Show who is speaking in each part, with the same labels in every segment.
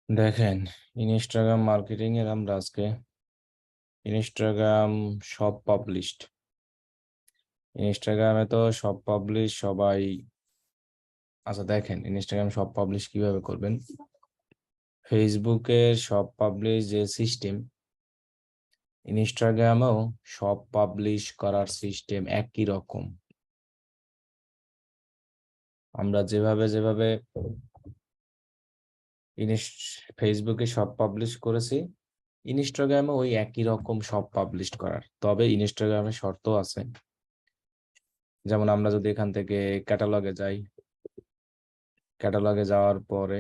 Speaker 1: দেখেন, Instagram marketing এর আমরা আজকে ইনস্টাগ্রাম সব পাবলিশড। ইনস্টাগ্রামে তো সব পাবলিশ সবাই। আচ্ছা দেখেন, ইনস্টাগ্রাম সব পাবলিশ কিভাবে করবেন। ফেসবুকের সব পাবলিশ যে সিস্টেম, ইনস্টাগ্রামেও সব পাবলিশ করার সিস্টেম একই রকম। আমরা যেভাবে যেভাবে ফেসবুকে সব পাবলিশ করেছি, ইনস্টাগ্রামে ওই একই রকম সব পাবলিশ করার। তবে ইনস্টাগ্রামে শর্ত আছে। যেমন আমরা যদি এখান থেকে ক্যাটালগে যাই, ক্যাটালগে যাওয়ার পরে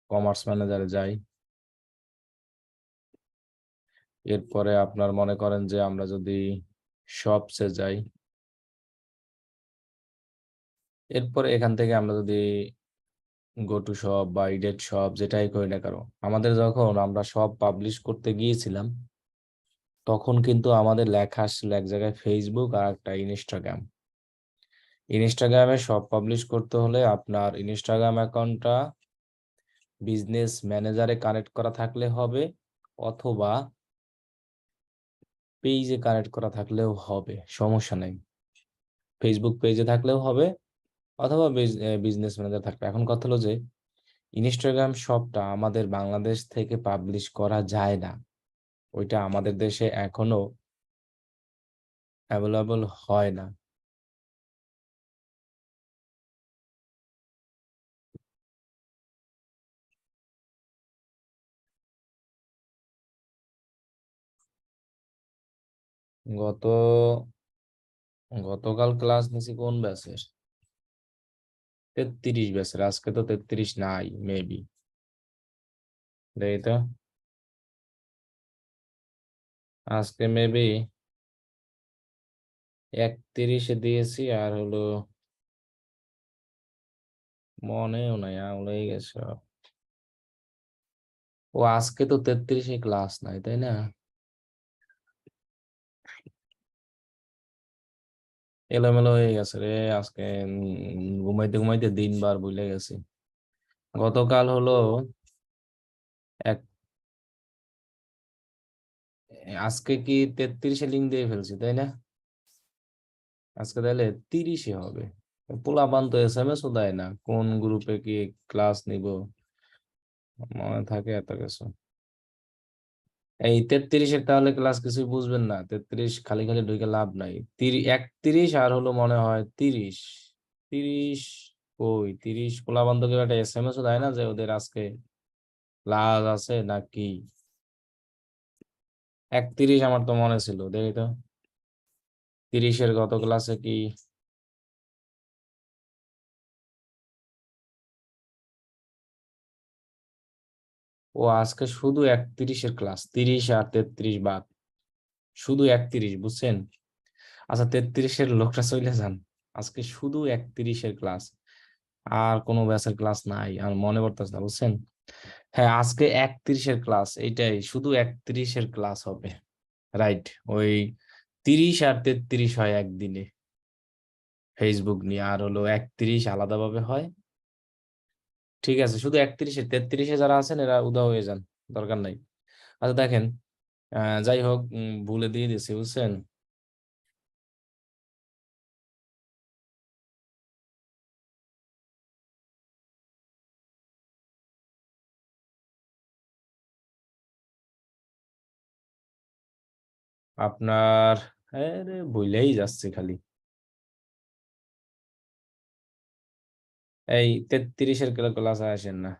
Speaker 1: কমার্স ম্যানেজারে যাই, এরপরে আপনার মনে করেন যে আমরা যদি শপসে যাই, এরপরে এখান থেকে আমরা যদি গো টু শপ বা ইডেট শপ যেটাই করি না কেন, আমাদের যখন আমরা সব পাবলিশ করতে গিয়েছিলাম তখন কিন্তু আমাদের লেখা আসছিল এক জায়গায় ফেসবুক আর একটা ইনস্টাগ্রাম। ইনস্টাগ্রামে সব পাবলিশ করতে হলে আপনার ইনস্টাগ্রাম অ্যাকাউন্টটা বিজনেস ম্যানেজারে কানেক্ট করা থাকলে হবে, অথবা পেজে কানেক্ট করা থাকলেও হবে, সমস্যা নেই। ফেসবুক পেজে থাকলেও হবে, অথবা বিজনেস ম্যানেজার থাকলে। এখন কথা হলো যে ইনস্টাগ্রাম শপটা আমাদের বাংলাদেশ থেকে পাবলিশ করা যায় না। ওইটা আমাদের দেশে এখনো অ্যাভেলেবল হয় না। গত গতকাল ক্লাস নিছি কোন ব্যাচের? 33 ব্যাচের। আজকে তো 33 নাই, মেবি। দেখি তো, আজকে মেবি 31-এ দিয়েছি, আর হলো মনেও নাই, আউলাই গেছে। ও আজকে তো 33-এ ক্লাস নাই, তাই না? এলোমেলো হয়ে গেছে রে আজকে। ঘুমাইতে ঘুমাইতে দিনবার ভুলে গেছি। গতকাল হলো এক আজকে কি 33-এ লিঙ্ক দিয়ে ফেলছি, তাই না? আজকে তাহলে 30-এ হবে। পোলাপান তো SMS ও দেয় না কোন গ্রুপে কি ক্লাস নিব, মনে থাকে এত কিছু। এই 33-এর তাহলে ক্লাস কিছুই বুঝবেন না। 33 খালি খালি ঢুকে লাভ নাই। 31 আর হলো মনে হয় 30। 30 কই 30 পোলাপান তো কেউ একটা SMS ও দেয় না যে ওদের আজকে ক্লাস আছে নাকি। 31 আমার তো মনে ছিল, দেখি তো 30-এর গত ক্লাসে কি। ও আজকে শুধু 31-এর ক্লাস, 30 আর 33 বাদ, শুধু 31, বুঝছেন? আচ্ছা 33-এর লোকটা চলে যান, আজকে শুধু 31-এর ক্লাস, আর কোনো ব্যাচের ক্লাস নাই, আর মনে পড়তেছে না, বুঝছেন? হ্যাঁ, আজকে 31-এর ক্লাস, এইটাই শুধু 31-এর ক্লাস হবে। রাইট, ওই 30 আর 33 হয় একদিনে ফেসবুক নিয়ে, আর হলো 31 আলাদাভাবে হয়। ঠিক আছে, শুধু 31-এ, 33-এ যারা আছেন এরা উদা হয়ে যান, দরকার নাই। আচ্ছা দেখেন, যাই হোক, ভুলে দিয়ে দিছি, বুঝছেন? আপনার, আরে ভুলেই যাচ্ছে খালি। এই 33-এর ক্লাসে আসেন না।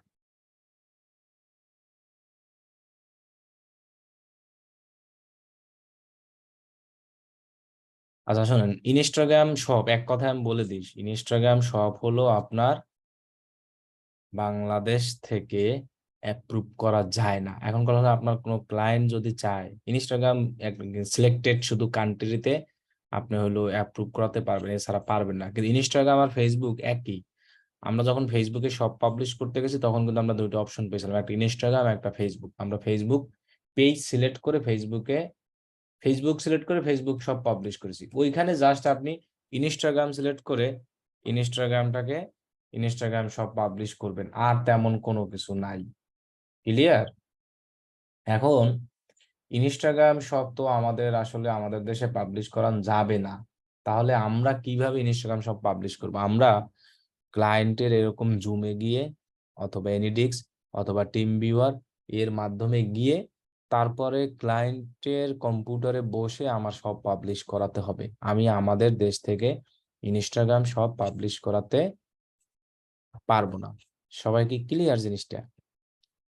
Speaker 1: আচ্ছা শোনেন, ইনস্টাগ্রাম শপ, এক কথায় আমি বলে দিস, ইনস্টাগ্রাম শপ হলো আপনার বাংলাদেশ থেকে অ্যাপ্রুভ করা যায় না। এখন কথা হলো, আপনার কোনো ক্লায়েন্ট যদি চায় ইনস্টাগ্রাম সিলেক্টেড শুধু কান্ট্রিতে আপনি হলো অ্যাপ্রুভ করাতে পারবেন, এছাড়া পারবেন না। কিন্তু ইনস্টাগ্রাম আর ফেসবুক একই। আমরা যখন ফেসবুকে সব পাবলিশ করতে গেছি তখন কিন্তু আমরা দুটো অপশন পেয়েছিলাম, একটা ইনস্টাগ্রাম, একটা ফেসবুক। আমরা ফেসবুক পেজ সিলেক্ট করে ফেসবুক সিলেক্ট করে ফেসবুক সব পাবলিশ করেছি। ওইখানে জাস্ট আপনি ইনস্টাগ্রাম সিলেক্ট করে ইনস্টাগ্রামটাকে ইনস্টাগ্রাম সব পাবলিশ করবেন, আর তেমন কোনো কিছু নাই। ক্লিয়ার? এখন ইনস্টাগ্রাম শপ তো আসলে আমাদের দেশে পাবলিশ করা যাবে না। তাহলে আমরা কিভাবে ইনস্টাগ্রাম শপ পাবলিশ করব? আমরা ক্লায়েন্টের এরকম জুমে গিয়ে অথবা এনিডিক্স অথবা টিম ভিউয়ার এর মাধ্যমে গিয়ে তারপরে ক্লায়েন্টের কম্পিউটারে বসে আমার সব পাবলিশ করাতে হবে। আমি আমাদের দেশ থেকে ইনস্টাগ্রাম সব পাবলিশ করাতে পারবো না। সবাই কি ক্লিয়ার জিনিসটা?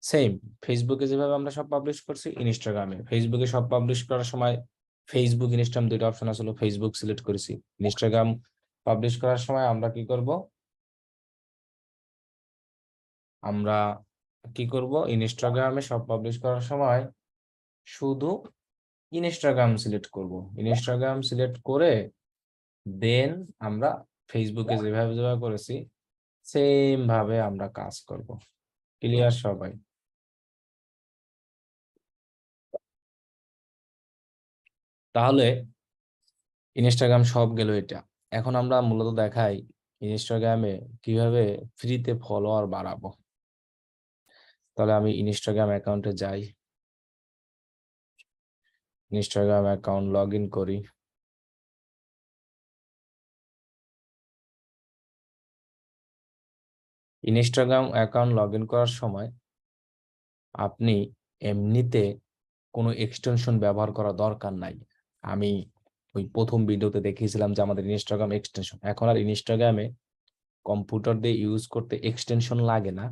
Speaker 1: সেম ফেসবুকে যেভাবে আমরা সব পাবলিশ করছি, ইনস্টাগ্রামে ফেসবুকে সব পাবলিশ করার সময় ফেসবুক ইনস্টাগ্রাম দুইটা অপশন আসলে, ফেসবুক সিলেক্ট করেছি। ইনস্টাগ্রাম পাবলিশ করার সময় আমরা কি করব? আমরা ইনস্টাগ্রামে সব পাবলিশ করার সময় শুধু ইনস্টাগ্রাম সিলেক্ট করব। ইনস্টাগ্রাম সিলেক্ট করে দেন আমরা ফেসবুকে যেভাবে যেভাবে করেছি সেম ভাবে আমরা কাজ করব। ক্লিয়ার সবাই? তাহলে ইনস্টাগ্রাম সব গেল এটা। এখন আমরা মূলত দেখাই ইনস্টাগ্রামে কিভাবে ফ্রিতে ফলোয়ার বাড়াবো। তাহলে আমি ইনস্টাগ্রাম অ্যাকাউন্টে যাই, ইনস্টাগ্রাম অ্যাকাউন্ট লগ ইন করি। ইনস্টাগ্রাম অ্যাকাউন্ট লগ ইন করার সময় আপনি এমনিতে কোনো এক্সটেনশন ব্যবহার করা দরকার নাই। আমি ওই প্রথম ভিডিওতে দেখিয়েছিলাম যে আমাদের ইনস্টাগ্রাম এক্সটেনশন। এখন আর ইনস্টাগ্রামে কম্পিউটার দিয়ে ইউজ করতে এক্সটেনশন লাগে না।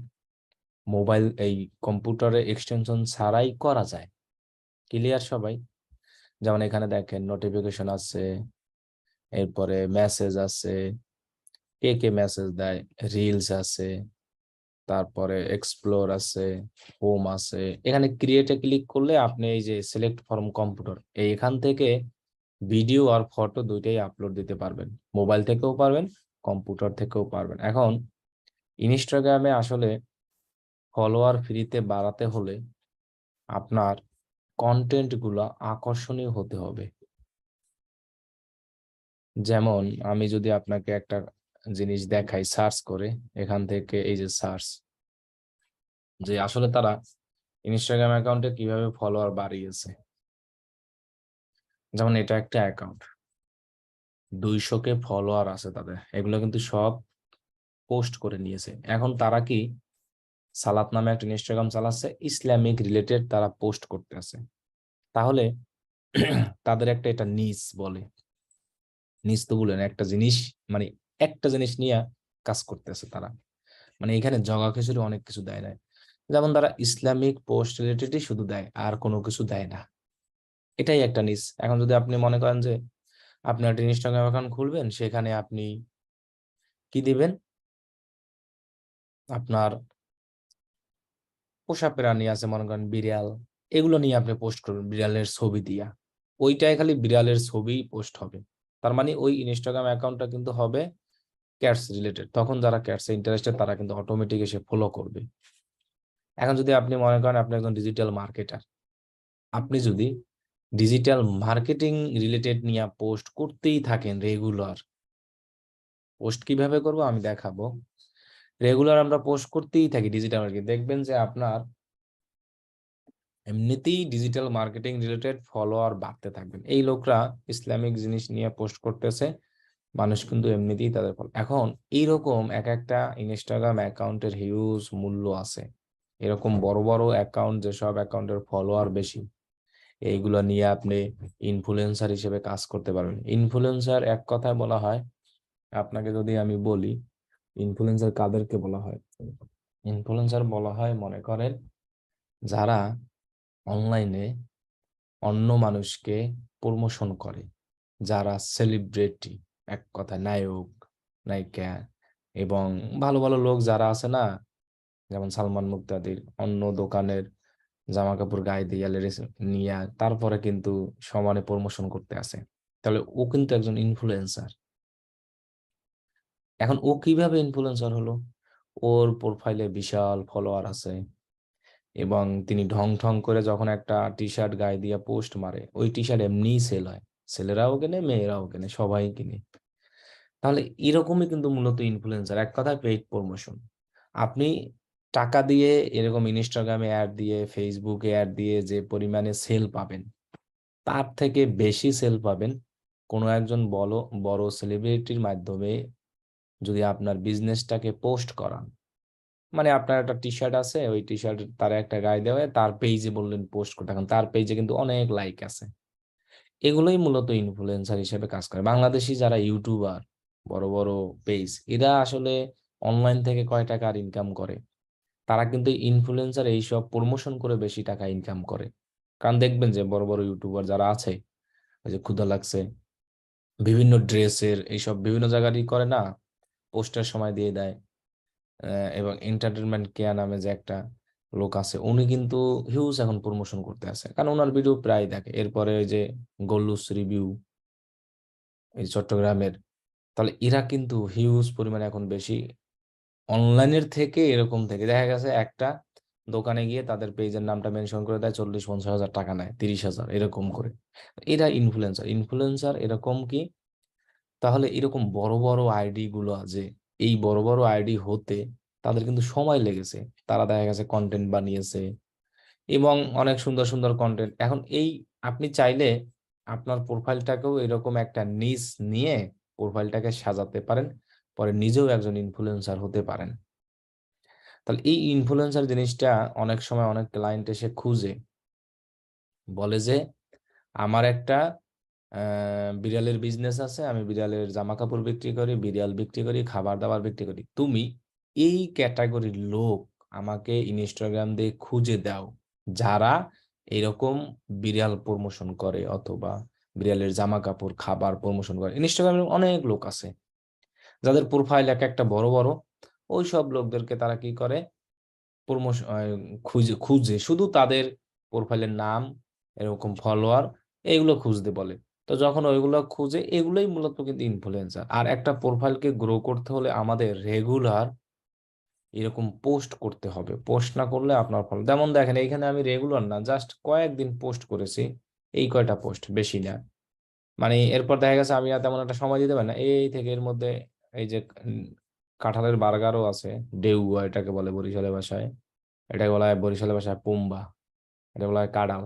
Speaker 1: মোবাইল এই কম্পিউটারে এক্সটেনশন ছাড়াই করা যায়। ক্লিয়ার সবাই? যেমন এখানে দেখেন নোটিফিকেশন আছে, এরপরে মেসেজ আছে, কে কে মেসেজ দেয়, রিলস আছে, তারপরে এক্সপ্লোর আছে, হোম আছে। এখানে ক্রিয়েটে ক্লিক করলে আপনি এই যে সিলেক্ট ফ্রম কম্পিউটার, এইখান থেকে ভিডিও আর ফটো দুইটাই আপলোড দিতে পারবেন। মোবাইল থেকেও পারবেন, কম্পিউটার থেকেও পারবেন। এখন ইনস্টাগ্রামে আসলে ফলোয়ার ফ্রিতে বাড়াতে হলে আপনার কন্টেন্ট গুলা আকর্ষণীয় হতে হবে। যেমন আমি যদি আপনাকে একটা জিনিস দেখাই সার্চ করে, এখান থেকে এই যে সার্চ, যে আসলে তারা ইনস্টাগ্রাম অ্যাকাউন্টে কিভাবে ফলোয়ার বাড়িয়েছে। যেমন এটা একটা অ্যাকাউন্ট, 200 কে ফলোয়ার আছে তাদের, এগুলো কিন্তু সব পোস্ট করে নিয়েছে। এখন তারা কি সালাত নামে একটা ইনস্টাগ্রাম চালাচ্ছে, ইসলামিক রিলেটেড তারা পোস্ট করতে আছে। তাহলে তাদের একটা এটা নিচ বলে, নিচ তো বলেন একটা জিনিস, মানে একটা জিনিস নিয়ে কাজ করতেছে তারা। মানে এখানে জগা খিচুড়ি অনেক কিছু দেয় না। যেমন তারা ইসলামিক পোস্ট রিলেটেডই শুধু দেয়, আর কোনো কিছু দেয় না। এটাই একটা নিচ। এখন যদি আপনি মনে করেন যে আপনি একটা ইনস্টাগ্রাম অ্যাকাউন্ট খুলবেন, সেখানে আপনি কি দিবেন, আপনার পোষা প্রাণী আছে, মনে করেন বিড়াল, এগুলো নিয়ে আপনি পোস্ট করবেন বিড়ালের ছবি দিয়া, ওইটাই খালি বিড়ালের ছবি পোস্ট হবে। তার মানে ওই ইনস্টাগ্রাম অ্যাকাউন্টটা কিন্তু হবে ক্যাটস রিলেটেড। তখন যারা ক্যাটসে ইন্টারেস্টেড তারা কিন্তু অটোমেটিক এসে ফলো করবে। এখন যদি আপনি মনে করেন আপনি একজন ডিজিটাল মার্কেটার, আপনি যদি ডিজিটাল মার্কেটিং রিলেটেড নিয়ে পোস্ট করতেই থাকেন রেগুলার, পোস্ট কিভাবে করব আমি দেখাবো। রেগুলার আমরা পোস্ট করতেই থাকি ডিজিটাল মার্কেটিং, দেখবেন যে আপনার এমনিতেই ডিজিটাল মার্কেটিং রিলেটেড ফলোয়ার বাড়তে থাকবেন। এই লোকরা ইসলামিক জিনিস নিয়ে পোস্ট করতেছে, মানুষ কিন্তু এমনিতেই তাদের ফলো। এখন এইরকম এক একটা ইনস্টাগ্রাম অ্যাকাউন্টের হিউজ মূল্য আছে। এরকম বড় বড় অ্যাকাউন্ট, যেসব অ্যাকাউন্টের ফলোয়ার বেশি, এইগুলো নিয়ে আপনি ইনফ্লুয়েন্সার হিসেবে কাজ করতে পারবেন। ইনফ্লুয়েন্সার এক কথায় বলা হয়, আপনাকে যদি আমি বলি ইনফ্লুয়েন্সার কাদেরকে বলা হয়, ইনফ্লুয়েন্সার বলা হয় মনে করেন যারা অনলাইনে অন্য মানুষকে প্রমোশন করে, যারা সেলিব্রিটি, এক কথায় নায়ক, নায়িকা, এবং ভালো ভালো লোক যারা আছে না, যেমন সালমান মুক্তাদির অন্য দোকানের জামা কাপড় গায়ে দিয়ে নিয়ে তারপরে কিন্তু সমানে প্রমোশন করতে আছে। তাহলে ও কিন্তু একজন ইনফ্লুয়েন্সার। এখন ও কিভাবে ইনফ্লুয়েন্সার হলো? ওর প্রোফাইলে বিশাল ফলোয়ার আছে, এবং তিনি ঢং ঢং করে যখন একটা টি শার্ট গায়ে দিয়ে পোস্ট মারে, ওই টি শার্ট এমনিই সেল হয়, ছেলেরাও কেনে, মেয়েরাও কেনে, সবাই কিনে। তাহলে এরকমই কিন্তু মূলত ইনফ্লুয়েন্সার, এক কথায় পেইড প্রমোশন। আপনি টাকা দিয়ে এরকম ইনস্টাগ্রামে অ্যাড দিয়ে, ফেসবুকে অ্যাড দিয়ে যে পরিমাণে সেল পাবেন, তার থেকে বেশি সেল পাবেন কোনো একজন বড় সেলিব্রিটির মাধ্যমে যদি আপনার বিজনেসটাকে পোস্ট করান। মানে আপনার একটা টি শার্ট আছে, ওই টি শার্ট তার একটা গায়ে দেওয়া, তার পেজে বললেন পোস্ট করতে, এখন তার পেজে কিন্তু অনেক লাইক আছে। এগুলোই মূলত ইনফ্লুয়েন্সার হিসেবে কাজ করে। বাংলাদেশি যারা ইউটিউবার, বড় বড় পেজ, এরা আসলে অনলাইন থেকে কয় টাকা আর ইনকাম করে? তারা কিন্তু ইনফ্লুয়েন্সার এইসব প্রমোশন করে বেশি টাকা ইনকাম করে। কারণ দেখবেন যে বড় বড় ইউটিউবার যারা আছে, ওই যে ক্ষুধা লাগছে, বিভিন্ন ড্রেসের এইসব বিভিন্ন জায়গারই করে না, পোস্টার সময় দিয়ে দেয়। এবং এন্টারটেনমেন্ট কেয়া নামে যে একটা লোক আছে, উনি কিন্তু হিউজ এখন প্রমোশন করতে আছে, কারণ ওনার ভিডিও প্রায় দেখে। এরপরে ওই যে গোল্লুস রিভিউ, এই চট্টগ্রামের, তাহলে এরা কিন্তু হিউজ পরিমাণে এখন বেশি অনলাইনের থেকে, এরকম থেকে দেখা গেছে একটা দোকানে গিয়ে তাদের পেজের নামটা মেনশন করে দেয়, 40-50 হাজার টাকা নেয়, 30 হাজার এরকম করে। এরা ইনফ্লুয়েন্সার। ইনফ্লুয়েন্সার এরকম কি? তাহলে এরকম বড় বড় আইডি গুলো আছে, এই বড় বড় আইডি হতে তাদের কিন্তু সময় লেগেছে। তারা দেখা গেছে কন্টেন্ট বানিয়েছে, এবং অনেক সুন্দর সুন্দর কন্টেন্ট। এখন এই আপনি চাইলে আপনার প্রোফাইলটাকেও এরকম একটা নিশ নিয়ে প্রোফাইলটাকে সাজাতে পারেন, পরে নিজেও একজন ইনফ্লুয়েন্সার হতে পারেন। তাহলে এই ইনফ্লুয়েন্সার জিনিসটা অনেক সময় অনেক ক্লায়েন্ট এসে খুঁজে, বলে যে আমার একটা বিড়ালের বিজনেস আছে, আমি বিড়ালের জামা কাপড় বিক্রি করি, বিড়াল বিক্রি করি, খাবার দাবার বিক্রি করি, তুমি এই ক্যাটাগরির লোক আমাকে ইনস্টাগ্রাম দিয়ে খুঁজে দাও, যারা এরকম বিড়াল প্রমোশন করে অথবা বিড়ালের জামা কাপড় খাবার প্রমোশন করে। ইনস্টাগ্রামে অনেক লোক আছে যাদের প্রোফাইল এক একটা বড় বড়, ওই সব লোকদেরকে তারা কি করে, প্রমোশন খুঁজে খুঁজে শুধু তাদের প্রোফাইলের নাম, এরকম ফলোয়ার, এইগুলো খুঁজতে বলে। তো যখন ওইগুলো খুঁজে, এগুলোই মূলত কিন্তু ইনফ্লুয়েন্সার। আর একটা প্রোফাইলকে গ্রো করতে হলে আমাদের রেগুলার এরকম পোস্ট করতে হবে। পোস্ট না করলে আপনার ফল, যেমন দেখেন এইখানে আমি রেগুলার না, জাস্ট কয়েকদিন পোস্ট করেছি, এই কয়টা পোস্ট, বেশি না। মানে এরপর দেখা গেছে আমি আর তেমন একটা সময় দিতে পারি না, এই থেকে এর মধ্যে এই যে কাঁঠালের বার্গারও আছে, ডেউয়া এটাকে বলে বরিশালের ভাষায়, এটাকে বলা হয় বরিশালের ভাষায় পুম্বা, এটা বলা হয় কাঁড়াল।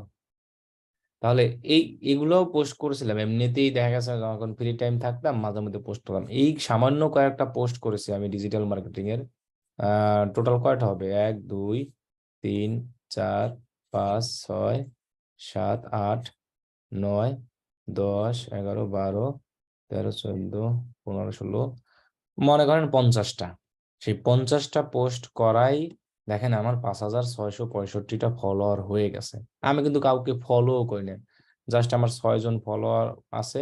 Speaker 1: তাহলে এই এগুলোও পোস্ট করেছিলাম, এমনিতেই দেখা গেছে যখন ফ্রি টাইম থাকতাম মাঝে মধ্যে পোস্ট করলাম। এই সামান্য কয়েকটা পোস্ট করেছি আমি ডিজিটাল মার্কেটিং এর। টোটাল কয়টা হবে? 1, 2, 3, 4, 5, 6, 7, 8, 9, 10, 11, 12, 13, 14, 15, মনে করেন 50টা। সেই 50টা পোস্ট করাই দেখেন আমার 5,665টা ফলোয়ার হয়ে গেছে। আমি কিন্তু কাউকে ফলো করি না, জাস্ট আমার 6 জন ফলোয়ার আছে।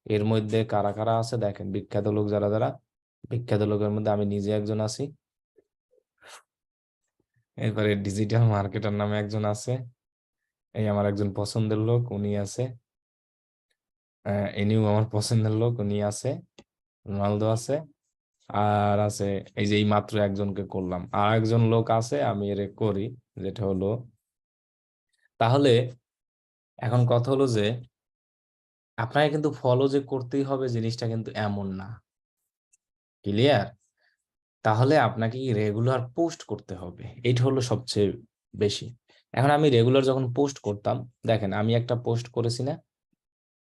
Speaker 1: এর মধ্যে কারা কারা আছে দেখেন, বিখ্যাত লোক যারা যারা, বিখ্যাত লোকের মধ্যে আমি নিজে একজন আছি, এরপরে ডিজিটাল মার্কেটার নামে একজন আছে, এই আমার একজন পছন্দের লোক উনি আছে, ইনিও আমার পছন্দের লোক উনি আছে, রোনালদো আছে, আর আছে এই যে এই মাত্র একজনকে করলাম, আর একজন লোক আছে আমি এর করি, যেটা হলো, তাহলে এখন কথা হলো যে আপনাকে কিন্তু ফলো যে করতেই হবে জিনিসটা কিন্তু এমন না। ক্লিয়ার? তাহলে আপনাকে কি রেগুলার পোস্ট করতে হবে, এটা হলো সবচেয়ে বেশি। এখন আমি রেগুলার যখন পোস্ট করতাম, দেখেন আমি একটা পোস্ট করেছি না,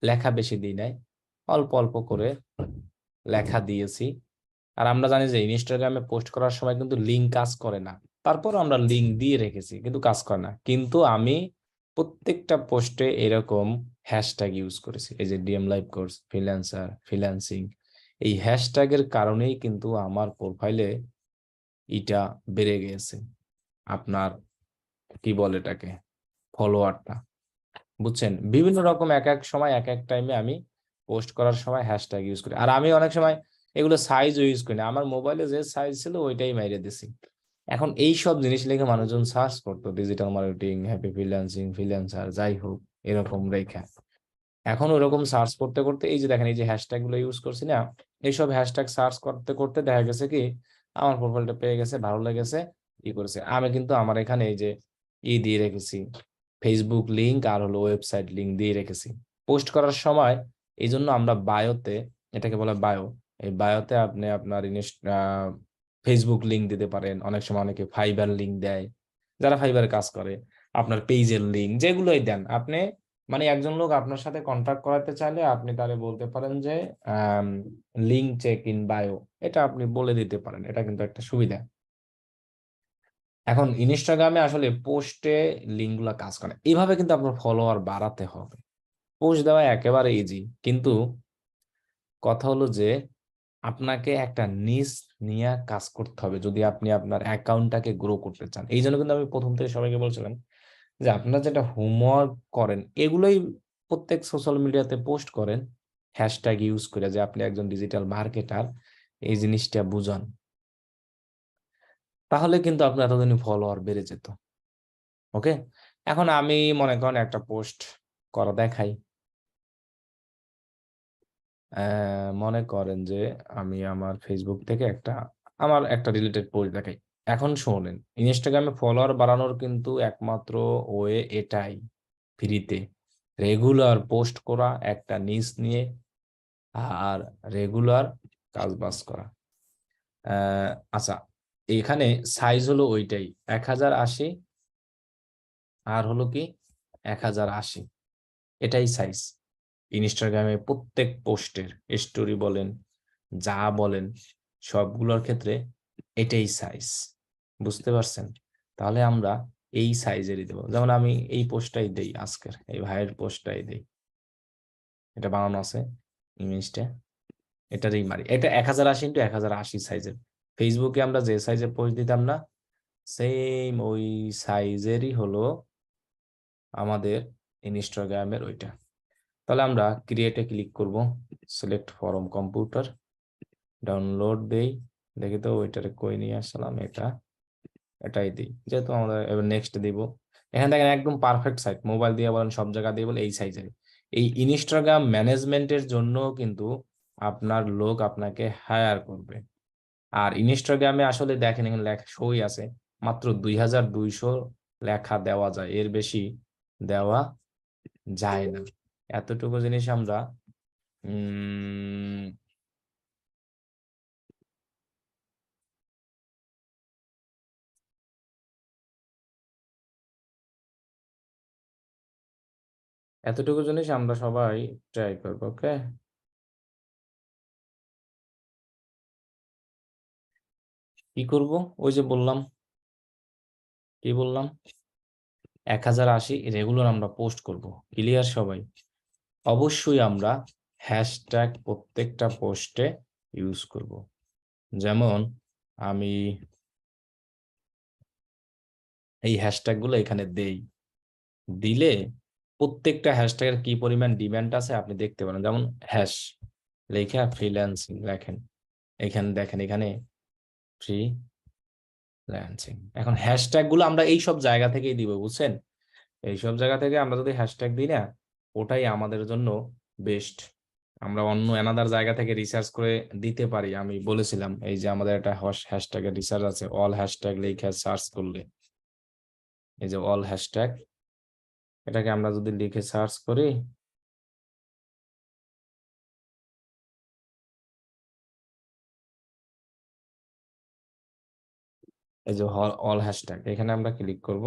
Speaker 1: লেখা বেশি দিই নাই, অল্প অল্প করে লেখা দিয়েছি। আর আমরা জানি যে ইনস্টাগ্রামে পোস্ট করার সময় কিন্তু লিঙ্ক কাজ করে না, তারপর আমরা লিঙ্ক দিয়ে রেখেছি কিন্তু কাজ করে না। কিন্তু আমি প্রত্যেকটা পোস্টে এরকম হ্যাশট্যাগ ইউজ করেছি, এই যে DM live course, freelancer, freelancing, এই হ্যাশট্যাগের কারণেই কিন্তু আমার প্রোফাইলে এটা বেড়ে গেছে, আপনার কি বলে এটাকে, ফলোয়ারটা। বুঝছেন? বিভিন্ন রকম এক এক সময় এক এক টাইমে আমি পোস্ট করার সময় হ্যাশট্যাগ ইউজ করি। আর আমি অনেক সময় এগুলো সাইজও ইউজ করি না, আমার মোবাইলে যে সাইজ ছিল ওইটাই মাইরে দিছি। এখন এই সব জিনিস লিখে মানুষজন সার্চ করতো, digital marketing, happy freelancing, freelancer, যাই হোক এরকম রেখা। এখন ওরকম সার্চ করতে করতে এই যে দেখেন এই যে হ্যাশট্যাগ গুলো ইউজ করছি না, এইসব হ্যাশট্যাগ সার্চ করতে করতে দেখা গেছে কি আমার প্রোফাইলটা পেয়ে গেছে, ভালো লেগেছে, ই করেছে। আমি কিন্তু আমার এখানে এই যে দিয়ে রেখেছি, ফেসবুক লিংক আর হলো ওয়েবসাইট লিংক দিয়ে রেখেছি পোস্ট করার সময়। এই জন্য আমরা বায়োতে, এটাকে বলে বায়ো, এই বায়োতে আপনি আপনার ফেসবুক লিংক দিতে পারেন, অনেক সময় অনেকে ফাইবার লিংক দেয়, যারা ফাইবারে কাজ করে, আপনার পেজের লিংক যেগুলোই দেন আপনি, মানে একজন লোক আপনার সাথে কন্ট্যাক্ট করাতে চাইলে আপনি তারে বলতে পারেন যে লিংক চেক ইন বায়ো, এটা আপনি বলে দিতে পারেন, এটা কিন্তু একটা সুবিধা। এখন ইনস্টাগ্রামে আসলে পোস্টে লিঙ্কগুলো কাজ করে এইভাবে, কিন্তু আপনার ফলোয়ার বাড়াতে হবে। পোস্ট দেওয়া একেবারে ইজি, কিন্তু কথা হলো যে আপনাকে একটা নিশ নিয়ে কাজ করতে হবে যদি আপনি আপনার অ্যাকাউন্টটাকে গ্রো করতে চান। এই জন্য কিন্তু আমি প্রথম থেকে সবাইকে বলছিলাম যে আপনারা যেটা হোমওয়ার্ক করেন এগুলোই প্রত্যেক সোশ্যাল মিডিয়াতে পোস্ট করেন, হ্যাশট্যাগ ইউজ করে, যে আপনি একজন ডিজিটাল মার্কেটার, এই জিনিসটা বুঝান, তাহলে কিন্তু আপনার এতদিন ফলোয়ার বেড়ে যেত। ওকে, এখন আমি মনে করেন একটা পোস্ট করা দেখাই। মনে করেন যে আমি আমার ফেসবুক থেকে আমার একটা রিলেটেড পোস্ট দেখাই। এখন শোনেন, ইনস্টাগ্রামে ফলোয়ার বাড়ানোর কিন্তু একমাত্র ওয়ে এটাই, ফ্রিতে রেগুলার পোস্ট করা একটা নিজ নিয়ে, আর রেগুলার কাজ বাজ করা। আচ্ছা, এখানে সাইজ হলো ওইটাই 1080, আর হলো কি 1080, এটাই সাইজ। ইনস্টাগ্রামে প্রত্যেক পোস্টের স্টোরি বলেন, যা বলেন, সবগুলোর ক্ষেত্রে এটাই সাইজ। বুঝতে পারছেন? তাহলে আমরা এই সাইজেরই দেবো। যেমন আমি এই পোস্টটাই দেই, আজকের এই ভাইয়ের পোস্টটাই দেই, এটা বানানো আছে ইমেজটা, এটারই মারি। এটা 1080 ইন্টু 1080 সাইজের। ফেসবুকে আমরা যে সাইজের পোস্ট দিতাম না, সেম ওই সাইজেরই হলো আমাদের ইনস্টাগ্রামের ওইটা। তাহলে আমরা ক্রিয়েটে ক্লিক করব, সিলেক্ট ফরম কম্পিউটার, ডাউনলোড দেই, দেখি তো ওইটারে কই নিয়ে আসলাম, এটাই দিই, যেহেতু আমাদের এবার নেক্সট দিব। এখান থেকে একদম পারফেক্ট সাইজ, মোবাইল দিয়ে বলেন, সব জায়গা দিয়ে বলে এই সাইজের। এই ইনস্টাগ্রাম ম্যানেজমেন্টের জন্য কিন্তু আপনার লোক আপনাকে হায়ার করবে। আর ইনস্টাগ্রামে আসলে দেখেন এখানে লেখা সই আছে, মাত্র 2200 লেখা দেওয়া যায়, এর বেশি দেওয়া যায় না। এতটুকু জিনিস আমরা উম এতটুকু জিনিস আমরা সবাই ট্রাই করবো। ওকে, কি করব? ওই যে বললাম, কি বললাম, 1080 রেগুলার আমরা পোস্ট করব। ক্লিয়ার সবাই? অবশ্যই আমরা হ্যাশট্যাগ প্রত্যেকটা পোস্টে ইউজ করব। যেমন আমি এই হ্যাশট্যাগ গুলো এখানে দেই, দিলে প্রত্যেকটা হ্যাশট্যাগের কি পরিমাণ ডিমান্ড আছে আপনি দেখতে পারেন। যেমন হ্যাশ লেখা ফ্রিল্যান্সিং লেখেন, এখানে দেখেন, এখানে ফ্রিল্যান্সিং। এখন হ্যাশট্যাগ গুলো আমরা এই সব জায়গা থেকেই দিব, বুঝছেন? এইসব জায়গা থেকে আমরা যদি হ্যাশট্যাগ দিই না, ওটাই আমাদের জন্য বেস্ট। আমরা অন্য অ্যানাদার জায়গা থেকে রিসার্চ করে দিতে পারি। আমি বলেছিলাম এই যে আমাদের একটা হ্যাশট্যাগের রিসার্চ আছে, অল হ্যাশট্যাগ লিখে সার্চ করলে, এই যে অল হ্যাশট্যাগ, এটাকে আমরা যদি লিখে সার্চ করি, এই যে অল হ্যাশট্যাগ, এখানে আমরা ক্লিক করব।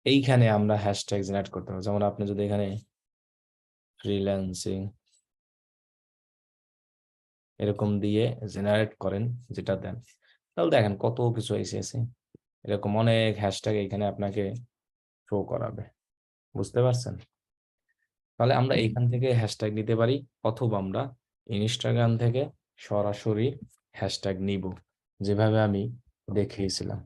Speaker 1: এইখানে আমরা হ্যাশট্যাগ জেনারেট করতে হবে। যেমন আপনি যদি এখানে ফ্রিল্যান্সিং এরকম দিয়ে জেনারেট করেন, যেটা দেন, তাহলে দেখেন কত কিছু এসেছে, এরকম অনেক হ্যাশট্যাগ এখানে আপনাকে শো করাবে। বুঝতে পারছেন? তাহলে আমরা এইখান থেকে হ্যাশট্যাগ নিতে পারি, অথবা আমরা ইনস্টাগ্রাম থেকে সরাসরি হ্যাশট্যাগ নিব, যেভাবে আমি দেখিয়েছিলাম।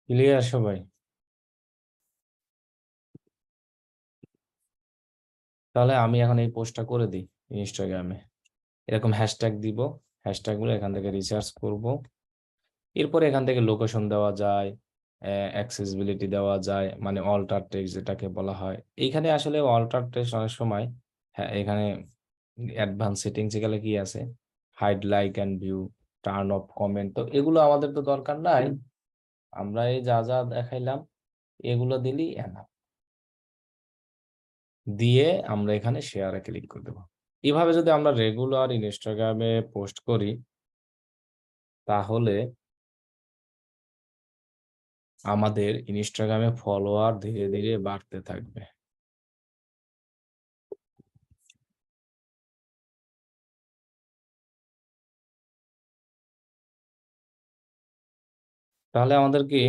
Speaker 1: ক্লিয়ার সবাই? তাহলে আমি এখন এই পোস্টটা করে দিই ইনস্টাগ্রামে, এরকম হ্যাশট্যাগ দিব, হ্যাশট্যাগ গুলো এখান থেকে রিসার্চ করব, এরপরে এখান থেকে লোকেশন দেওয়া যায়, অ্যাক্সেসিবিলিটি দেওয়া যায়, মানে অল্টার টেক্সট যেটাকে বলা হয়। এইখানে আসলে অল্টার টেক্সট অনেক সময়, হ্যাঁ এখানে অ্যাডভান্স সেটিংস গেলে কি আছে, hide like and view, turn off comment, তো এগুলো আমাদের তো দরকার নাই। আমরা এই যা যা দেখাইলাম এগুলো দিলেই এনাফ। দিয়ে আমরা এখানে শেয়ারে ক্লিক করে দেবো। এভাবে যদি আমরা রেগুলার ইনস্টাগ্রামে পোস্ট করি তাহলে আমাদের ইনস্টাগ্রামে ফলোয়ার ধীরে ধীরে বাড়তে থাকবে। তাহলে আমাদের কি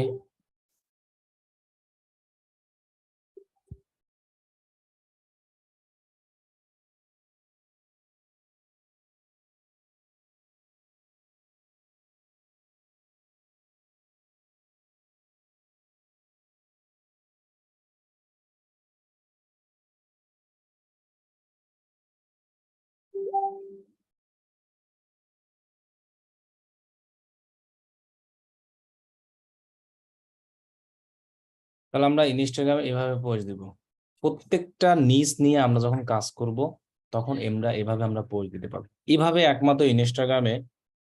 Speaker 1: তাহলে আমরা ইনস্টাগ্রামে এভাবে পোস্ট দিব। প্রত্যেকটা নিজ নিয়ে আমরা যখন কাজ করব তখন এভাবে আমরা পোস্ট দিতে পারবো। এভাবে একমাত্র ইনস্টাগ্রামে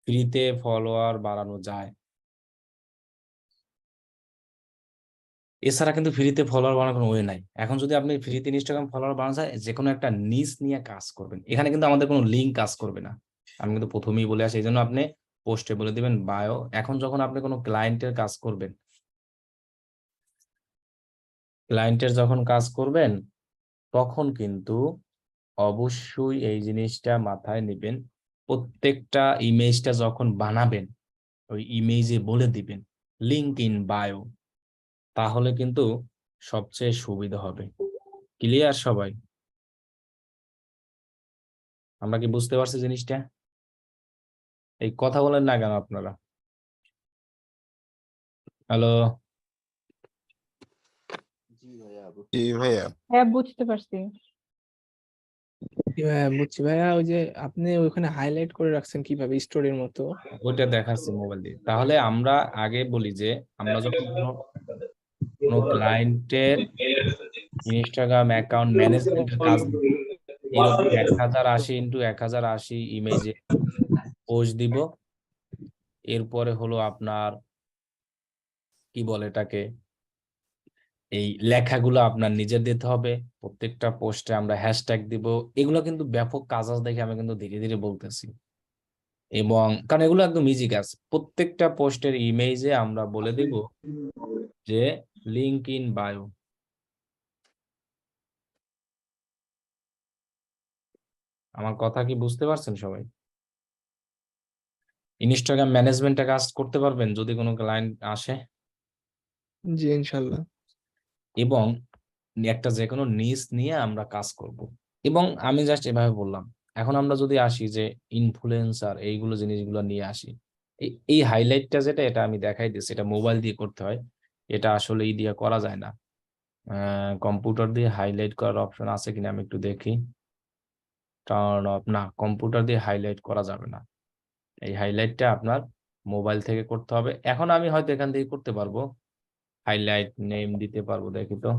Speaker 1: ফ্রিতে ফলোয়ার বাড়ানো যায়। এছাড়া কিন্তু ফ্রিতে ফলোয়ার বানানোর কোনো ওয়ে নাই। এখন যদি আপনি ফ্রিতে ইনস্টাগ্রাম ফলোয়ার বানানো যায়, যে কোনো একটা নিজ নিয়ে কাজ করবেন। এখানে কিন্তু আমাদের কোনো লিঙ্ক কাজ করবে না, আমি কিন্তু প্রথমেই বলে আসি। এই জন্য আপনি পোস্টে বলে দিবেন বায়ো। এখন যখন আপনি কোনো ক্লায়েন্টের কাজ করবেন, যখন কাজ করবেন তখন কিন্তু অবশ্যই এই জিনিসটা মাথায় নেবেন। প্রত্যেকটা ইমেজটা যখন বানাবেন ওই ইমেজে বলে দিবেন লিঙ্ক ইন বায়ো, তাহলে কিন্তু সবচেয়ে সুবিধা হবে। ক্লিয়ার সবাই? আমরা কি বুঝতে পারছি জিনিসটা? এই কথা বলেন না কেন আপনারা? হ্যালো?
Speaker 2: জি ভাইয়া।
Speaker 3: হ্যাঁ, বুঝতে পারছি।
Speaker 4: হ্যাঁ বুঝছি ভাইয়া, ওই যে আপনি ওইখানে হাইলাইট করে রাখছেন কিভাবে স্টোরির মতো।
Speaker 1: ওইটা দেখাচ্ছি মোবাইল দিয়ে। তাহলে আমরা আগে বলি যে আমরা যখন কোনো ক্লায়েন্টের ইনস্টাগ্রাম অ্যাকাউন্ট ম্যানেজমেন্টের কাজ দিব, এরকম 1080x1080 ইমেজে পোস্ট দিব। এরপরে হলো আপনার কি বলে এটাকে, এই লেখাগুলো আপনার নিজের দিতে হবে। প্রত্যেকটা পোস্টে আমরা হ্যাশট্যাগ দিব। এগুলো কিন্তু ব্যাপক কাজ আছে দেখে আমি কিন্তু ধীরে ধীরে বলতেছি। এবং কারণ এগুলো একদম ইজি কাজ। প্রত্যেকটা পোস্টের ইমেজে আমরা বলে দিব যে লিঙ্ক ইন বায়ো। আমার কথা কি বুঝতে পারছেন সবাই? ইনস্টাগ্রাম ম্যানেজমেন্টে কাজ করতে পারবেন যদি কোনো ক্লায়েন্ট আসে।
Speaker 4: জি ইনশাল্লাহ।
Speaker 1: এবং একটা যে কোনো নিজ নিয়ে আমরা কাজ করব। এবং আমি জাস্ট এভাবে বললাম। এখন আমরা যদি আসি যে ইনফ্লুয়েন্সার এইগুলো জিনিসগুলো নিয়ে আসি, এই হাইলাইটটা যেটা, এটা আমি দেখাই দিচ্ছি, এটা মোবাইল দিয়ে করতে হয়। এটা আসলে দিয়ে করা যায় না। কম্পিউটার দিয়ে হাইলাইট করার অপশন আছে কিনা আমি একটু দেখি। টার্ন অফ, না কম্পিউটার দিয়ে হাইলাইট করা যাবে না। এই হাইলাইটটা আপনার মোবাইল থেকে করতে হবে। এখন আমি হয়তো এখান থেকে করতে পারবো, হাইলাইট নেম দিতে পারবো, দেখি তো।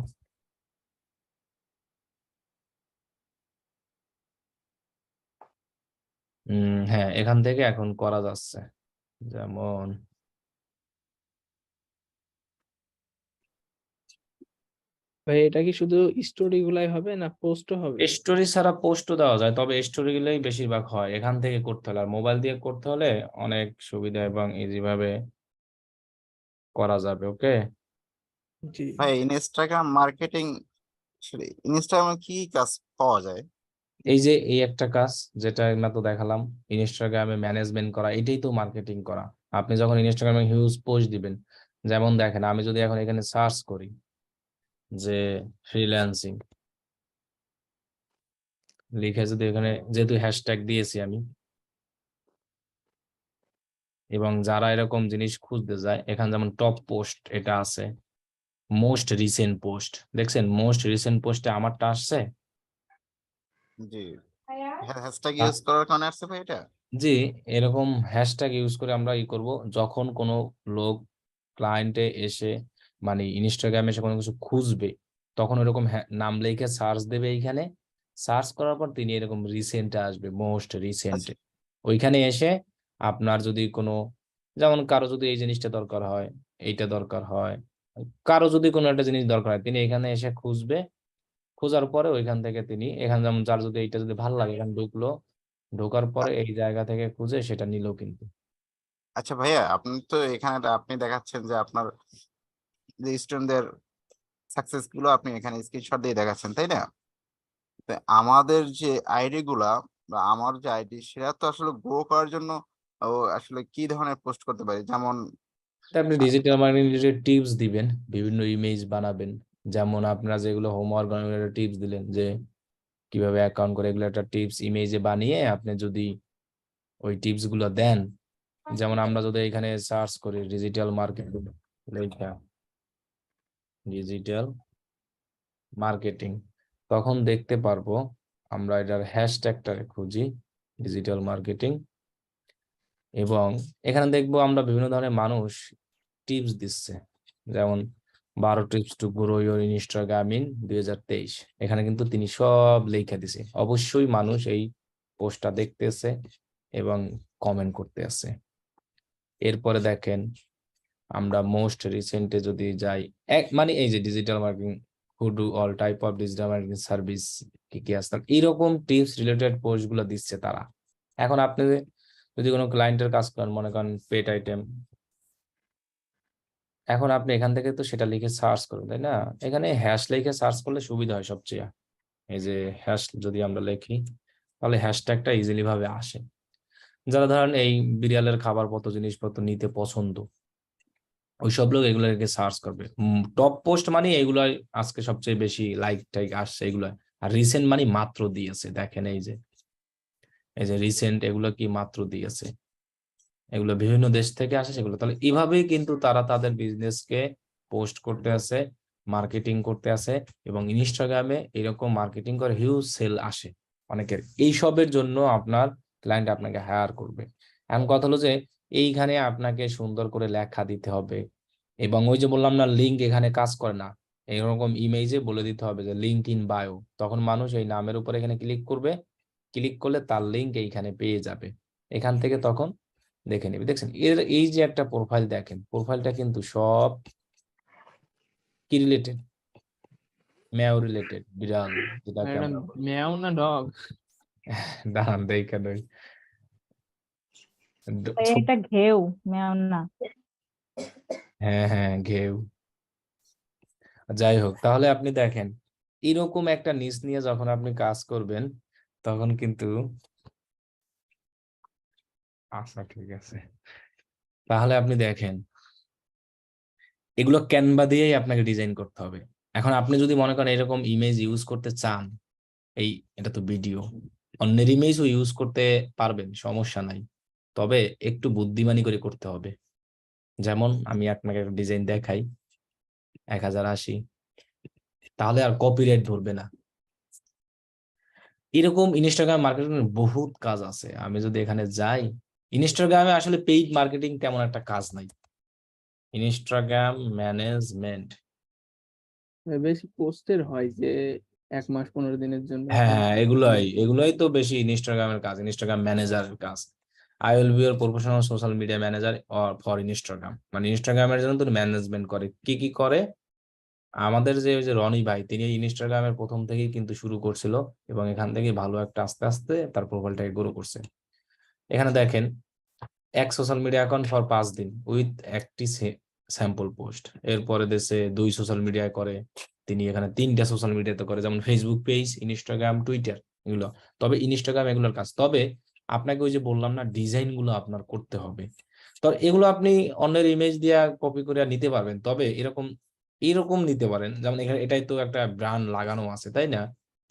Speaker 1: হ্যাঁ এখান থেকে এখন করা যাচ্ছে। যেমন
Speaker 4: ভাই এটা কি শুধু স্টোরি গুলাই হবে না পোস্টও হবে?
Speaker 1: স্টোরি ছাড়া পোস্টও দেওয়া যায়, তবে স্টোরি গুলোই বেশিরভাগ হয় এখান থেকে করতে হলে। আর মোবাইল দিয়ে করতে হলে অনেক সুবিধা এবং ইজি ভাবে করা যাবে। ওকে
Speaker 4: জি
Speaker 2: ভাই ইনস্টাগ্রাম মার্কেটিং, ইনস্টাগ্রামে কি কাজ পাওয়া যায়?
Speaker 1: এই যে এই একটা কাজ যেটা না তো দেখালাম, ইনস্টাগ্রামে ম্যানেজমেন্ট করা, এটাই তো মার্কেটিং করা। আপনি যখন ইনস্টাগ্রামে হিউজ পোস্ট দিবেন, যেমন দেখেন আমি যদি এখন এখানে সার্চ করি যে ফ্রিল্যান্সিং লিখে, যদি এখানে যেহেতু হ্যাশট্যাগ দিয়েছি আমি, এবং যারা এরকম জিনিস খুঁজতে যায় এখানে যেমন টপ পোস্ট এটা আছে, মোস্ট রিসেন্ট পোস্ট দেখছেন, মোস্ট রিসেন্ট পোস্টে আমারটা আসছে।
Speaker 2: জি হ্যাশট্যাগ ইউজ করার কারণে আসছে ভাই এটা?
Speaker 1: জি, এরকম হ্যাশট্যাগ ইউজ করে আমরা করব। যখন কোনো লোক ক্লায়েন্টে এসে মানে ইনস্টাগ্রামে এসে কোনো কিছু খুঁজবে, তখন ওরকম নাম লিখে সার্চ দেবে এইখানে। সার্চ করার পর তিনি এরকম রিসেন্টে আসবে, মোস্ট রিসেন্টে।
Speaker 2: আচ্ছা
Speaker 1: ওইখানে এসে আপনার যদি কোনো, যেমন কারো যদি এই জিনিসটা দরকার হয়, এইটা দরকার হয়, কারো যদি কোনো একটা জিনিস দরকার হয়, তিনি এখানে এসে খুঁজবে। খোঁজার পরে ওইখান থেকে তিনি, এখানে যেমন যার যদি এইটা যদি ভালো লাগে, এখানে ঢুকলো, ঢোকার পরে
Speaker 2: আ-
Speaker 1: এই জায়গা থেকে খুঁজে সেটা নিল কিন্তু।
Speaker 2: আচ্ছা ভাইয়া, আপনি তো এখানে আপনি দেখাচ্ছেন যে আপনার যে স্টুডেন্টদের সাকসেস গুলো আপনি এখানে স্ক্রিনশট দিয়ে দেখাচ্ছেন, তাই না? তো আমাদের যে আইডি গুলা বা আমার যে আইডি, সেটা তো আসলে গ্রো করার জন্য ও আসলে কি ধরনের পোস্ট করতে পারি? যেমন
Speaker 1: তা আপনি ডিজিটাল মার্কেটিং রিলেটেড টিপস দিবেন, বিভিন্ন ইমেজ বানাবেন। যেমন আপনারা যেগুলো হোমওয়ার্ক টিপস দিলেন যে কিভাবে অ্যাকাউন্ট করে, এগুলো একটা টিপস ইমেজে বানিয়ে আপনি যদি ওই টিপস গুলো দেন, যেমন আমরা যদি এখানে সার্চ করি ডিজিটাল মার্কেটিং, ডিজিটাল মার্কেটিং, তখন দেখতে পারবো আমরা এটার হ্যাশট্যাগটা খুঁজি ডিজিটাল মার্কেটিং, এবং এখানে দেখবো আমরা বিভিন্ন ধরনের মানুষ টিপস দিচ্ছে। যেমন 12 tips to grow your Instagram in 2023, এখানে কিন্তু তিনি সব লেখা দিছে। অবশ্যই মানুষ এই পোস্টটা দেখতেছে এবং কমেন্ট করতে আছে। এরপরে দেখেন আমরা মোস্ট রিসেন্টে যদি যাই, এক মানে এই যে digital marketing, who do all type of digital marketing service, কি কি আছে এইরকম টিপস রিলেটেড পোস্ট গুলো দিচ্ছে তারা। এখন আপনি যদি কোনো ক্লায়েন্টের কাজ করেন, মনে করেন পেট আইটেম, এখন আপনি এখান থেকে তো সেটা লিখে সার্চ করুন, তাই না? এখানে হ্যাশ লিখে সার্চ করলে সুবিধা হয় সবচেয়ে। এই যে হ্যাশ যদি আমরা লিখি, তাহলে হ্যাশট্যাগটা ইজিলি ভাবে আসে। যারা ধরেন এই বিড়ালের খাবার পত্র জিনিসপত্র নিতে পছন্দ, ওইসব লোক এগুলো সার্চ করবে। টপ পোস্ট মানে এগুলাই আজকে সবচেয়ে বেশি লাইক টাইক আসছে এগুলো। আর রিসেন্ট মানে মাত্র দিয়েছে, দেখেন এই যে রিসেন্ট, এগুলো কি মাত্র দিয়েছে, এগুলো বিভিন্ন দেশ থেকে আসে সেগুলো। তাহলে এইভাবেই কিন্তু তারা তাদের বিজনেসকে পোস্ট করতে আছে, মার্কেটিং করতে আছে, এবং ইনস্টাগ্রামে এরকম মার্কেটিং করে হিউজ সেল আসে অনেকের। এইসবের জন্য আপনার ক্লায়েন্ট আপনাকে হায়ার করবে। এখন কথা হলো যে এইখানে আপনাকে সুন্দর করে লেখা দিতে হবে, এবং ওই যে বললাম না লিঙ্ক এখানে কাজ করে না, এরকম ইমেজে বলে দিতে হবে যে লিঙ্ক ইন বায়ো, তখন মানুষ এই নামের উপর এখানে ক্লিক করবে। ক্লিক করলে তার লিঙ্ক এইখানে পেয়ে যাবে, এখান থেকে তখন দেখে নিবি। দেখছেন এর এই যে একটা প্রোফাইল, দেখেন প্রোফাইলটা কিন্তু সব কি রিলেটেড, ম্যাও রিলেটেড, বিড়াল
Speaker 4: আর
Speaker 1: যেটাকে
Speaker 4: এটা
Speaker 1: আমরা বলি।
Speaker 4: ম্যাও না ডগ?
Speaker 1: দাঁড়ান দেখেন ওই
Speaker 3: ভাই
Speaker 1: ছোট,
Speaker 3: এটা ঘেউ, ম্যাও না।
Speaker 1: হ্যাঁ হ্যাঁ ঘেউ। যাই হোক, তাহলে আপনি দেখেন এরকম একটা নিচ নিয়ে যখন আপনি কাজ করবেন, তখন কিন্তু আচ্ছা ঠিক আছে, তাহলে আপনি দেখেন এগুলো ক্যানভা দিয়েই আপনাকে ডিজাইন করতে হবে। এখন আপনি যদি মনে করেন এরকম ইমেজ ইউজ করতে চান, এই এটা তো ভিডিও, অন্যের ইমেজও ইউজ করতে পারবেন, সমস্যা নাই, তবে একটু বুদ্ধিমানি করে করতে হবে। যেমন আমি আপনাকে একটা ডিজাইন দেখাই, 1080, তাহলে আর কপিরাইট ধরবে না। এরকম ইনস্টাগ্রাম মার্কেটিং বহুত কাজ আছে। আমি যদি এখানে যাই, ইনস্টাগ্রামে আসলে পেইড মার্কেটিং তেমন একটা কাজ নাই, ইনস্টাগ্রাম ম্যানেজমেন্ট।
Speaker 4: বেশি পোস্টের হয় যে 1 মাস 15 দিনের জন্য
Speaker 1: হ্যাঁ
Speaker 4: এখানে
Speaker 1: হ্যাঁ, এগুলোই তো বেশি ইনস্টাগ্রামের কাজ, ইনস্টাগ্রাম ম্যানেজারের কাজ। I will be your professional social media manager or for Instagram, মানে ইনস্টাগ্রামের জন্য তো ম্যানেজমেন্ট করে, কি কি করে। আমাদের যে ওই যে রনি ভাই, তিনি ইনস্টাগ্রামের প্রথম থেকেই কিন্তু শুরু করছিল, এবং এখান থেকে ভালো একটা আস্তে আস্তে তার প্রোফাইলটাকে গ্রো করছে। এখানে দেখেন এক সোশ্যাল মিডিয়া অ্যাকাউন্ট ফর 5 দিন উইথ একটি স্যাম্পল পোস্ট। এরপরে দেশে 2 সোশ্যাল মিডিয়ায় করে, তিনি এখানে 3টা সোশ্যাল মিডিয়াতে করে, যেমন ফেসবুক পেজ, ইনস্টাগ্রাম, টুইটার, এগুলো। তবে ইনস্টাগ্রাম এগুলোর কাজ, তবে আপনাকে ওই যে বললাম না ডিজাইন গুলো আপনার করতে হবে। তো এগুলো আপনি অন্যের ইমেজ দিয়ে কপি করে নিতে পারবেন, তবে এরকম এরকম নিতে পারেন। যেমন এখানে এটাই তো একটা ব্র্যান্ড লাগানো আছে, তাই না?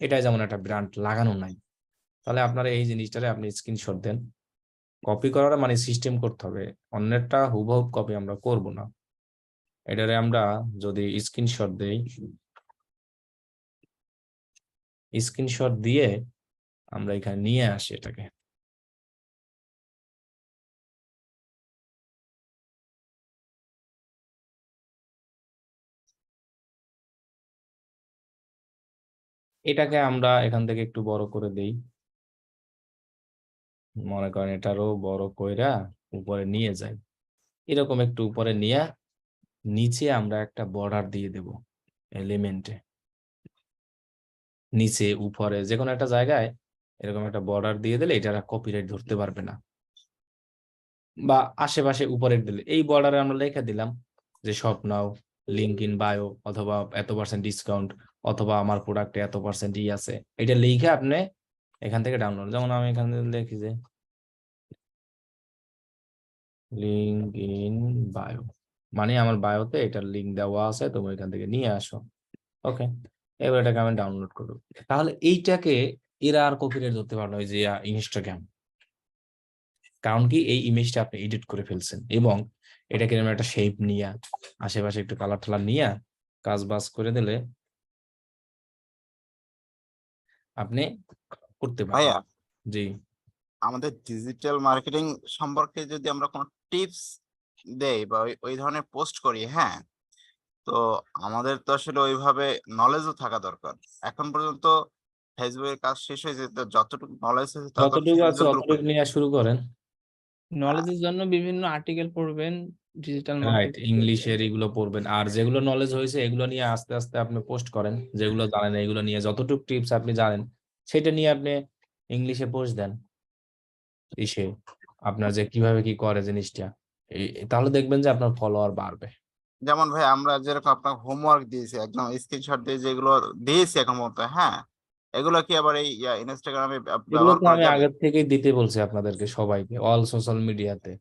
Speaker 1: এটাই যেমন একটা ব্র্যান্ড লাগানো নাই, তাহলে আপনারা এই জিনিসটারে আপনি স্ক্রিনশট দেন। কপি করার মানে সিস্টেম করতে হবে, অন্যেরটা হুবহু কপি আমরা করব না। এটারে আমরা যদি স্ক্রিনশট দেই, স্ক্রিনশট দিয়ে আমরা এখানে নিয়ে আসি এটাকে। এটাকে আমরা এখান থেকে একটু বড় করে দেই, মনে করেন এটারও বড় কইরা উপরে নিয়ে যাই, এরকম একটু উপরে নিয়ে নিচে আমরা একটা বর্ডার দিয়ে দেব এলিমেন্টে, নিচে উপরে যে কোনো একটা জায়গায় এরকম একটা বর্ডার দিয়ে দিলে এটা কপিরাইট ধরতে পারবে না। বা আশেপাশে উপরে দিলে এই বর্ডারে আমরা লিখে দিলাম যে shop now, link in bio, অথবা এত % ডিসকাউন্ট, অথবা আমার প্রোডাক্টে এত % ই আছে, এটা লিখে আপনি এখান থেকে ডাউনলোড, যেমন আমি এখান থেকে লিখি যে লিঙ্ক ইন বায়ো, মানে আমার বায়োতে এটার লিঙ্ক দেওয়া আছে, তুমি এখান থেকে নিয়ে আসো। ওকে, এবার এটাকে আমি ডাউনলোড করব। তাহলে এইটাকে এরা আর কপিরাইট ধরতে পারলো, ওই যে ইনস্টাগ্রাম, কারণ কি এই ইমেজটা আপনি এডিট করে ফেলছেন এবং এটাকে এরকম একটা শেপ নিয়ে আশেপাশে একটু কালার টালার নিয়ে কাজ বাজ করে দিলে আপনি করতে পারবেন।
Speaker 2: ভাইয়া,
Speaker 1: জি,
Speaker 2: আমাদের ডিজিটাল মার্কেটিং সম্পর্কে যদি আমরা কোনো টিপস দেই বা ওই ধরনের পোস্ট করি, হ্যাঁ, তো আমাদের তো আসলে ওইভাবে নলেজও থাকা দরকার। এখন পর্যন্ত ফেসবুকের কাজ শেষ হয়েছে, তো যতটুকু নলেজ হয়েছে তত
Speaker 1: যতটুকু আছে
Speaker 2: ফেসবুক গ্রুপে।
Speaker 1: অতটুকু নিয়ে শুরু করেন।
Speaker 4: নলেজের জন্য বিভিন্ন আর্টিকেল পড়বেন, ডিজিটাল
Speaker 1: রাইট,
Speaker 4: মার্কেটিং।
Speaker 1: ইংলিশের এগুলো পড়বেন, আর যেগুলো নলেজ হয়েছে এগুলো নিয়ে আস্তে আস্তে আপনি পোস্ট করেন, যেগুলো জানেন এগুলো নিয়ে যতটুকু টিপস আপনি জানেন সেটা নিয়ে আপনি ইংলিশে পোস্ট দেন, ইসে আপনার যে কিভাবে কি করে জিনিসটা, তাহলে দেখবেন যে আপনার ফলোয়ার বাড়বে।
Speaker 2: যেমন ভাই আমরা যেরকম আপনাকে হোমওয়ার্ক দিয়েছি, একদম স্ক্রিনশট দিয়ে যেগুলো দিয়েছি এখন মতো, হ্যাঁ, এগুলো কি আবার এই ইনস্টাগ্রামে
Speaker 1: এগুলো
Speaker 2: ব্যবহার
Speaker 1: তো
Speaker 2: করা
Speaker 1: আমি
Speaker 2: যাবে?
Speaker 1: আগের থেকেই দিতে বলছি আপনাদেরকে সবাইকে, অল সোশ্যাল মিডিয়াতে,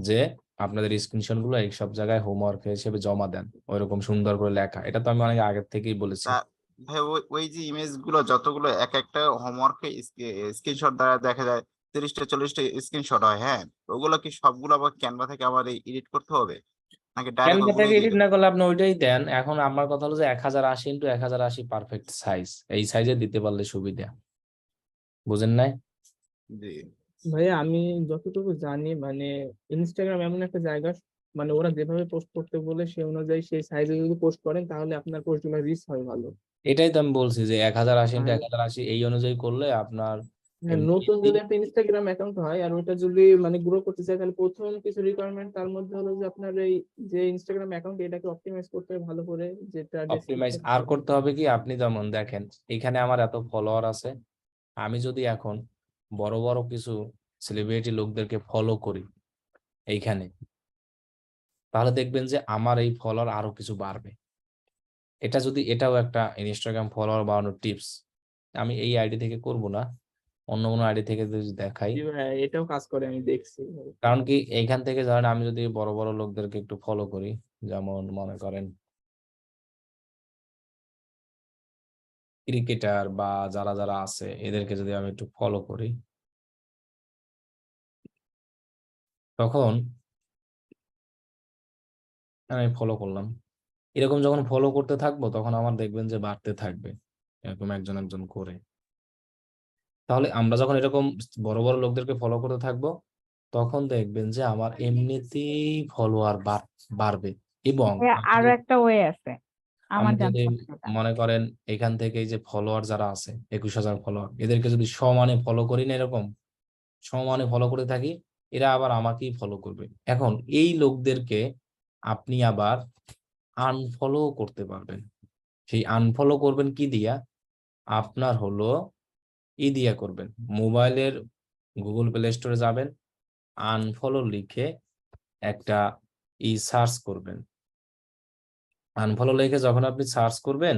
Speaker 1: যে আপনাদের স্ক্রিনশট গুলো এই সব জায়গায় হোমওয়ার্ক হিসেবে জমা দেন, ওইরকম সুন্দর করে লেখা, এটা তো আমি অনেক আগের থেকেই বলেছি।
Speaker 2: তা ভাই ওই যে ইমেজ গুলো যতগুলো এক একটা হোমওয়ার্কে স্ক্রিনশট দ্বারা দেখা যায় 30টা 40টা স্ক্রিনশট হয়, হ্যাঁ, ওগুলো কি সবগুলো আবার ক্যানভা থেকে আমার এডিট করতে হবে নাকি ডাইরেক্ট
Speaker 1: ক্যানভা থেকে
Speaker 2: ওগুলোই দিয়ে
Speaker 1: এডিট
Speaker 2: দেবো?
Speaker 1: না করলে আপনি ওইটাই দেন। এখন আমার কথা হলো যে 1080 × 1080 পারফেক্ট সাইজ, এই সাইজে দিতে পারলে সুবিধা, বুঝেন নাই?
Speaker 2: জি।
Speaker 4: ভাইয়া আমি যতটুকু জানি মানে ইনস্টাগ্রাম এমন একটা জায়গা, মানে ওরা যেভাবে পোস্ট করতে বলে সেই অনুযায়ী সেই সাইজে যদি পোস্ট করেন তাহলে আপনার পোস্টগুলো রিচ হয় ভালো।
Speaker 1: এটাই তো আমি বলছি যে 1080 ×
Speaker 4: আর
Speaker 1: 1080 এই অনুযায়ী করলে আপনার
Speaker 4: হ্যাঁ, নতুন
Speaker 1: এমনিতেই।
Speaker 4: যদি একটা ইনস্টাগ্রাম অ্যাকাউন্ট হয় আর ওটা যদি মানে গ্রো করতে চায় তাহলে প্রথম কিছু রিকোয়ারমেন্ট তার মধ্যে হলো যে আপনার এই যে ইনস্টাগ্রাম অ্যাকাউন্ট এটাকে অপটিমাইজ করতে হবে ভালো করে, যেটা
Speaker 1: অপটিমাইজ
Speaker 4: ডেসক্রিপশন।
Speaker 1: আর করতে হবে কি, আপনি যেমন দেখেন এখানে আমার এত ফলোয়ার আছে, আমি যদি এখন বড় বড় কিছু সেলিব্রিটি লোকদেরকে ফলো করি এইখানে, তাহলে দেখবেন যে আমার এই ফলোয়ার আরো কিছু বাড়বে। এটা যদি, এটাও একটা ইনস্টাগ্রাম ফলোয়ার বাড়ানোর টিপস, আমি এই আইডি থেকে করব না, অন্য কোনো আইডি থেকে যদি দেখাই।
Speaker 4: জি ভাইয়া, এটাও কাজ করে আমি দেখছি।
Speaker 1: কারণ কি এইখান থেকে ধরেন আমি যদি বড় বড় লোকদেরকে একটু ফলো করি, যেমন মনে করেন ক্রিকেটার বা যারা যারা আছে এদেরকে যদি আমি একটু ফলো করি, তখন আমি ফলো করলাম, এরকম যখন ফলো করতে থাকবো তখন আমার দেখবেন যে বাড়তে থাকবে এরকম একজন একজন করে। তাহলে আমরা যখন এরকম বড় বড় লোকদেরকে ফলো করতে থাকবো তখন দেখবেন যে আমার এমনিতেই ফলোয়ার বাড়বে। এবং
Speaker 3: ভাইয়া,
Speaker 1: আমি
Speaker 3: আরো
Speaker 1: যদি
Speaker 3: একটা ওয়ে আছে
Speaker 1: আমি
Speaker 3: আমার
Speaker 1: যদি
Speaker 3: জানতে সেটা।
Speaker 1: মনে করেন এখান থেকে এই যে ফলোয়ার যারা আছে 21,000 ফলোয়ার, এদেরকে যদি সমানে ফলো করি না, এরকম সমানে ফলো করে থাকি, এরা আবার আমাকেই ফলো করবে। এখন এই লোকদেরকে আপনি আবার আনফলো করতে পারবেন। সেই আনফলো করবেন কি দিয়া? আপনার হলো দিয়া করবেন, মোবাইলের গুগল প্লে স্টোরে যাবেন, আনফলো লিখে একটা সার্চ করবেন। আনফলো লিখে যখন আপনি সার্চ করবেন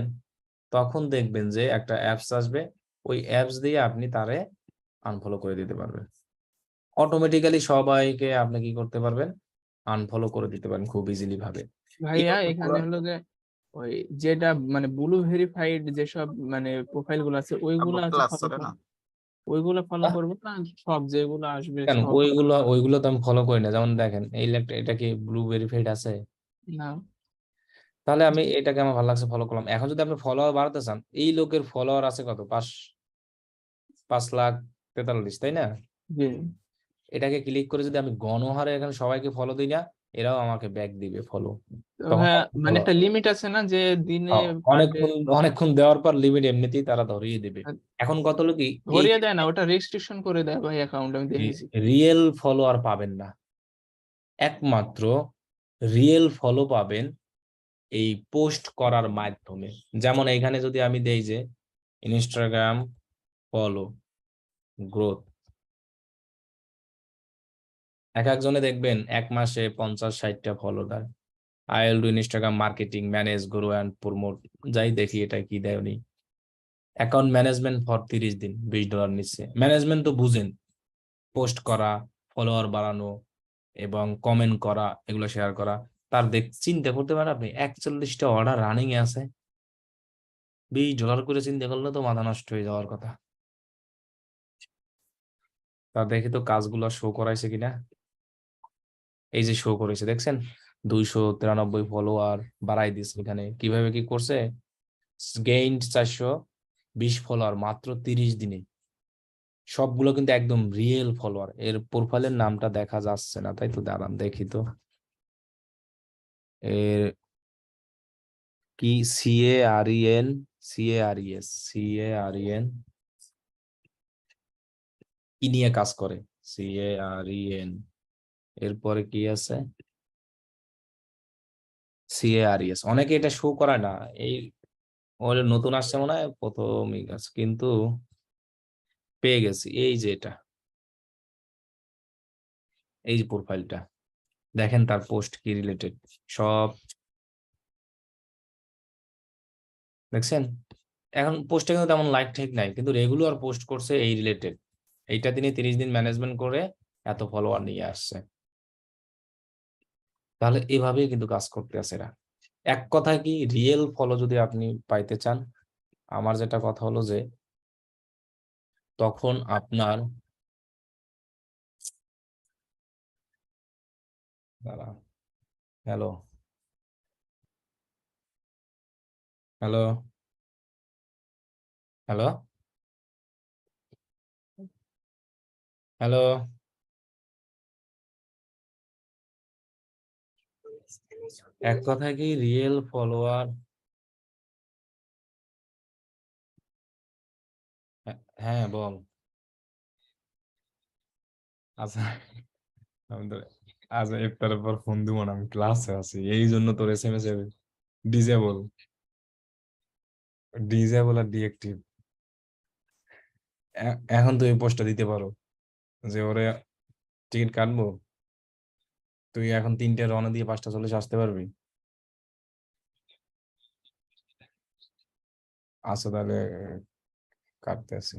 Speaker 1: তখন দেখবেন যে একটা অ্যাপস আসবে, ওই অ্যাপস দিয়ে আপনি তারে আনফলো করে দিতে পারবেন। অটোমেটিক্যালি সবাইকে আপনি কি করতে পারবেন? আনফলো করে দিতে পারেন খুব ইজিলি ভাবে।
Speaker 4: ভাইয়া
Speaker 1: এভাবে
Speaker 4: এখানে
Speaker 1: পুরা
Speaker 4: হলো যে ওই যেটা মানে ব্লু ভেরিফাইড যেসব মানে প্রোফাইল গুলো আছে ওইগুলো
Speaker 2: আব্বু
Speaker 4: আছে
Speaker 2: ক্লাস
Speaker 4: ফলো
Speaker 2: চলে না?
Speaker 4: করবো, ওইগুলো ফলো
Speaker 1: আহ,
Speaker 4: করবো না সব যেগুলো আসবে
Speaker 1: কেন
Speaker 4: সব?
Speaker 1: ওইগুলো ওইগুলো তো আমি ফলো করি না, যেমন দেখেন এই লেখটা, এটা কি ব্লু ভেরিফাইড আছে?
Speaker 4: না।
Speaker 1: তাহলে আমি এটাকে আমার ভালো লাগছে ফলো করলাম। এখন যদি আপনি ফলোয়ার বাড়াতে চান, এই লোকের ফলোয়ার আছে কত, 5,43,000, তাই না?
Speaker 4: জি।
Speaker 1: এটাকে ক্লিক করে যদি আমি গণহারে এখানে সবাইকে ফলো দিই না, এরাও আমাকে ব্যাক দিবে ফলো।
Speaker 4: তো
Speaker 1: তখন
Speaker 4: ভাইয়া
Speaker 1: আমাকে
Speaker 4: মানে
Speaker 1: follow-
Speaker 4: একটা লিমিট আছে না যে দিনে পার ডে
Speaker 1: অনেকক্ষণ অনেকক্ষণ দেওয়ার পর লিমিট এমনিতেই তারা ধরিয়ে দেবে। এখন কত হলো কি, এই
Speaker 4: ধরিয়ে দেয় না, ওটা রেস্ট্রিকশন করে দেয় ভাই অ্যাকাউন্ট, আমি দেখেছি।
Speaker 1: রিয়েল ফলোয়ার পাবেন না, একমাত্র রিয়েল ফলো পাবেন এই পোস্ট করার মাধ্যমে। যেমন এখানে যদি আমি দেই যে ইনস্টাগ্রাম ফলো গ্রোথ, এক একজনে দেখবেন এক মাসে 50-60টা ফলো দেয়। I will do Instagram marketing manage grow and promote, যাই দেখি এটা কি দেয় উনি, অ্যাকাউন্ট ম্যানেজমেন্ট ফর 30 দিন $20 নিচ্ছে। ম্যানেজমেন্ট তো বুঝেন, পোস্ট করা, ফলোয়ার বাড়ানো এবং কমেন্ট করা, এগুলো শেয়ার করা। তার চিন্তা করতে পারেন আপনি 41টা অর্ডার রানিং এ আছে, $20 করে চিন্তা করলে তো মাথা নষ্ট হয়ে যাওয়ার কথা। তা দেখি তো কাজগুলো শো করাইছে কিনা। এই যে শো করেছে দেখছেন, 293 ফলোয়ার বাড়াই দিচ্ছে। এখানে কিভাবে কি করছে, গেইনড 420 ফলোয়ার মাত্র 30 দিনে। সবগুলো কিন্তু একদম রিয়েল ফলোয়ার। এর প্রোফাইলের নামটা দেখা যাচ্ছে না, তাই তো, দাঁড়ান দেখি তো। এর কি, CAREN, CARES কি নিয়ে কাজ করে, CAREN, এরপরে কি আছে, CARES। অনেকে এটা শো করায় না, এই ওর নতুন আসছে মনে হয়, প্রথমই কাজ, কিন্তু পেয়ে গেছি। এই যে এটা, এই যে প্রোফাইলটা দেখেন, তার পোস্ট কি রিলেটেড সব দেখছেন। এখন পোস্টে কিন্তু তেমন লাইক ঠিক নাই, কিন্তু রেগুলার পোস্ট করছে এই রিলেটেড। এইটা তিনি 30 দিন ম্যানেজমেন্ট করে এত ফলোয়ার নিয়ে আসছে। তাহলে এভাবেই কিন্তু কাজ করতে আছে এরা। এক কথায় কি, রিয়েল ফলো যদি আপনি পাইতে চান, আমার যেটা কথা হলো যে তখন আপনার, দাঁড়া, হ্যালো হ্যালো হ্যালো হ্যালো, এক কথায় কি রিয়েল ফলোয়ার, হ্যাঁ বল। আচ্ছা, আমি তো আজ ইফতারের পর ফোন দিব না, আমি ক্লাসে আছি, এই জন্য তোর SMS এ ডিজেবল, ডিজেবল আর ডিএক্টিভ। এখন তুই পোস্টটা দিতে পারো যে ওরে টিকিট কাটবো, তুই এখন 3টে রওনা দিয়ে 5টা 40 আসতে পারবি? আচ্ছা তাহলে কাটতে আছি,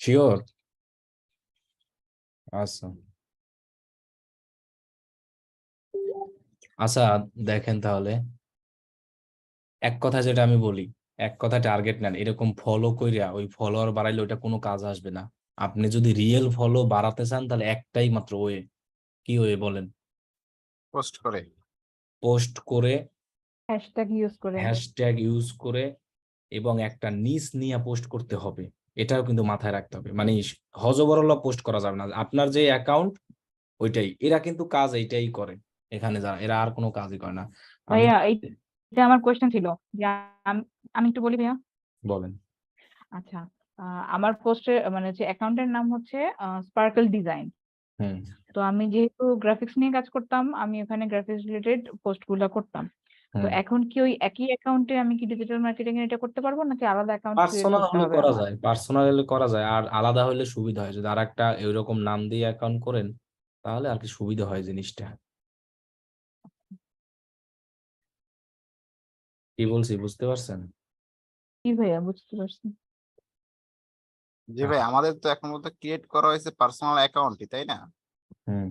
Speaker 1: শিওর? আচ্ছা আচ্ছা, দেখেন তাহলে, এক কথা যেটা আমি বলি, এক কথা টার্গেট নেন, এরকম ফলো কইরা ওই ফলোয়ার বাড়াইলে ওটা কোনো কাজ আসবে না। আপনি যদি রিয়েল ফলো বাড়াতে চান তাহলে একটাই মাত্র ওয়ে, কি ওয়ে বলেন,
Speaker 2: পোস্ট করে
Speaker 1: পোস্ট করে,
Speaker 3: হ্যাশট্যাগ ইউজ করে।
Speaker 1: হ্যাশট্যাগ ইউজ করে, এবং একটা নিচ নিয়ে পোস্ট করতে হবে। এটাও কিন্তু মাথায় রাখতে হবে, মানে হজবরল পোস্ট করা যাবে না। আপনার যে অ্যাকাউন্ট ওইটাই, এরা কিন্তু কাজ এইটাই করে এখানে, যারা এরা আর কোনো কাজই করে না। আমি,
Speaker 3: ভাইয়া এইটা আমার কোয়েশ্চেন ছিল যে আম- আমি একটু বলি ভাইয়া।
Speaker 1: বলেন।
Speaker 3: আচ্ছা, আমার পোস্টে মানে হচ্ছে অ্যাকাউন্টের নাম হচ্ছে স্পার্কল ডিজাইন।
Speaker 1: হুম
Speaker 3: তো আমি যেহেতু গ্রাফিক্স নিয়ে কাজ করতাম, আমি ওখানে গ্রাফিক্স রিলেটেড পোস্ট গুলা করতাম। তো
Speaker 1: হুম
Speaker 3: এখন কি ওই একই অ্যাকাউন্টে আমি কি ডিজিটাল মার্কেটিং এ এটা করতে পারবো, নাকি আলাদা অ্যাকাউন্ট ক্রিয়েট
Speaker 1: পার্সোনাল
Speaker 3: করতে
Speaker 1: হলে
Speaker 3: হবে
Speaker 1: করা
Speaker 3: আমার?
Speaker 1: যায়, পার্সোনাল হলে করা যায়, আর আলাদা হলে সুবিধা হয়। যদি আর একটা এরকম নাম দিয়ে অ্যাকাউন্ট করেন তাহলে আর কি সুবিধা হয় জিনিসটা। কি বলছি বুঝতে পারছেন?
Speaker 3: কি ভাইয়া, বুঝতে পারছি।
Speaker 2: জি ভাই, আমাদের তো এখন মতো ক্রিয়েট করা হয়েছে পার্সোনাল অ্যাকাউন্টই, তাই না?
Speaker 1: হুম,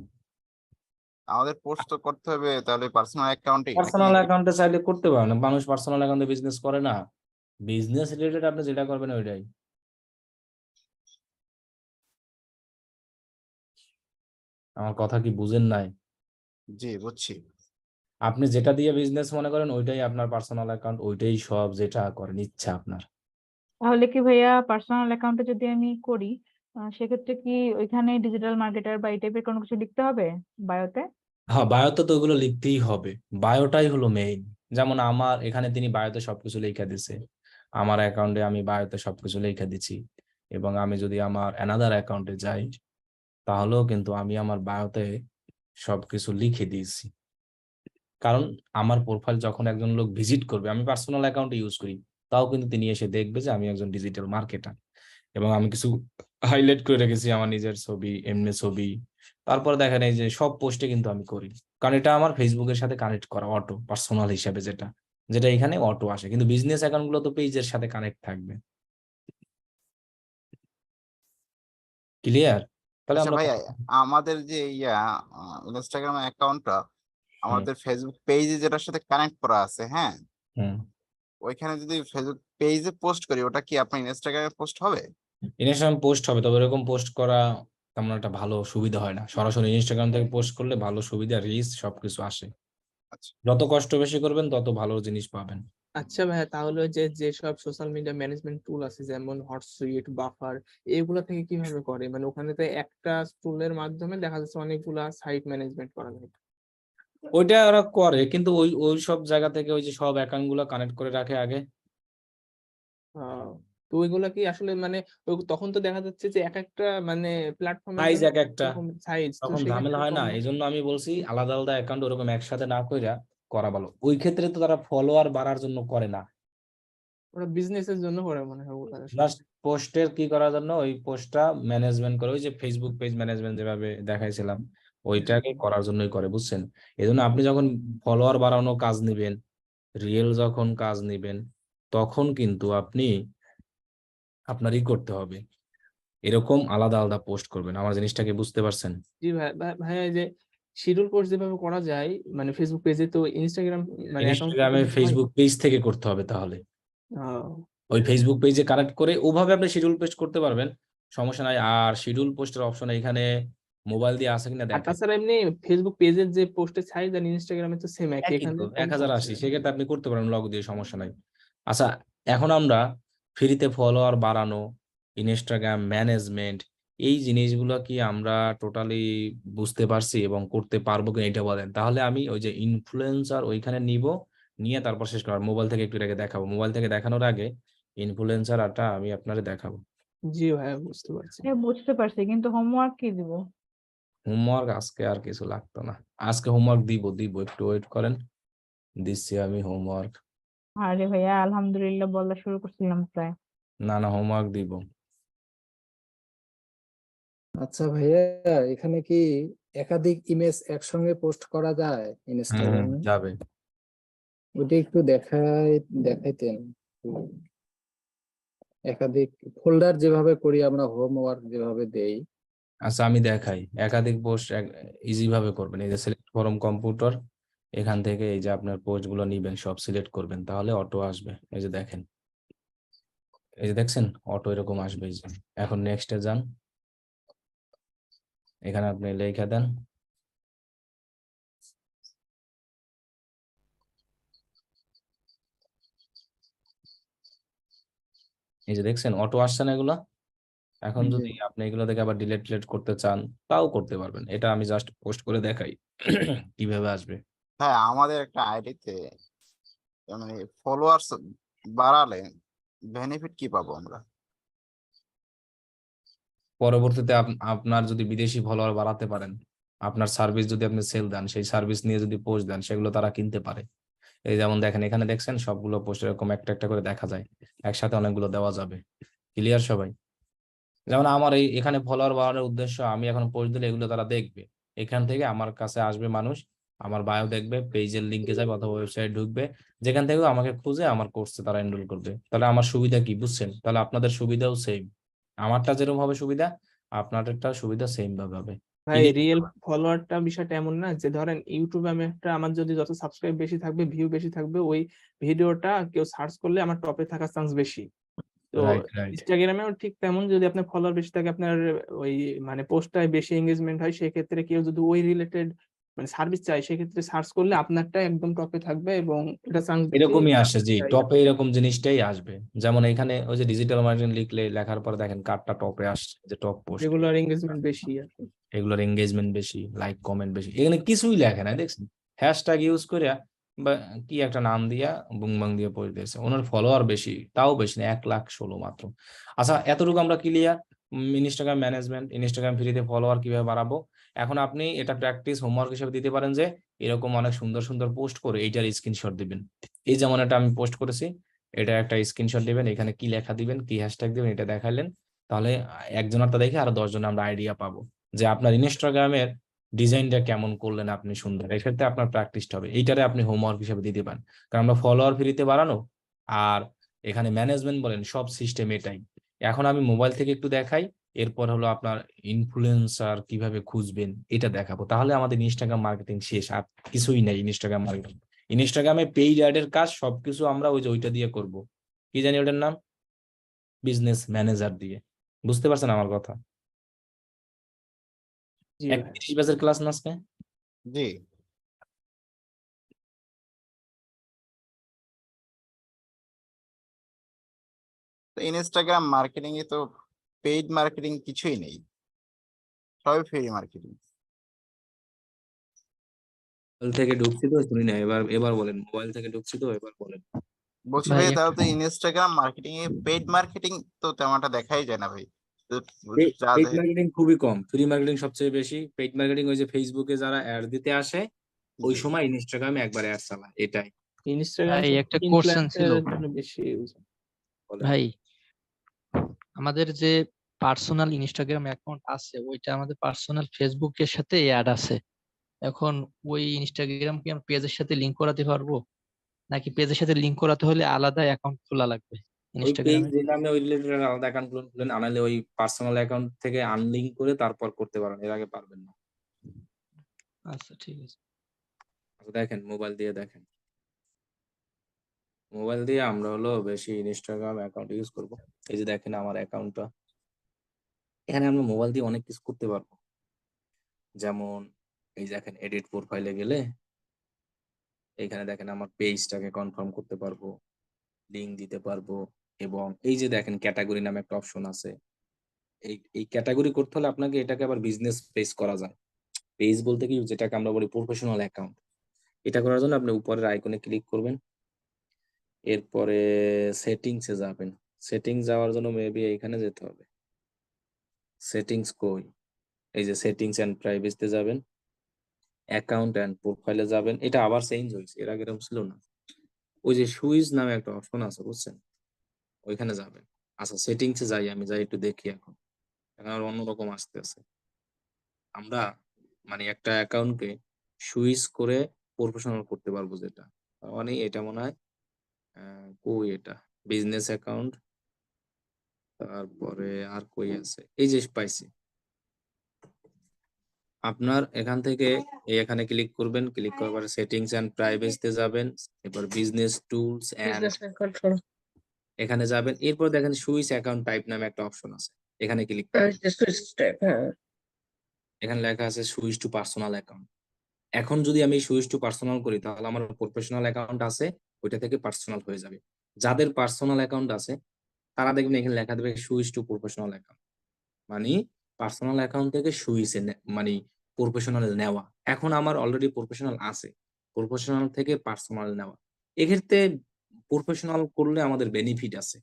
Speaker 2: আমাদের পোস্ট তো করতে হবে তাহলে পার্সোনাল অ্যাকাউন্টই নাকি?
Speaker 1: পার্সোনাল অ্যাকাউন্টে চাইলে করতে পারেন, মানুষ পার্সোনাল অ্যাকাউন্টে বিজনেস করে না। বিজনেস রিলেটেড আপনি যেটা করবেন ওইটাই। আমার কথা কি বুঝেন নাই?
Speaker 2: জি বুঝছি।
Speaker 1: আপনি যেটা দিয়ে বিজনেস মনে করেন ওইটাই আপনার পার্সোনাল অ্যাকাউন্ট, ওইটাই সব, যেটা করেন ইচ্ছা আপনার।
Speaker 3: তাহলে কি ভাইয়া পার্সোনাল অ্যাকাউন্টে যদি আমি করি, সেক্ষেত্রে কি ওইখানে ডিজিটাল মার্কেটার বা এই টাইপের কোনো কিছু লিখতে হবে বায়োতে?
Speaker 1: হ্যাঁ, বায়োতে তো ওগুলো লিখতেই হবে, বায়োটাই হলো মেইন। যেমন আমার এখানে তিনি বায়োতে সবকিছু লিখে দিছে, আমার অ্যাকাউন্টে আমি বায়োতে সবকিছু লিখে দিচ্ছি, এবং আমি যদি আমার অ্যানাদার অ্যাকাউন্টে যাই তাহলেও কিন্তু আমি আমার বায়োতে সবকিছু লিখে দিয়েছি। কারণ আমার প্রোফাইল যখন একজন লোক ভিজিট করবে, আমি পার্সোনাল অ্যাকাউন্ট ইউজ করি, তাও কিন্তু তিনি এসে দেখবে যে আমি একজন ডিজিটাল মার্কেটার, এবং আমি কিছু হাইলাইট করে রেখেছি আমার নিজের ছবি, এমনি ছবি। তারপর দেখেন এই যে সব পোস্টে কিন্তু আমি করি, কারণ এটা আমার ফেসবুকের সাথে কানেক্ট করা অটো, পার্সোনাল হিসাবে যেটা যেটা এখানে অটো আসে, কিন্তু বিজনেস অ্যাকাউন্ট গুলো তো পেজের সাথে কানেক্ট থাকবে। ক্লিয়ার? তাহলে
Speaker 2: আচ্ছা
Speaker 1: আমরা
Speaker 2: ভাইয়া, আমাদের যে ইনস্টাগ্রাম অ্যাকাউন্টটা
Speaker 1: হুম
Speaker 2: আমাদের ফেসবুক পেজে যেটার সাথে কানেক্ট করা আছে, হ্যাঁ,
Speaker 1: হুম
Speaker 2: ওইখানে যদি ফেসবুক পেজে পোস্ট করি, ওটা কি আপনার ইনস্টাগ্রামে পোস্ট হবে?
Speaker 1: ইনস্টাগ্রাম পোস্ট হবে, তবে এরকম পোস্ট করা তেমন একটা ভালো সুবিধা হয় না। সরাসরি ইনস্টাগ্রাম থেকে পোস্ট করলে ভালো সুবিধা, রিচ সবকিছু আসে।
Speaker 2: আচ্ছা
Speaker 1: যত কষ্ট বেশি করবেন তত ভালো জিনিস পাবেন।
Speaker 4: আচ্ছা ভাইয়া, তাহলে যে যেসব সোশ্যাল মিডিয়া ম্যানেজমেন্ট টুল আছে যেমন হটসুইট, বাফার, এগুলা থেকে কিভাবে করে? মানে ওখানে তো একটা টুলের মাধ্যমে দেখা যাচ্ছে অনেকগুলা সাইট ম্যানেজমেন্ট করা যায়।
Speaker 1: ওইটা ওরা করে, কিন্তু ওই ওই সব জায়গা থেকে ওই যে সব অ্যাকাউন্ট গুলো কানেক্ট করে রাখে আগে।
Speaker 4: আহ, তো ওইগুলা কি আসলে মানে তখন তো দেখা যাচ্ছে যে এক একটা মানে প্ল্যাটফর্মের
Speaker 1: সাইজ
Speaker 4: জন্য
Speaker 1: এক একটা,
Speaker 4: এরকম সাইজ, তো
Speaker 1: তখন ঝামেলা
Speaker 4: সেক্ষেত্রে
Speaker 1: হয় না,
Speaker 4: তখন
Speaker 1: এই জন্য আমি বলছি আলাদা আলাদা অ্যাকাউন্ট ওরকম একসাথে না কইরা করা ভালো। ওই ক্ষেত্রে তো তারা ফলোয়ার বাড়ার জন্য করে না,
Speaker 4: ওরা বিজনেসের জন্য করে মনে হয় ওগুলা আসলে।
Speaker 1: জাস্ট পোস্টের কি করার জন্য ওই পোস্টটা ম্যানেজমেন্ট করে, ওই যে ফেসবুক পেজ ম্যানেজমেন্ট যেভাবে দেখাইছিলাম ওইটাকে করার জন্যই করে, বুঝছেন? এই জন্য আপনি যখন ফলোয়ার বাড়ানো কাজ নিবেন, রিয়েল যখন কাজ নিবেন, তখন কিন্তু আপনি আপনারই করতে হবে, এরকম আলাদা আলাদা পোস্ট করবেন। আমার জিনিসটাকে বুঝতে পারছেন?
Speaker 4: জি ভাই, ভাইয়া এই যে শিডিউল পোস্ট যেভাবে করা যায় মানে ফেসবুক পেজে, তো ইনস্টাগ্রাম মানে অ্যাকাউন্ট
Speaker 1: ইনস্টাগ্রামে ফেসবুক পেজ থেকে করতে হবে তাহলে,
Speaker 4: হয়?
Speaker 1: ওই ফেসবুক পেজে কানেক্ট করে ওভাবে আপনি শিডিউল পোস্ট করতে পারবেন, সমস্যা নাই। আর শিডিউল পোস্টের অপশন এখানে মোবাইল দিয়ে আছে কিনা
Speaker 4: আর
Speaker 1: দেখেন।
Speaker 4: তাছাড়া এমনি ফেসবুক পেজের যে পোস্টের সাইজ আর ইনস্টাগ্রামে তো সেম একই,
Speaker 1: একই
Speaker 4: এখান
Speaker 1: তো,
Speaker 4: থেকে কোনটা
Speaker 1: 1080,
Speaker 4: হচ্ছে?
Speaker 1: সেক্ষেত্রে আপনি করতে পারেন লগ দিয়ে, সমস্যা নাই। আচ্ছা, এখন আমরা ফ্রিতে ফলোয়ার বাড়ানো, ইনস্টাগ্রাম ম্যানেজমেন্ট, এই জিনিসগুলো কি আমরা টোটালি বুঝতে পারছি এবং করতে পারবো কিনা এটা বলেন, তাহলে আমি ওই যে ইনফ্লুয়েন্সার ওইখানে নিব, নিয়ে তারপর শেষ করব। মোবাইল থেকে একটু আগে দেখাবো, মোবাইল থেকে দেখানোর আগে ইনফ্লুয়েন্সার আরটা আমি আপনারে দেখাবো।
Speaker 4: জি ভাইয়া, বুঝতে পারছি।
Speaker 3: হ্যাঁ বুঝতে পারছি, কিন্তু হোমওয়ার্ক কি দিব?
Speaker 1: হোমওয়ার্ক আজকে আর কিছু লাগতো না, আজকে হোমওয়ার্ক দিব দিব, একটু ওয়েট করেন, দিচ্ছি আমি হোমওয়ার্ক।
Speaker 3: আরে ভাইয়া আলহামদুলিল্লাহ বলা শুরু করছিলাম প্রায়।
Speaker 1: না না, হোমওয়ার্ক দিব।
Speaker 5: আচ্ছা ভাইয়া, এখানে কি একাধিক ইমেজ একসঙ্গে পোস্ট করা যায় ইনস্টাগ্রামে?
Speaker 1: যাবে।
Speaker 5: ওইটা একটু দেখাইতেন। একাধিক ফোল্ডার যেভাবে করি আমরা, হোমওয়ার্ক যেভাবে দেই।
Speaker 1: আচ্ছা আমি দেখাই, একাধিক পোস্ট ইজি ভাবে করবেন। এই যে সিলেক্ট ফরম কম্পিউটার, এখান থেকে এই যে আপনার পোস্ট গুলো নিবেন সব সিলেক্ট করবেন, তাহলে অটো আসবে। এই যে দেখেন, এই যে দেখছেন অটো এরকম আসবে। এই যে এখন নেক্সটে যান, এখানে আপনি লিখে দেন, এই যে দেখছেন অটো আসছে না এগুলো। এখন
Speaker 5: জি।
Speaker 1: যদি আপনি এগুলো থেকে আবার ডিলেট করতে চান তাও করতে পারবেন, এটা আমি জাস্ট পোস্ট করে দেখাই কিভাবে আসবে।
Speaker 2: হ্যাঁ, আমাদের একটা আইডিতে মানে ফলোয়ার্স বাড়ালে বেনিফিট কি পাবো আমরা?
Speaker 1: পরবর্তীতে আপনার যদি বিদেশি ফলোয়ার বাড়াতে পারেন, আপনার সার্ভিস যদি আপনি সেল দেন, সেই সার্ভিস নিয়ে যদি পোস্ট দেন, সেগুলো তারা কিনতে পারে। এই যেমন দেখেন এখানে দেখছেন সবগুলো পোস্ট এরকম একটা একটা করে দেখা যায়, একসাথে অনেকগুলো দেওয়া যাবে। ক্লিয়ার সবাই? যেমন আমার এখানে ফলোয়ার বাড়ানোর উদ্দেশ্য, আমি এখন পোস্ট দিলে এগুলো তারা দেখবে, এখান থেকে আমার কাছে আসবে মানুষ, আমার বায়ো দেখবে, পেজের লিঙ্কে যাবে অথবা ওয়েবসাইট ঢুকবে, যেখান থেকে আমাকে খুঁজে আমার কোর্সে তারা এনরোল করবে। তাহলে আমার সুবিধা কি বুঝছেন? তাহলে আপনাদের সুবিধাও সেম, আমারটা যেরকম হবে সুবিধা, আপনাদেরটা সুবিধা সেম ভাবে হবে।
Speaker 4: ভাই রিয়েল ফলোয়ারটা বিষয়টা এমন না যে ধরেন ইউটিউবে আমি একটা, আমার যদি যত সাবস্ক্রাইব বেশি থাকবে, ভিউ বেশি থাকবে, ওই ভিডিওটা কেউ সার্চ করলে আমার টপে থাকার চান্স বেশি। তো
Speaker 1: রাইট রাইট।
Speaker 4: ইনস্টাগ্রামেও ঠিক তেমন, যদি আপনার ফলোয়ার বেশি থাকে, আপনার ওই মানে পোস্টটায় বেশি এঙ্গেজমেন্ট হয়, সেক্ষেত্রে কেউ যদি ওই রিলেটেড মানে সার্ভিস চাই, সেক্ষেত্রে সার্চ করলে আপনারটা একদম টপে থাকবে এবং এটা চান্স বেশি।
Speaker 1: এরকমই আসে, জি, টপে এরকম জিনিসটাই আসবে। যেমন এখানে ওই যে ডিজিটাল মার্কেটিং লিখলে লেখার পর দেখেন কার্ডটা টপে আসছে, যে টপ পোস্ট।
Speaker 4: যেগুলোর এঙ্গেজমেন্ট বেশি আর কি।
Speaker 1: এগুলোর এঙ্গেজমেন্ট বেশি, লাইক কমেন্ট বেশি। এখানে কিছুই লেখে না, দেখছেন? হ্যাশট্যাগ ইউজ করিয়া বা কি একটা নাম দিয়া বুংবাং দিয়ে পড়ে দিয়েছে। ওনার ফলোয়ার বেশি, তাও বেশি না, 1,16,000 মাত্র। আচ্ছা, এতটুকু আমরা ক্লিয়ার। ইনস্টাগ্রাম ম্যানেজমেন্ট, ইনস্টাগ্রাম ফ্রিতে ফলোয়ার কিভাবে বাড়াবো। এখন আপনি এটা প্র্যাকটিস হোমওয়ার্ক হিসেবে দিতে পারেন যে এরকম অনেক সুন্দর সুন্দর পোস্ট করে এইটার স্ক্রিনশট দিবেন। এই যেমন এটা আমি পোস্ট করেছি, এটা একটা স্ক্রিনশট দিবেন, এখানে কি লেখা দিবেন, কি হ্যাশট্যাগ দিবেন, এটা দেখাইলেন। তাহলে একজনেরটা দেখে আরো 10 জনে আমরা আইডিয়া পাবো যে আপনার ইনস্টাগ্রামের ডিজাইনটা কেমন করলেন আপনি সুন্দর। এক্ষেত্রে আপনার প্র্যাকটিসটা হবে, এইটারে আপনি হোমওয়ার্ক হিসেবে দিতে পারেন। কারণ আমরা ফলোয়ার ফ্রিতে বাড়ানো আর এখানে ম্যানেজমেন্ট বলেন, সব সিস্টেম এটাই। এখন আমি মোবাইল থেকে একটু দেখাই, এরপর হলো আপনার ইনফ্লুয়েন্সার কিভাবে খুঁজবেন এটা দেখাবো। তাহলে আমাদের ইনস্টাগ্রাম মার্কেটিং শেষ, আর কিছুই নাই ইনস্টাগ্রাম মার্কেটিং। ইনস্টাগ্রামে পেইড অ্যাড এর কাজ সবকিছু আমরা ওইটা দিয়ে করব। কি জানি ওটার নাম, বিজনেস ম্যানেজার দিয়ে। বুঝতে পারছেন আমার কথা?
Speaker 4: জি ভাই।
Speaker 1: 31 ব্যাচের ক্লাস না আজকে?
Speaker 2: জি। তো ইনস্টাগ্রাম মার্কেটিং এ তো পেইড মার্কেটিং কিছুই নেই, সবই ফ্রি মার্কেটিং।
Speaker 1: মোবাইল থেকে ঢুকছি তো শুনি না, এবার বলেন। মোবাইল থেকে ঢুকছি তো, এবার বলেন।
Speaker 2: বলছি
Speaker 6: ভাই
Speaker 2: ভাই, তাহলে
Speaker 6: একটা
Speaker 2: তো ইনস্টাগ্রাম মার্কেটিং এ পেইড মার্কেটিং তো তেমনটা দেখাই যায় না ভাই। তো যা
Speaker 1: পেইড
Speaker 2: দেখ-
Speaker 1: মার্কেটিং খুবই কম, ফ্রি মার্কেটিং সবচেয়ে বেশি। পেইড মার্কেটিং ওই যে ফেসবুকে যারা অ্যাড দিতে আসে, ওই
Speaker 2: জি।
Speaker 1: সময় ইনস্টাগ্রামে একবার অ্যাড চালায়, এটাই।
Speaker 4: ইনস্টাগ্রাম
Speaker 6: ভাই একটা কোশ্চেন ছিল
Speaker 4: ইনফ্লুয়েন্সারের জন্য বেশি ইউজ।
Speaker 1: বলেন।
Speaker 6: ভাই, আমাদের যে পার্সোনাল ইনস্টাগ্রাম অ্যাকাউন্ট আছে ওইটা আমাদের পার্সোনাল ফেসবুকের সাথে অ্যাড আছে। এখন ওই ইনস্টাগ্রাম কি আমরা পেজের সাথে লিংক করাতে পারবো, নাকি পেজের সাথে লিংক করাতে হলে আলাদা অ্যাকাউন্ট খোলা লাগবে
Speaker 1: ওই পেজ
Speaker 6: ইনস্টাগ্রামে?
Speaker 1: যে নামে ওই রিলেটেড আলাদা অ্যাকাউন্ট খুলেন, আনালে ওই পার্সোনাল অ্যাকাউন্ট থেকে আনলিঙ্ক করে তারপর করতে পারেন, এর আগে পারবেন না।
Speaker 6: আচ্ছা ঠিক আছে।
Speaker 1: আচ্ছা, দেখেন মোবাইল দিয়ে দেখেন। মোবাইল দিয়ে আমরা হলো বেশি ইনস্টাগ্রাম অ্যাকাউন্ট ইউজ করব। এই যে দেখেন আমার অ্যাকাউন্টটা, এখানে আমরা মোবাইল দিয়ে অনেক কিছু করতে পারবো। যেমন এই দেখেন, এডিট প্রোফাইলে গেলে এখানে দেখেন আমার পেজটাকে কনফার্ম করতে পারবো, লিঙ্ক দিতে পারবো। এবং এই যে দেখেন ক্যাটাগরি নামে একটা অপশন আছে। এই ক্যাটাগরি করতে হলে আপনাকে এটাকে আবার বিজনেস পেজ করা যায়। পেজ বলতে কি, যেটাকে আমরা বলি প্রফেশনাল অ্যাকাউন্ট। এটা করার জন্য আপনি উপরের আইকনে ক্লিক করবেন, এরপরে সেটিংসে যাবেন। সেটিংস যাওয়ার জন্য মেবি এখানে যেতে হবে। সেটিংস কই, এই যে সেটিংস এন্ড প্রাইভেসিতে যাবেন, অ্যাকাউন্ট এন্ড প্রোফাইলে যাবেন। এটা আবার চেঞ্জ হয়েছে, এর আগে এরকম ছিল না। ওই যে সুইচ নামে একটা অপশন আছে, বুঝছেন? ওইখানে যাবেন। আচ্ছা, সেটিংসে যাই, আমি যাই একটু দেখি। এখন আর অন্যরকম আসতেছে। আমরা মানে একটা অ্যাকাউন্টকে সুইচ করে প্রফেশনাল করতে পারবো, যেটা মানে এটা মনে হয় কই এটা, বিজনেস অ্যাকাউন্ট। তারপরে আর কই আছে, এই যে পাইছি। আপনার এখান থেকে এখানে ক্লিক করবেন, ক্লিক করার পরে সেটিংস এন্ড প্রাইভেসিতে যাবেন, এরপর বিজনেস টুলস এন্ড এখানে যাবেন। এরপর দেখেন সুইচ অ্যাকাউন্ট টাইপ নামে একটা অপশন আছে, এখানে ক্লিক করবেন। এখানে লেখা আছে সুইচ টু পার্সোনাল অ্যাকাউন্ট। এখন যদি আমি সুইচ টু পার্সোনাল করি, তাহলে আমার প্রফেশনাল অ্যাকাউন্ট আছে, ওইটা থেকে পার্সোনাল হয়ে যাবে। যাদের পার্সোনাল অ্যাকাউন্ট আছে তারা দেখবেন এখানে লেখা দেবে সুইচ টু প্রফেশনাল অ্যাকাউন্ট, মানে পার্সোনাল অ্যাকাউন্ট থেকে সুইচে মানে প্রফেশনাল নেওয়া। এখন আমার অলরেডি প্রফেশনাল আছে, প্রফেশনাল থেকে পার্সোনাল নেওয়া। এক্ষেত্রে প্রফেশনাল করলে আমাদের বেনিফিট আছে।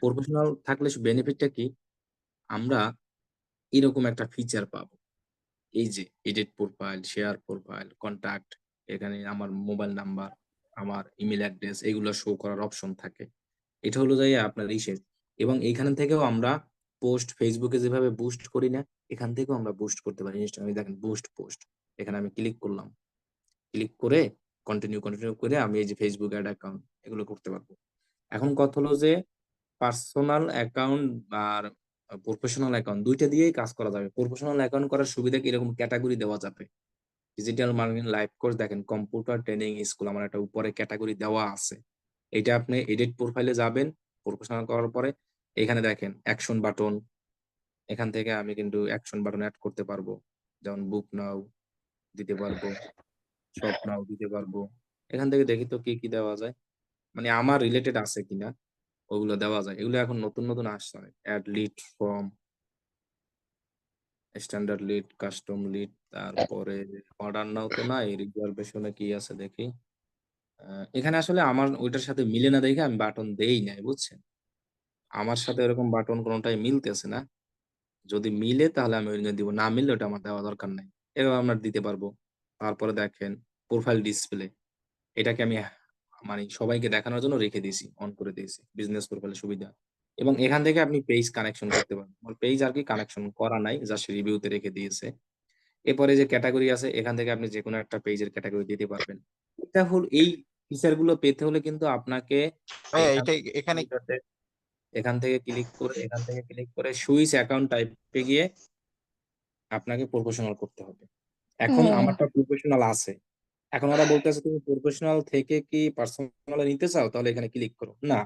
Speaker 1: প্রফেশনাল থাকলে বেনিফিটটা কি, আমরা এরকম একটা ফিচার পাবো। এই যে edit profile, share profile, contact, এখানে আমার মোবাইল নাম্বার, আমার ইমেল অ্যাড্রেস, এগুলো শো করার অপশন থাকে। এটা হলো যাই আপনার ইসের। এবং এইখান থেকেও আমরা পোস্ট, ফেসবুকে যেভাবে বুস্ট করি না, এখান থেকেও আমরা বুস্ট করতে পারি। ইনস্টাগ্রামে দেখেন বুস্ট পোস্ট, এখানে আমি ক্লিক করলাম, ক্লিক করে কন্টিনিউ করে আমি এই যে ফেসবুক অ্যাড অ্যাকাউন্ট এগুলো করতে পারবো। এখন কথা হলো যে পার্সোনাল অ্যাকাউন্ট আর প্রফেশনাল অ্যাকাউন্ট দুইটা দিয়েই কাজ করা যাবে। প্রফেশনাল অ্যাকাউন্ট করার সুবিধা কি, এরকম ক্যাটাগরি দেওয়া যাবে। ডিজিটাল মার্কেটিং লাইভ কোর্স দেখেন, কম্পিউটার ট্রেনিং স্কুল, আমার একটা উপরে ক্যাটাগরি দেওয়া আছে। এটা আপনি এডিট প্রোফাইলে যাবেন, প্রফেশনাল করার পরে এখানে দেখেন অ্যাকশন বাটন। এখান থেকে আমি কিন্তু অ্যাকশন বাটন অ্যাড করতে পারবো, যেমন বুক নাও দিতে পারবো, শপ নাও দিতে পারবো। এখান থেকে দেখি তো কি কি দেওয়া যায়, মানে আমার রিলেটেড আছে কিনা ওগুলো দেওয়া যায়। এগুলো এখন নতুন নতুন আসছে, add lead form, standard lead, custom lead, তারপরে অর্ডার নাও তো নাই, রিজার্ভেশনে কি আছে দেখি। এখানে আসলে আমার ওইটার সাথে মিলে না দেখে আমি বাটন দেই নাই, বুঝছেন? আমার সাথে এরকম বাটন কোনটাই মিলতেছে না। যদি মিলে তাহলে আমি ওইখানে দিব, না মিললে ওটা আমার দেওয়া দরকার নাই। এভাবে আমরা দিতে পারবো। তারপরে দেখেন প্রোফাইল ডিসপ্লে, এটাকে আমি মানে সবাইকে দেখানোর জন্য রেখে দিয়েছি, অন করে দিয়েছি বিজনেস প্রোফাইলের সুবিধা। এবং এখান থেকে আপনি পেজ কানেকশন করতে পারবেন। আমার পেজ আর কি কানেকশন করা নাই, জাস্ট রিভিউতে রেখে দিয়েছে। এরপরে যে ক্যাটাগরি আছে এখান থেকে আপনি যেকোনো একটা পেজের ক্যাটাগরি দিতে পারবেন। এটা হল এই ফিচার গুলো পেতে হলে কিন্তু আপনাকে
Speaker 2: ভাইয়া
Speaker 1: এখান
Speaker 2: এটা এখানে
Speaker 1: এখান থেকে ক্লিক করে সুইচ অ্যাকাউন্ট টাইপে গিয়ে আপনাকে প্রফেশনাল করতে হবে। এখন আমারটা প্রফেশনাল আছে। এখন ওরা বলতেছে তুমি প্রফেশনাল থেকে কি পার্সোনালে নিতে চাও? তাহলে এখানে ক্লিক করো। না।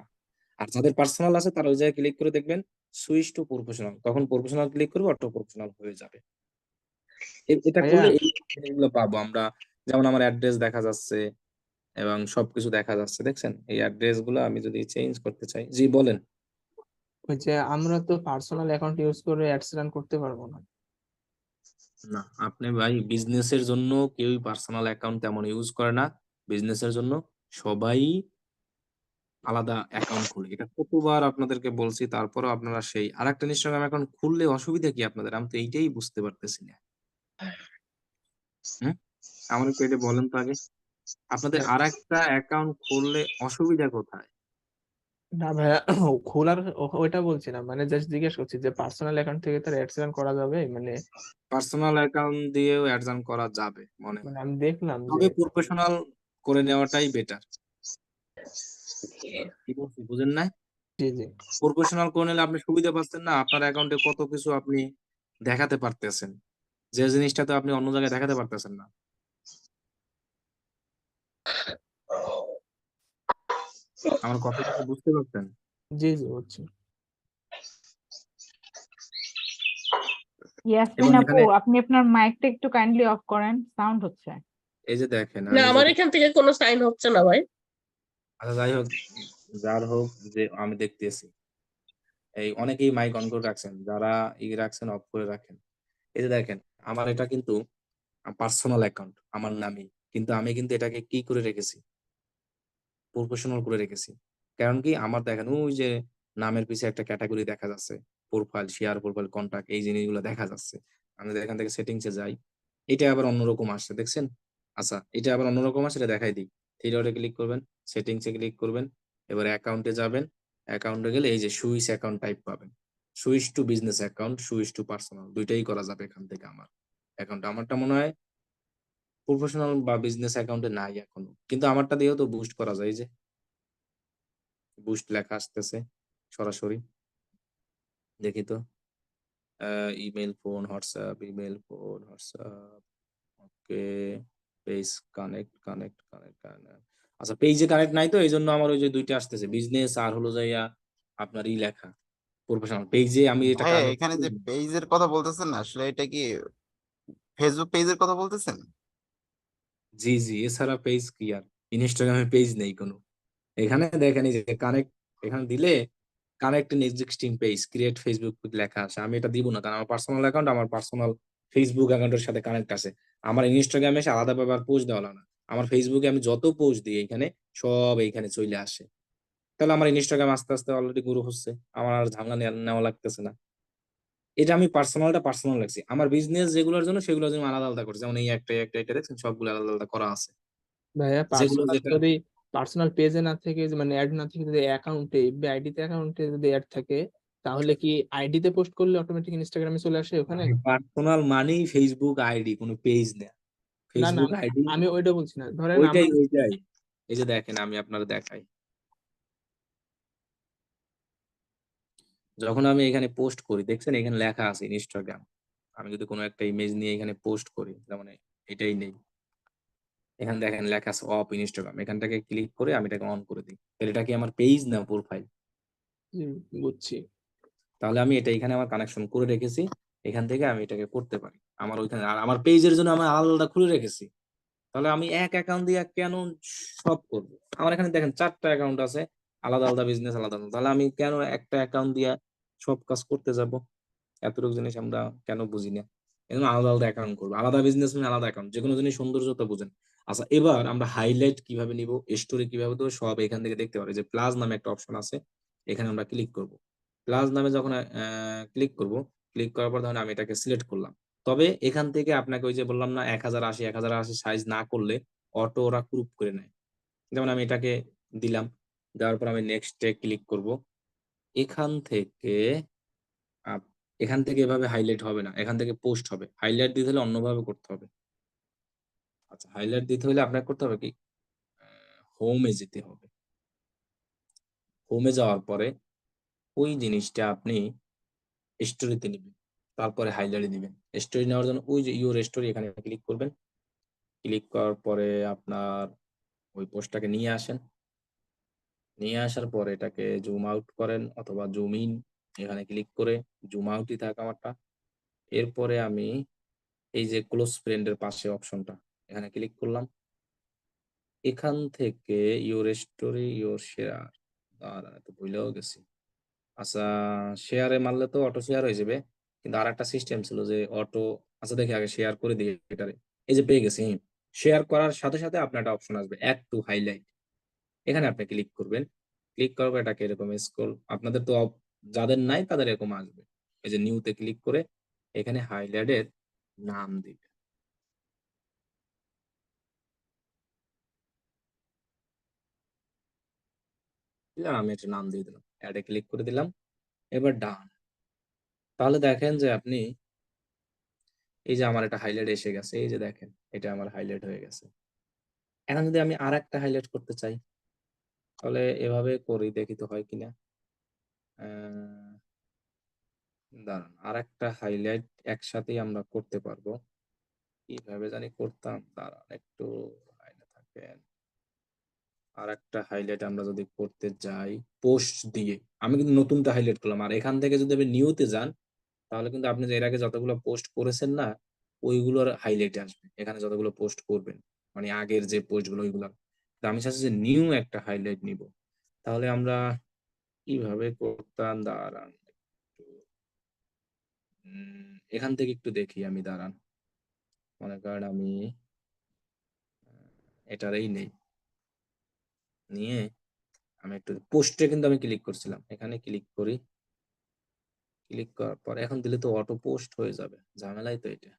Speaker 1: আর যাদের পার্সোনাল আছে তারা ওই জায়গায় ক্লিক করে দেখবেন সুইচ টু প্রফেশনাল। তখন প্রফেশনাল ক্লিক করবে, অটো প্রফেশনাল হয়ে যাবে। এটা
Speaker 4: ভাইয়া
Speaker 1: করলে এই জিনিসগুলো পাবো আমরা। যেমন আমার অ্যাড্রেস দেখা যাচ্ছে এবং সবকিছু দেখা যাচ্ছে। দেখছেন? এই অ্যাড্রেস গুলো আমি যদি চেঞ্জ করতে চাই। জি বলেন।
Speaker 4: ওই যে আমরা তো পার্সোনাল অ্যাকাউন্ট ইউজ করে অ্যাডস রান করতে পারবো না।
Speaker 1: না, আপনি ভাই বিজনেসের জন্য কেউই পার্সোনাল অ্যাকাউন্ট তেমন ইউজ করে না। বিজনেসের জন্য সবাই আলাদা অ্যাকাউন্ট খুলে। এটা কতবার আপনাদেরকে বলছি, তারপরেও আপনারা সেই আরেকটা ইনস্টাগ্রাম অ্যাকাউন্ট খুললে অসুবিধা কি আপনাদের? আমি তো এইটাই বুঝতে পারতেছি না। হুম? আমার একটু এটা বলেন তো আগে। আপনাদের আরেকটা অ্যাকাউন্ট খুললে অসুবিধা কোথায়?
Speaker 4: না ভাইয়া, খোলার ওইটা বলছি না, মানে জাস্ট জিজ্ঞেস করছি যে পার্সোনাল অ্যাকাউন্ট থেকে তার অ্যাডস রান করা যাবে, মানে
Speaker 1: পার্সোনাল অ্যাকাউন্ট দিয়েও অ্যাডজান করা যাবে মনে হয়।
Speaker 4: আমি দেখলাম যে
Speaker 1: তবে প্রফেশনাল করে নেওয়াটাই বেটার। কি বলছি বুঝেন নাই?
Speaker 4: জি জি
Speaker 1: প্রফেশনাল করে নিলে আপনি সুবিধা পাচ্ছেন না, আপনার অ্যাকাউন্টে কত কিছু আপনি দেখাতে পারতেছেন, যে জিনিসটা তো আপনি অন্য জায়গায় দেখাতে পারতেছেন না। আমার কথাটা কি বুঝতে পারছেন?
Speaker 4: জি জি বুঝছি।
Speaker 3: ইয়াসমিন
Speaker 1: এবং
Speaker 3: আপু,
Speaker 1: এখানে
Speaker 3: আপনি আপনার মাইকটা একটু কাইন্ডলি অফ করেন, সাউন্ড হচ্ছে।
Speaker 1: এই যে দেখেন
Speaker 7: না,
Speaker 1: আমি
Speaker 7: আমার
Speaker 1: যদি
Speaker 7: এখান থেকে কোনো সাইন হচ্ছে না ভাই।
Speaker 1: আচ্ছা যাই হোক, যার হোক, যে আমি দেখতেছি এই অনেকেই মাইক অন করে রাখছেন, যারা রাখছেন অফ করে রাখেন। এই যে দেখেন আমার এটা কিন্তু পার্সোনাল অ্যাকাউন্ট আমার নামই, কিন্তু আমি কিন্তু এটাকে কি করে রেখেছি, প্রফেশনাল করে রেখেছি। কারণ কি আমার দেখেন ওই যে নামের পিছে একটা ক্যাটাগরি দেখা যাচ্ছে, প্রোফাইল, শেয়ার প্রোফাইল, কন্টাক্ট, এই জিনিসগুলো দেখা যাচ্ছে। আমি যদি এখান থেকে সেটিংসে যাই, এটা আবার অন্যরকম আসছে দেখছেন? আচ্ছা এটা আবার অন্যরকম আসছে, এটা দেখাই দিই। থ্রি ডটে ক্লিক করবেন, সেটিংসে ক্লিক করবেন, এবার অ্যাকাউন্টে যাবেন। অ্যাকাউন্টে গেলে এই যে সুইচ অ্যাকাউন্ট টাইপ পাবেন। Switch to business account, switch to personal, দুইটাই করা যাবে এখান থেকে আমার অ্যাকাউন্ট। আমারটা মনে হয় প্রফেশনাল বা বিজনেস অ্যাকাউন্টে নাই এখনো, কিন্তু আমারটা দিয়েও তো বুস্ট করা যায়। এই যে বুস্ট লেখা আসতেছে সরাসরি, দেখি তো। Email, phone, WhatsApp, email, phone, WhatsApp, okay, page connect. আচ্ছা পেজে কানেক্ট নাই তো, এই জন্য আমার ওই যে দুইটা আসতেছে, বিজনেস আর হলো যাইয়া আপনার লেখা প্রফেশনাল। পেজে আমি এটা
Speaker 2: ভাইয়া
Speaker 1: কানেক্ট
Speaker 2: এখানে যে
Speaker 1: করি।
Speaker 2: পেজের কথা বলতেছেন না, আসলে এটা কি ফেসবুক পেজের কথা বলতেছেন?
Speaker 1: জি জি, এছাড়া পেজ কি আর, ইনস্টাগ্রামে পেজ নেই কোনো। এখানে দেখেন এই যে কানেক্ট, এখানে দিলে connect N existing page, create Facebook লেখা আছে। আমি এটা দিব না, কারণ আমার পার্সোনাল অ্যাকাউন্ট আমার পার্সোনাল ফেসবুক অ্যাকাউন্টের সাথে কানেক্ট আছে। আমার ইনস্টাগ্রামে এসে আলাদা ভাবে পোস্ট দেওয়া লাগে না। আমার ফেসবুকে আমি যত পোস্ট দিই এখানে সব এইখানে চলে আসে। তাহলে আমার ইনস্টাগ্রাম আস্তে আস্তে অলরেডি গ্রো হচ্ছে, আমার আর ঝামেলা নেওয়া লাগতেছে না। এটা আমি পার্সোনালটা পার্সোনাল রাখছি, আমার বিজনেস যেগুলোর জন্য সেগুলোর জন্য আলাদা আলাদা করছি। যেমন এই একটা দেখছেন সবগুলো আলাদা আলাদা করা আছে।
Speaker 4: ভাইয়া
Speaker 1: যেগুলো
Speaker 4: পার্সোনাল
Speaker 1: যেটা
Speaker 4: যদি পার্সোনাল পেজে না থেকে মানে অ্যাড না থেকে যদি অ্যাকাউন্টে অ্যাকাউন্টে যদি অ্যাড থাকে, তাহলে কি আইডি তে পোস্ট করলে অটোমেটিক ইনস্টাগ্রামে চলে আসে ওখানে?
Speaker 1: পার্সোনাল মানেই ফেসবুক আইডি, কোনো পেজ না।
Speaker 4: না না,
Speaker 1: ফেসবুক আইডি
Speaker 4: আমি ওইটা বলছি না, ধরেন
Speaker 1: ওইটাই
Speaker 4: আমার
Speaker 1: ওইটাই। এই যে দেখেন আমি আপনার দেখাই, যখন আমি এখানে পোস্ট করি দেখছেন এখানে লেখা আছে ইনস্টাগ্রাম। আমি যদি কোনো একটা ইমেজ নিয়ে এখানে পোস্ট করি, যেমন এটাই নেই, এখানে দেখেন লেখা আছে অফ ইনস্টাগ্রাম, এখানটাকে ক্লিক করে আমি এটাকে অন করে দিই, তাহলে এটা কি আমার পেজ না প্রোফাইল?
Speaker 4: বুঝছি।
Speaker 1: তাহলে আমি এটা এখানে আমার কানেকশন করে রেখেছি, এখান থেকে আমি এটাকে করতে পারি। আমার ওইখানে আর আমার পেজের জন্য আমি আলাদা খুলে রেখেছি। তাহলে আমি এক অ্যাকাউন্ট দিয়ে কেন সব করবো? আমার এখানে দেখেন 4টা অ্যাকাউন্ট আছে, আলাদা আলাদা বিজনেস আলাদা আলাদা। তাহলে আমি কেন একটা অ্যাকাউন্ট দিয়ে সব কাজ করতে যাব? এতটুকু জিনিস আমরা কেন বুঝি না? এজন্য আলাদা আলাদা অ্যাকাউন্ট করবো, আলাদা বিজনেস মানে আলাদা অ্যাকাউন্ট, যে কোনো জিনিস সৌন্দর্যতা বুঝেন। আচ্ছা, এবার আমরা হাইলাইট কিভাবে নিব, স্টোরি কিভাবে দেবো, সব এখান থেকে দেখতে পারি। যে প্লাস নামে একটা অপশন আছে, এখানে আমরা ক্লিক করব। প্লাস নামে যখন ক্লিক করব, ক্লিক করার পর ধরেন আমি এটাকে সিলেক্ট করলাম। তবে এখান থেকে আপনাকে ওই যে বললাম না 1080 সাইজ না করলে অটো ওরা গ্রুপ করে নেয়। যেমন আমি এটাকে দিলাম, দেওয়ার পর আমি নেক্সট এ ক্লিক করব। এখান থেকে এখান থেকে এভাবে হাইলাইট হবে না, এখান থেকে পোস্ট হবে। হাইলাইট দিতে হলে অন্যভাবে করতে হবে। আচ্ছা, হাইলাইট দিতে হলে আপনাকে করতে হবে কি, হোমে যেতে হবে। হোমে যাওয়ার পরে ওই জিনিসটা আপনি স্টোরিতে নিবেন, তারপরে হাইলাইট দিবেন। স্টোরি নেওয়ার জন্য ওই যে ইউর স্টোরি, এখানে ক্লিক করবেন। ক্লিক করার পরে আপনার ওই পোস্টটাকে নিয়ে আসেন। নিয়ে আসার পরে এটাকে জুম আউট করেন অথবা জুম ইন, এখানে ক্লিক করে জুম আউটই থাক আমারটা। এরপরে আমি এই যে ক্লোজ ফ্রেন্ড এর পাশে অপশনটা, এখানে ক্লিক করলাম। এখান থেকে ইউর স্টোরি ইউর শেয়ার, দাঁড়ান তো ভুলেও গেছি। আচ্ছা, শেয়ারে মারলে তো অটো শেয়ার হয়ে যাবে, কিন্তু আর একটা সিস্টেম ছিল যে অটো, আচ্ছা দেখি আগে শেয়ার করে দিই এটারে। এই যে পেয়ে গেছি, শেয়ার করার সাথে সাথে আপনার একটা অপশন আসবে অ্যাড টু হাইলাইট, এখানে আপনি ক্লিক করবেন। ক্লিক করার পর এটাকে এরকম স্ক্রল, আপনাদের তো যাদের নাই তাদের এরকম আসবে। এই যে নিউতে ক্লিক করে এখানে হাইলাইটের নাম দিবেন। দিলাম, আমি একটা নাম দিয়ে দিলাম, অ্যাডে ক্লিক করে দিলাম। এবার ডান। তাহলে দেখেন যে আপনি এই যে আমার একটা হাইলাইট এসে গেছে, এই যে দেখেন এটা আমার হাইলাইট হয়ে গেছে। এখন যদি আমি আর একটা হাইলাইট করতে চাই, তাহলে এভাবে করি, দেখি তো হয় কিনা। দাঁড়ান, আর একটা হাইলাইট একসাথেই আমরা করতে পারবো, কিভাবে জানি করতাম, দাঁড়ান একটু লাইনে থাকেন। আর একটা হাইলাইট আমরা যদি করতে যাই পোস্ট দিয়ে, আমি কিন্তু নতুনটা হাইলাইট করলাম, আর এখান থেকে যদি আপনি নিউতে যান, তাহলে কিন্তু আপনি যে এর আগে যতগুলো পোস্ট করেছেন না, ওইগুলোর হাইলাইটে আসবে এখানে যতগুলো পোস্ট করবেন, মানে আগের যে পোস্ট গুলো ওইগুলো। আমি চাচ্ছি যে নিউ একটা হাইলাইট নিব, তাহলে আমরা কিভাবে করতাম, দাঁড়ান একটু, এখান থেকে একটু দেখি আমি, দাঁড়ান। মনে করেন আমি এটারই নেই, নিয়ে আমি একটু পোস্টে কিন্তু আমি ক্লিক করছিলাম, এখানে ক্লিক করি। ক্লিক করার পর এখন দিলে তো অটো পোস্ট হয়ে যাবে, ঝামেলাই তো এটা।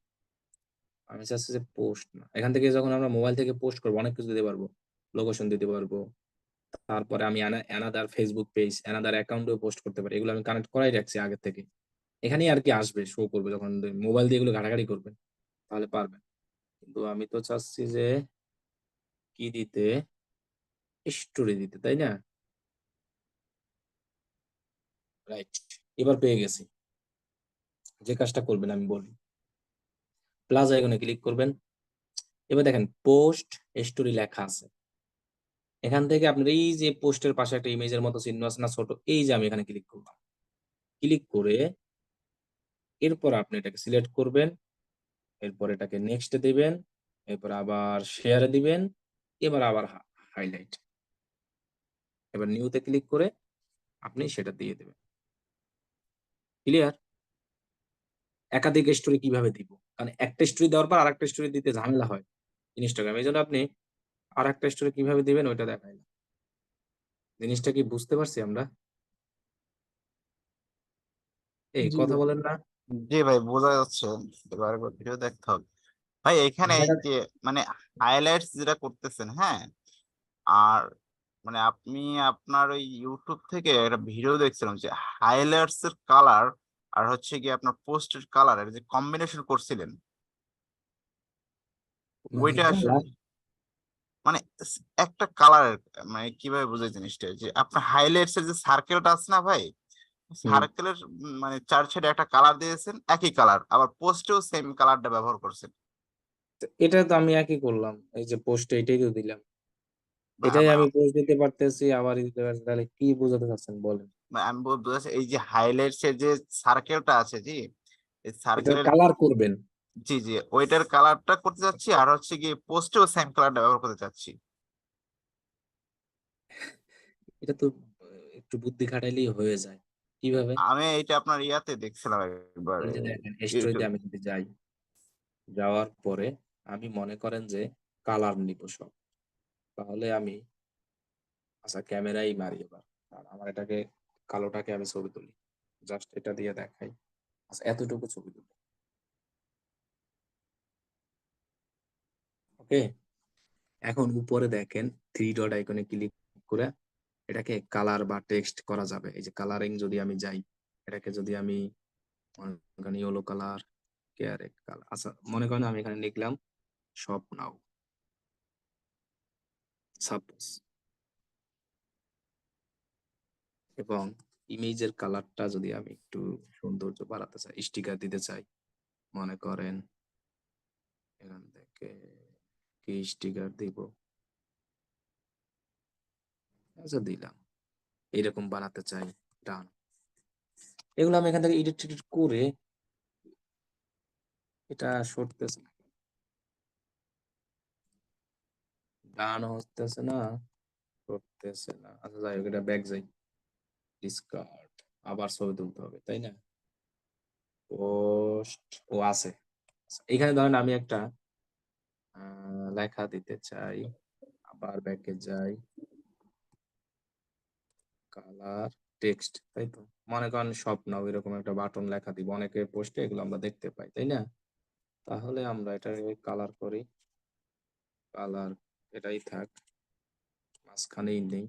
Speaker 1: আমি চাচ্ছি যে পোস্ট না, এখান থেকে যখন আমরা মোবাইল থেকে পোস্ট করবো অনেক কিছু দিতে পারবো, লোকেশন দিতে পারবো। তারপরে আমি অ্যানাদার ফেসবুক পেজ, অ্যানাদার অ্যাকাউন্টেও পোস্ট করতে পারি, এগুলো আমি কানেক্ট করাই রাখছি আগে থেকে। এখানেই আর কি আসবে, শো করবে যখন মোবাইল দিয়ে এগুলো ঘাটাঘাটি করবেন, তাহলে পারবেন। কিন্তু আমি তো চাচ্ছি যে কি দিতে, স্টোরি দিতে, তাই না? রাইট, এবার পেয়ে গেছি। যে কাজটা করবেন আমি বলি, প্লাস আইকনে ক্লিক করবেন। এবার দেখেন পোস্ট স্টোরি লেখা আছে, এখান থেকে আপনার এই যে পোস্টের পাশে একটা ইমেজের মতো চিহ্ন আছে না ছোট, এই যে আমি এখানে ক্লিক করলাম। ক্লিক করে এরপর আপনি এটাকে সিলেক্ট করবেন, এরপর এটাকে নেক্সট দিবেন, এরপর আবার শেয়ারে দিবেন, এবার আবার হাইলাইট, এবার নিউতে ক্লিক করে আপনি সেটা দিয়ে দেবেন। ক্লিয়ার? একাধিক স্টোরি কিভাবে দিব, কারণ একটা স্টোরি দেওয়ার পর আরেকটা স্টোরি দিতে ঝামেলা হয় ইনস্টাগ্রাম, এই জন্য আপনি আরেকটা স্টোরি কিভাবে দিবেন ওইটা দেখাইলাম। জিনিসটা কি বুঝতে পারছি আমরা? এই
Speaker 4: জি
Speaker 1: কথা
Speaker 4: ভাই।
Speaker 1: বলেন না?
Speaker 2: জি ভাই, বোঝা যাচ্ছে। এবার ভিডিও দেখতে হবে ভাই। এখানে এই যে মানে হাইলাইটস যেটা করতেছেন, হ্যাঁ, আর মানে আপনি আপনার ওই ইউটিউব থেকে একটা ভিডিও দেখছিলাম যে হাইলাইটস এর কালার আর হচ্ছে কি আপনার পোস্টের কালারের যে কম্বিনেশন করছিলেন,
Speaker 1: মানে
Speaker 2: ওইটা আসলে
Speaker 1: কালার,
Speaker 2: মানে একটা কালার, মানে কিভাবে বুঝে জিনিসটা, যে আপনার হাইলাইটস এর যে সার্কেলটা আছে না ভাই, সার্কেলের মানে চার সাইডে একটা কালার দিয়েছেন, একই কালার, আবার পোস্টেও সেম কালারটা ব্যবহার করছেন।
Speaker 1: এটা তো আমি একই করলাম, এই যে পোস্টে এটাই তো দিলাম,
Speaker 2: বা
Speaker 1: এটাই আমি
Speaker 2: আম-
Speaker 1: পোস্ট দিতে পারতেছি, আবার দিতে পারছি, তাহলে কি বোঝাতে চাচ্ছেন বলেন?
Speaker 2: আমি বুঝাচ্ছি, এই যে হাইলাইটস এর যে সার্কেলটা আছে, জি, এই
Speaker 1: এটার
Speaker 2: সার্কেলের,
Speaker 1: কালার করবেন।
Speaker 2: জি জি, ওইটার কালারটা করতে চাচ্ছি, আর হচ্ছে কি পোস্টেও সেম কালারটা ব্যবহার করতে চাচ্ছি।
Speaker 1: এটা তো একটু বুদ্ধি খাটাইলেই হয়ে যায়। কিভাবে?
Speaker 2: আমি এইটা আপনার ইয়াতে দেখছিলাম একবার
Speaker 1: এই যে দেখেন স্টোরিতে
Speaker 2: ইউটিউব।
Speaker 1: আমি যদি যাই, যাওয়ার পরে আমি মনে করেন যে কালার নিব সব। তাহলে আমি আচ্ছা ক্যামেরাই মারি এবার। আর আমার এটাকে কালোটাকে আমি ছবি তুলি। জাস্ট এটা দিয়ে দেখাই। আচ্ছা এতটুকু ছবি তুলি। ওকে? এখন উপরে দেখেন 3 ডট আইকনে ক্লিক করে এটাকে কালার বা টেক্সট করা যাবে। এই যে কালারিং যদি আমি যাই, এটাকে যদি আমি মনে করেন ইয়েলো কালার, ক্যারেট কালার, আচ্ছা মনে করেন আমি এখানে লিখলাম শপ নাও, সাপোজ, এবং ইমেজের কালারটা যদি আমি একটু সৌন্দর্য বাড়াতে চাই, স্টিকার দিতে চাই, মনে করেন এখান থেকে কি স্টিকার দিব, আচ্ছা দিলাম, এইরকম বানাতে চাই, ডান। এগুলো আমি এখান থেকে এডিট টেডিট করে এটা সরতেছে না, ডান হতেছে না, করতেছে না, আচ্ছা যাই হোক এটা ব্যাক যাই, ডিসকার্ড, আবার ছবি তুলতে হবে তাই না, পোস্ট ও আছে। আচ্ছা, এখানে ধরেন আমি একটা লেখা দিতে চাই, আবার ব্যাকে যাই, কালার টেক্সট, তাই তো, মনে করেন স্বপ্ন এরকম একটা বাটন লেখা দিব, অনেকে পোস্টে এগুলো আমরা দেখতে পাই তাই না। তাহলে আমরা এটা কালার করি, কালার এটাই থাক, মাঝখানেই নেই,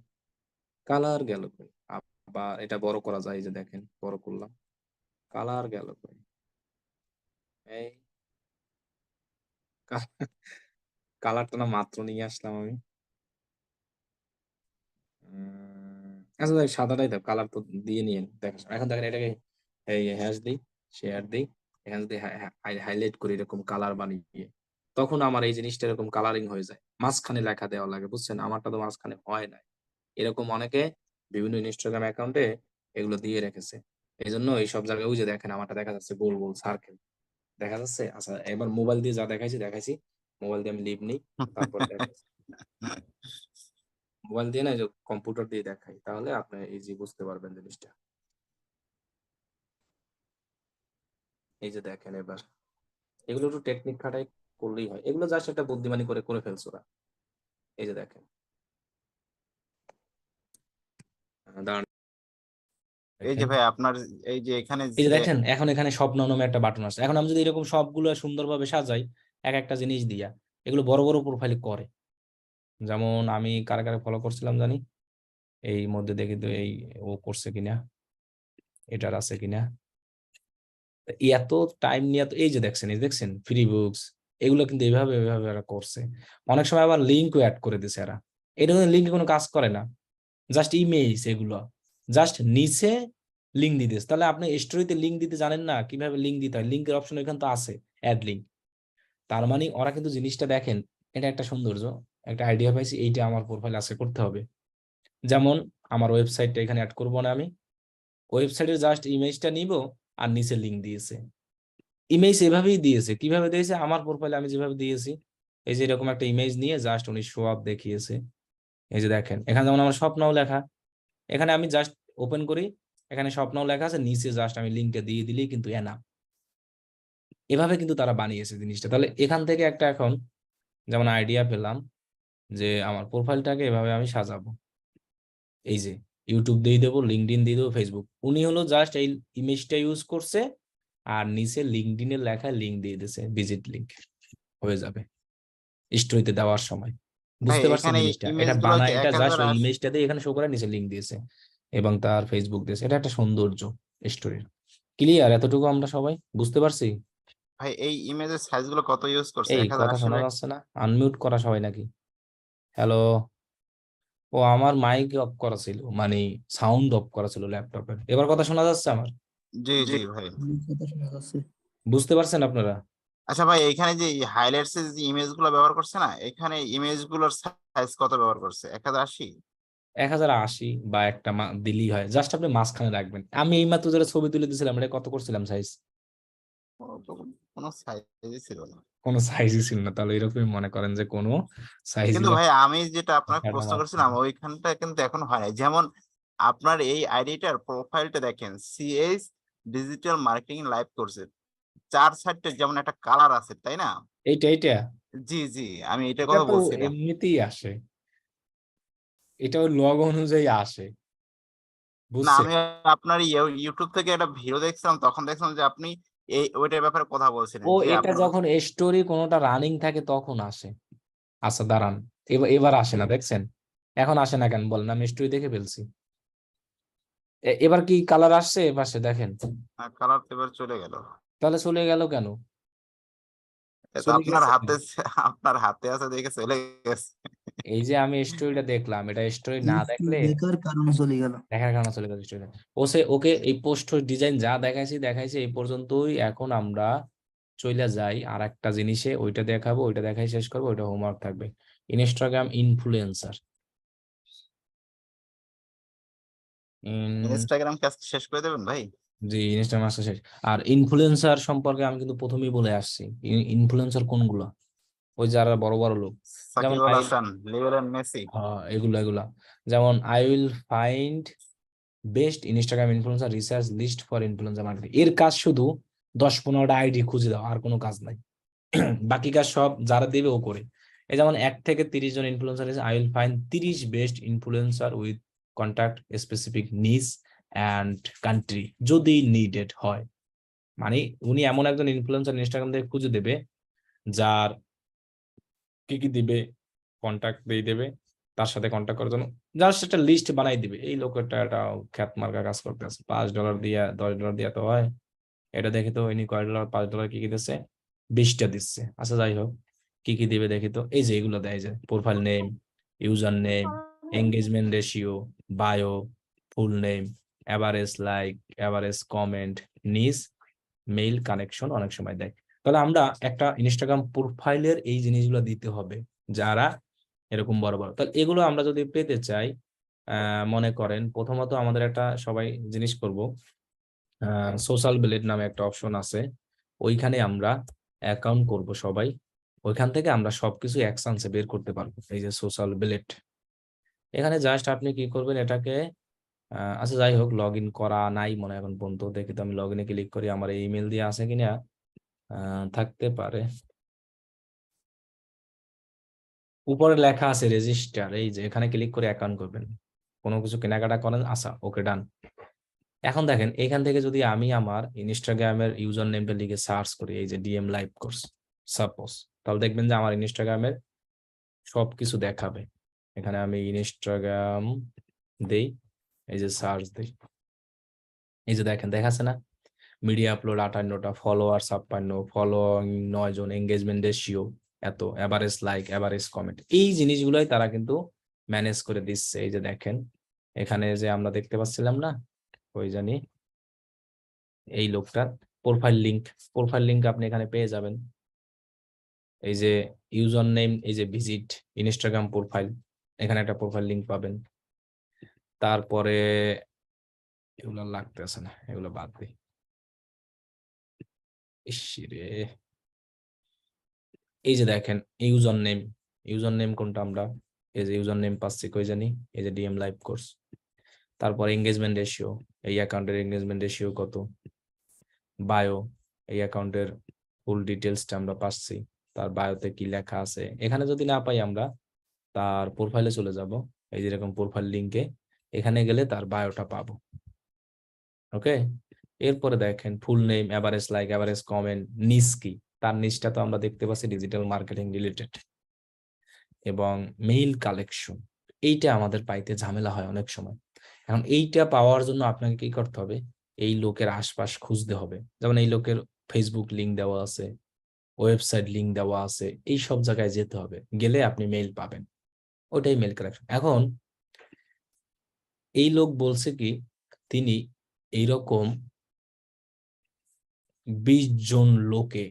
Speaker 1: কালার গেল কই, আবার এটা বড় করা যায়, এই যে দেখেন বড় করলাম, কালার গেল কই, এই কালারটা না মাত্র নিয়ে আসলাম আমি, আচ্ছা দেখ সাদাটাই দেখ, কালার তো দিয়ে নিয়ে দেখা, এখন দেখেন এটাকে এই হ্যাশ দিই, শেয়ার দিই, এখানে যদি হাইলাইট করি এরকম কালার বানিয়ে, তখন আমার এই জিনিসটা এরকম কালারিং হয়ে যায়, মাঝখানে লেখা দেওয়া লাগে, বুঝছেন, আমারটা তো মাঝখানে হয় না, এরকম অনেকে বিভিন্ন ইনস্টাগ্রাম অ্যাকাউন্টে এগুলো দিয়ে রেখেছে, এই জন্য এইসব জায়গায় ওই যে দেখেন আমারটা দেখা যাচ্ছে গোল গোল সার্কেল দেখা যাচ্ছে। আচ্ছা এবার মোবাইল দিয়ে যা দেখাইছি, মোবাইল দিয়ে আমি লিভ নিই, তারপর দেখাচ্ছি, মোবাইল দিয়ে না, এই যে কম্পিউটার দিয়ে দেখাই, তাহলে আপনি ইজি বুঝতে পারবেন জিনিসটা। এই যে দেখেন এবার এগুলো একটু টেকনিক খাটাই করলেই হয়, এগুলো জাস্ট একটা বুদ্ধিমানি করে করে ফেলছো ওরা। এই যে দেখেন, দাঁড়ান
Speaker 2: এই যে
Speaker 1: দেখেন,
Speaker 2: ভাই আপনার এই যে এখানে
Speaker 1: এই যে
Speaker 2: যে
Speaker 1: দেখেন এখন এখানে স্বপ্ন নামে একটা বাটন আছে, এখন আমি যদি এরকম সবগুলো সুন্দরভাবে সাজাই এক একটা জিনিস দিয়া, এগুলো বড় বড় প্রোফাইল করে, যেমন আমি কারে কারে ফলো করছিলাম জানি, এই মধ্যে দেখি তো এই ও করছে কিনা, এটার আছে কিনা, এত টাইম নিয়ে তো, এই যে দেখছেন ফ্রি বুকস, এগুলো কিন্তু এইভাবে এরা করছে, অনেক সময় আবার লিঙ্কও অ্যাড করে দিছে এরা, এটা লিঙ্কে কোনো কাজ করে না, জাস্ট ইমেজ, এগুলো জাস্ট নিচে লিঙ্ক দিতেছে, তাহলে আপনি স্টোরিতে লিঙ্ক দিতে জানেন না, কিভাবে লিঙ্ক দিতে হয়, লিঙ্কের অপশন এখানে তো আছে, অ্যাড লিঙ্ক, তার মানে ওরা কিন্তু জিনিসটা দেখেন, এটা একটা সৌন্দর্য, একটা আইডিয়া পাইছি, এইটা আমার প্রোফাইল আছে করতে হবে, যেমন আমার ওয়েবসাইটটা এখানে অ্যাড করবো না, আমি ওয়েবসাইটের জাস্ট ইমেজটা নিব আর নিচে লিঙ্ক দিয়েছে, ইমেজ এভাবেই দিয়েছে, কিভাবে দিয়েছে, আমার প্রোফাইলে আমি যেভাবে দিয়েছি, এই যে এরকম একটা ইমেজ নিয়ে জাস্ট উনি শো আপ দেখিয়েছে, এই যে দেখেন এখানে যেমন আমার স্বপ্নও লেখা, এখানে আমি জাস্ট ওপেন করি, এখানে স্বপ্নও লেখা আছে, নিচে জাস্ট আমি লিঙ্কটা দিয়ে দিলেই কিন্তু এনা, এভাবে কিন্তু তারা বানিয়েছে জিনিসটা, তাহলে এখান থেকে একটা এখন যেমন আইডিয়া পেলাম যে আমার প্রোফাইলটাকে এভাবে আমি সাজাবো, এই যে ইউটিউব দিয়ে দেবো, লিঙ্কডইন দিয়ে দেবো, ফেসবুক, উনি হলো জাস্ট এই ইমেজটা ইউজ করছে আর নিচে লিঙ্কডইনের লেখা লিঙ্ক দিয়ে দিয়েছে, ভিজিট লিঙ্ক হয়ে যাবে স্টোরিতে দেওয়ার সময়,
Speaker 2: ভাই
Speaker 1: বুঝতে পারছেন
Speaker 2: এখানে
Speaker 1: জিনিসটা,
Speaker 2: ইমেজ
Speaker 1: এটা
Speaker 2: গুলো কি
Speaker 1: বানায়, এটা
Speaker 2: এক
Speaker 1: জাস্ট
Speaker 2: হাজার
Speaker 1: ওই ইমেজটা দিয়ে এখানে শো করে নিচে লিঙ্ক দিয়েছে এবং তার ফেসবুক দিয়েছে, এটা একটা সৌন্দর্য স্টোরির। ক্লিয়ার? এতটুকু আমরা সবাই বুঝতে পারছি?
Speaker 2: ভাই এই ইমেজের সাইজ গুলো কত ইউজ করছে,
Speaker 1: এই কথা
Speaker 2: 1080
Speaker 1: শোনা
Speaker 2: ভাই?
Speaker 1: যাচ্ছে না? আনমিউট করা সবাই নাকি? হ্যালো? ও আমার মাইক অফ করা ছিল, মানে সাউন্ড অফ করা ছিল ল্যাপটপের, এবার কথা শোনা যাচ্ছে আমার?
Speaker 2: জি জি ভাই।
Speaker 1: বুঝতে পারছেন আপনারা?
Speaker 2: আচ্ছা ভাই এখানে যে হাইলাইটস এর যে ইমেজ গুলো ব্যবহার করছে না, এখানে ইমেজ গুলোর সাইজ কত ব্যবহার করছে, 1080?
Speaker 1: 1080 বা একটা দিলেই হয়, জাস্ট আপনি মাঝখানে রাখবেন, আমি এইমাত্র যেটা ছবি তুলে দিয়েছিলাম এটা কত করছিলাম সাইজ?
Speaker 2: কোনো সাইজই ছিল না।
Speaker 1: কোনো সাইজই ছিল না, তাহলে এরকমই মনে করেন যে কোনো সাইজই
Speaker 2: কিন্তু ভাই আমি যেটা আপনাকে প্রশ্ন করছিলাম ওইখানটা কিন্তু এখন হয় নাই, যেমন আপনার এই আইডিটার প্রোফাইলটা দেখেন, সিএস ডিজিটাল মার্কেটিং লাইভ কোর্সে 4-4টে যেমন একটা কালার আছে, তাই না?
Speaker 1: এইটা
Speaker 2: জি জি, আমি এটার
Speaker 1: এটা
Speaker 2: কথা
Speaker 1: তো
Speaker 2: বলছিলাম।
Speaker 1: এমনিতেই আসে, এটা ওই লগ অনুযায়ী আসে,
Speaker 2: না,
Speaker 1: বুঝছেন?
Speaker 2: আমি আপনার ইউটিউব থেকে একটা ভিডিও দেখছিলাম, তখন দেখছিলাম যে আপনি এই ওইটার ব্যাপারে কথা বলছিলেন
Speaker 1: ও
Speaker 2: যে
Speaker 1: এটা
Speaker 2: আপনার
Speaker 1: যখন স্টোরি কোনোটা রানিং থাকে তখন আসে। আচ্ছা দাঁড়ান, এবার আসে না, দেখছেন? এখন আসে না কেন বলেন? আমি স্টোরি দেখে ফেলছি। এবার কি কালার আসছে এপাশে দেখেন?
Speaker 2: কালার এবার চলে গেল।
Speaker 1: তাহলে চলে গেল কেন?
Speaker 2: এটা
Speaker 1: চলে
Speaker 2: আপনার
Speaker 1: গেছে
Speaker 2: হাতে,
Speaker 1: কেন?
Speaker 2: আপনার হাতে আছে দেখে চলে গেছে।
Speaker 1: এই যে আমি স্টোরিটা দেখলাম, এটা স্টোরি না দেখলে
Speaker 8: বেকার কারণে চলে গেল।
Speaker 1: দেখার কারণে চলে গেল স্টোরিটা। ওকে এই পোস্ট ডিজাইন যা দেখাইছি এই পর্যন্তই। এখন আমরা চলে যাই আর একটা জিনিসে, ওইটা দেখাবো, ওইটা দেখাই শেষ করবো, ওইটা হোমওয়ার্ক থাকবে। Instagram influencer.
Speaker 2: ইনস্টাগ্রাম কাজ শেষ করে দেবেন ভাই?
Speaker 1: জি, ইনস্টাগ্রাম আসা শেষ। আর ইনফ্লুয়েন্সার সম্পর্কে আমি কিন্তু প্রথমেই বলে আসছি, ইনফ্লুয়েন্সার কোনগুলো? ওই যারা বড় বড় লোক, যেমন
Speaker 2: সাকিব আল হাসান, লিওনেল মেসি।
Speaker 1: এগুলা যেমন I will find best Instagram influencer research list for influencer marketing. এর কাজ শুধু 10-15টা আইডি খুঁজে দাও, আর কোনো কাজ নাই। বাকি কাজ সব যারা দেবে ও করে। এই যেমন 1 থেকে 30 জন ইনফ্লুয়েন্সার আছে, I will find 30 best influencer with contact specific নিস অ্যান্ড কান্ট্রি যদি নিডেড হয়। মানে উনি এমন একজন ইনফ্লুয়েন্সার ইনস্টাগ্রাম থেকে খুঁজে দেবে যার কি দিবে, কন্ট্যাক্ট দিয়ে দেবে, তার সাথে কন্ট্যাক্ট করার জন্য জাস্ট একটা লিস্ট বানাই দিবে। এই লোকটা একটা খ্যাত মার্কা কাজ করতে আছে, $5 দিয়ে $10 দিয়ে তো হয়, এটা দেখে তো ইনি কয় ডলার $5 কি দিচ্ছে, 20টা দিচ্ছে। আচ্ছা যাই হোক, কি দিবে দেখি তো। এই যে এগুলো দেয়, যে profile name, user name, engagement ratio, bio, full name, average like, average comment, নিস, মেইল কানেকশন অনেক সময় দেয়। তাহলে আমরা একটা ইনস্টাগ্রাম প্রোফাইলের এই জিনিসগুলো দিতে হবে যারা এরকম বড় বড়। তাহলে এগুলো আমরা যদি পেতে চাই, মনে করেন প্রথমত আমাদের একটা সবাই জিনিস করব, সোশ্যাল ব্লেড নামে একটা অপশন আছে, ওইখানে আমরা অ্যাকাউন্ট করব সবাই। ওইখান থেকে আমরা সবকিছু একসাথে বের করতে পারবো। এই যে সোশ্যাল ব্লেড, এখানে জাস্ট আপনি কি করবেন এটাকে, আচ্ছা যাই হোক, লগ ইন করা নাই মনে হয় এখন পর্যন্ত। দেখি তো আমি লগ ইনে ক্লিক করি, আমার এই ইমেল দিয়ে আছে কিনা, থাকতে পারে। উপরে লেখা আছে রেজিস্টার, এই যে এখানে ক্লিক করে অ্যাকাউন্ট করবেন, কোনো কিছু কেনাকাটা করেন। আচ্ছা ওকে ডান। এখন দেখেন এখান থেকে যদি আমি আমার ইনস্টাগ্রামের ইউজার নেমটা লিখে সার্চ করি, এই যে ডিএম লাইভ কোর্স সাপোজ, তাহলে দেখবেন যে আমার ইনস্টাগ্রামের সবকিছু দেখাবে। এখানে আমি ইনস্টাগ্রাম দেই, এই যে সার্চ দেই, এই যে দেখেন দেখাচ্ছে না, মিডিয়া আপলোড 58টা, ফলোয়ার 56, ফলোয়িং 9 জন, এঙ্গেজমেন্ট রেশিও এত, এভারেজ লাইক, এভারেজ কমেন্ট, এই জিনিসগুলোই তারা কিন্তু ম্যানেজ করে দিচ্ছে। এই যে দেখেন এখানে যে আমরা দেখতে পাচ্ছিলাম না, ওই জানি এই লোকটার প্রোফাইল লিংক আপনি এখানে পেয়ে যাবেন। এই যে ইউজার নেম, এই যে ভিজিট ইনস্টাগ্রাম প্রোফাইল, এখানে একটা প্রোফাইল লিংক পাবেন। তারপরে এগুলো লাগতেছে না, এগুলো বাদ দিই। ইসরে, এই যে দেখেন ইউজার নেম কোনটা, আমরা এই যে ইউজার নেম পাচ্ছি কই জানি, এই যে ডিএম লাইভ কোর্স। তারপর এঙ্গেজমেন্ট রেশিও, এই অ্যাকাউন্টের এঙ্গেজমেন্ট রেশিও কত, বায়ো, এই অ্যাকাউন্টের ফুল ডিটেলসটা আমরা পাচ্ছি, তার বায়োতে কি লেখা আছে। এখানে যদি না পাই আমরা তার প্রোফাইলে চলে যাব, এই যেরকম প্রোফাইল লিংকে, এখানে গেলে তার বায়োটা পাবো। ওকে, এরপরে দেখেন full name, average like, average comment, নিস কি, তার নিচটা তো আমরা দেখতে পাচ্ছি ডিজিটাল মার্কেটিং রিলেটেড, এবং মেইল কালেকশন। এইটা আমাদের পাইতে ঝামেলা হয় অনেক সময়। এখন এইটা পাওয়ার জন্য আপনাকে কি করতে হবে, এই লোকের আশপাশ খুঁজতে হবে। যেমন এই লোকের ফেসবুক লিংক দেওয়া আছে, ওয়েবসাইট লিংক দেওয়া আছে, এই সব জায়গায় যেতে হবে, গেলে আপনি মেইল পাবেন। ওটাই মেইল কালেকশন। এখন এই লোক বলছে কি, তিনি এইরকম 20 জন লোকে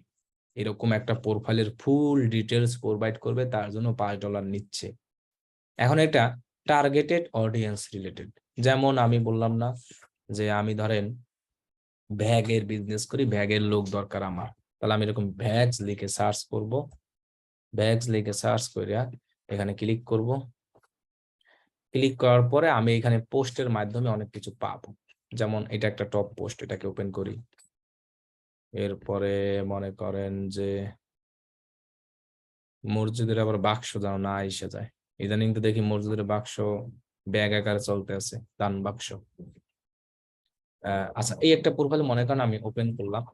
Speaker 1: এরকম একটা প্রোফাইলের ফুল ডিটেলস প্রোভাইড করবে, তার জন্য $5 নিচ্ছে। এখন এটা টার্গেটেড অডিয়েন্স রিলেটেড। যেমন আমি বললাম না যে আমি ধরেন ব্যাগের বিজনেস করি, ব্যাগের লোক দরকার আমার, তাহলে আমি এরকম ব্যাগস লিখে সার্চ করব, ব্যাগস লিখে সার্চ করে এখানে ক্লিক করব, ক্লিক করার পরে আমি এখানে পোস্টের মাধ্যমে অনেক কিছু পাবো। যেমন এটা একটা টপ পোস্ট, এটাকে ওপেন করি। এরপরে মনে করেন যে মসজিদের আবার বাক্স যেন না এসে যায়। ইদানিং তো দেখি মসজিদের বাক্স ব্যাগ আকারে চলতে আছে, দান বাক্স। আচ্ছা, এই একটা প্রোফাইল মনে করেন আমি ওপেন করলাম।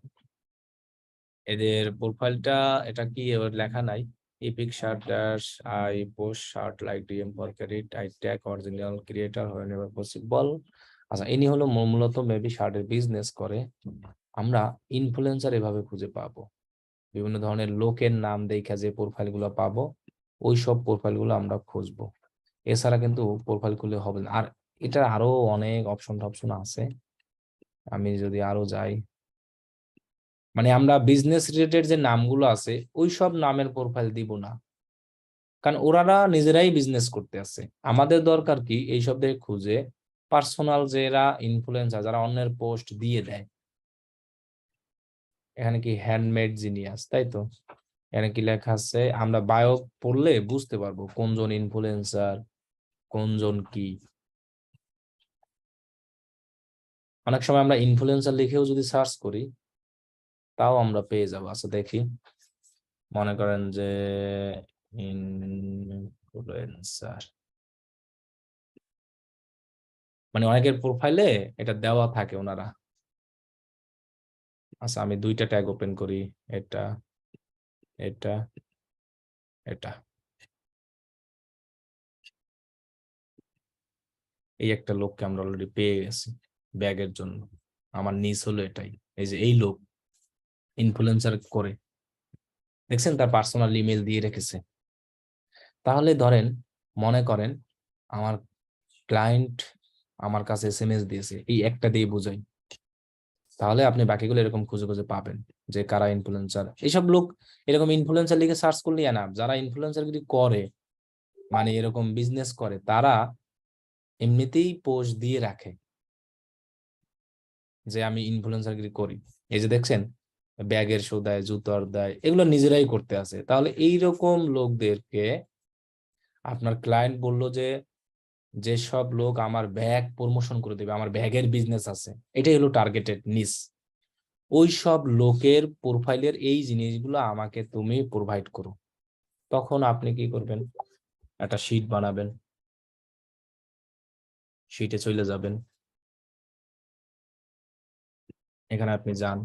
Speaker 1: এদের প্রোফাইলটা এটা কি এবার লেখা নাই। epic shirt dash I post shirt like DM for credit I tag original creator whenever possible। আচ্ছা, ইনি হলো মূলত মেবি শার্টের বিজনেস করে। আমরা ইনফ্লুয়েন্সার এভাবে খুঁজে পাবো, বিভিন্ন ধরনের লোকের নাম দেখে যে প্রোফাইল গুলো পাবো ওই সব প্রোফাইল গুলো আমরা খুঁজবো। এছাড়া কিন্তু প্রোফাইল খুলে হবে না। আর এটা আরো অনেক অপশন আছে, আমি যদি আরো যাই, মানে আমরা বিজনেস রিলেটেড যে নামগুলো আছে ওই সব নামের প্রোফাইল দিব না, কারণ ওরা নিজেরাই বিজনেস করতে আছে। আমাদের দরকার কি এইসব দেখে খুঁজে পার্সোনাল যারা ইনফ্লুয়েন্সার, যারা অন্যের পোস্ট দিয়ে দেয়। এখানে কি হ্যান্ডমেড জিনিয়াস, তাই তো? এখানে কি লেখা আছে, আমরা বায়ো পড়লে বুঝতে পারবো কোনজন ইনফ্লুয়েন্সার, কোনজন কি। অনেক সময় আমরা ইনফ্লুয়েন্সার লিখেও যদি সার্চ করি তাও আমরা পেয়ে যাবো। আচ্ছা দেখি, মনে করেন যে ইনফ্লুয়েন্সার, মানে অনেকের প্রোফাইলে এটা দেওয়া থাকে ওনারা। আচ্ছা, আমি দুইটা ট্যাগ ওপেন করি, এটা এটা এটা। এই একটা লোককে আমরা অলরেডি পেয়ে গেছি ব্যাগের জন্য। আমার নিজ হলো এটাই, এই যে এই লোক ইনফ্লুয়েন্সার করে, দেখছেন তার পার্সোনাল ইমেল দিয়ে রেখেছে। তাহলে ধরেন মনে করেন আমার ক্লায়েন্ট আমার কাছে এসএমএস দিয়েছে, এই একটা দিয়ে বোঝাই। তাহলে আপনি বাকিগুলো এরকম খুঁজে খুঁজে পাবেন যে কারা ইনফ্লুয়েন্সার। এইসব লোক এরকম ইনফ্লুয়েন্সার লিখে সার্চ করলে না, যারা ইনফ্লুয়েন্সার করে মানে এরকম বিজনেস করে, তারা এমনিতেই পোস্ট দিয়ে রাখে যে আমি ইনফ্লুয়েন্সার করি। এই যে দেখছেন ব্যাগের শো দেয়, জুতোর দেয়, এগুলো নিজেরাই করতে আছে। তাহলে এইরকম লোকদেরকে আপনার ক্লায়েন্ট বললো যে যেসব লোক আমার ব্যাগ প্রমোশন করে দেবে, আমার ব্যাগের বিজনেস আছে, এটাই হলো টার্গেটেড নিস। ওই সব লোকের প্রোফাইলের এই জিনিসগুলো আমাকে তুমি প্রোভাইড করো। তখন আপনি কি করবেন, একটা শিট বানাবেন, শিটে চলে যাবেন, এখানে আপনি যান,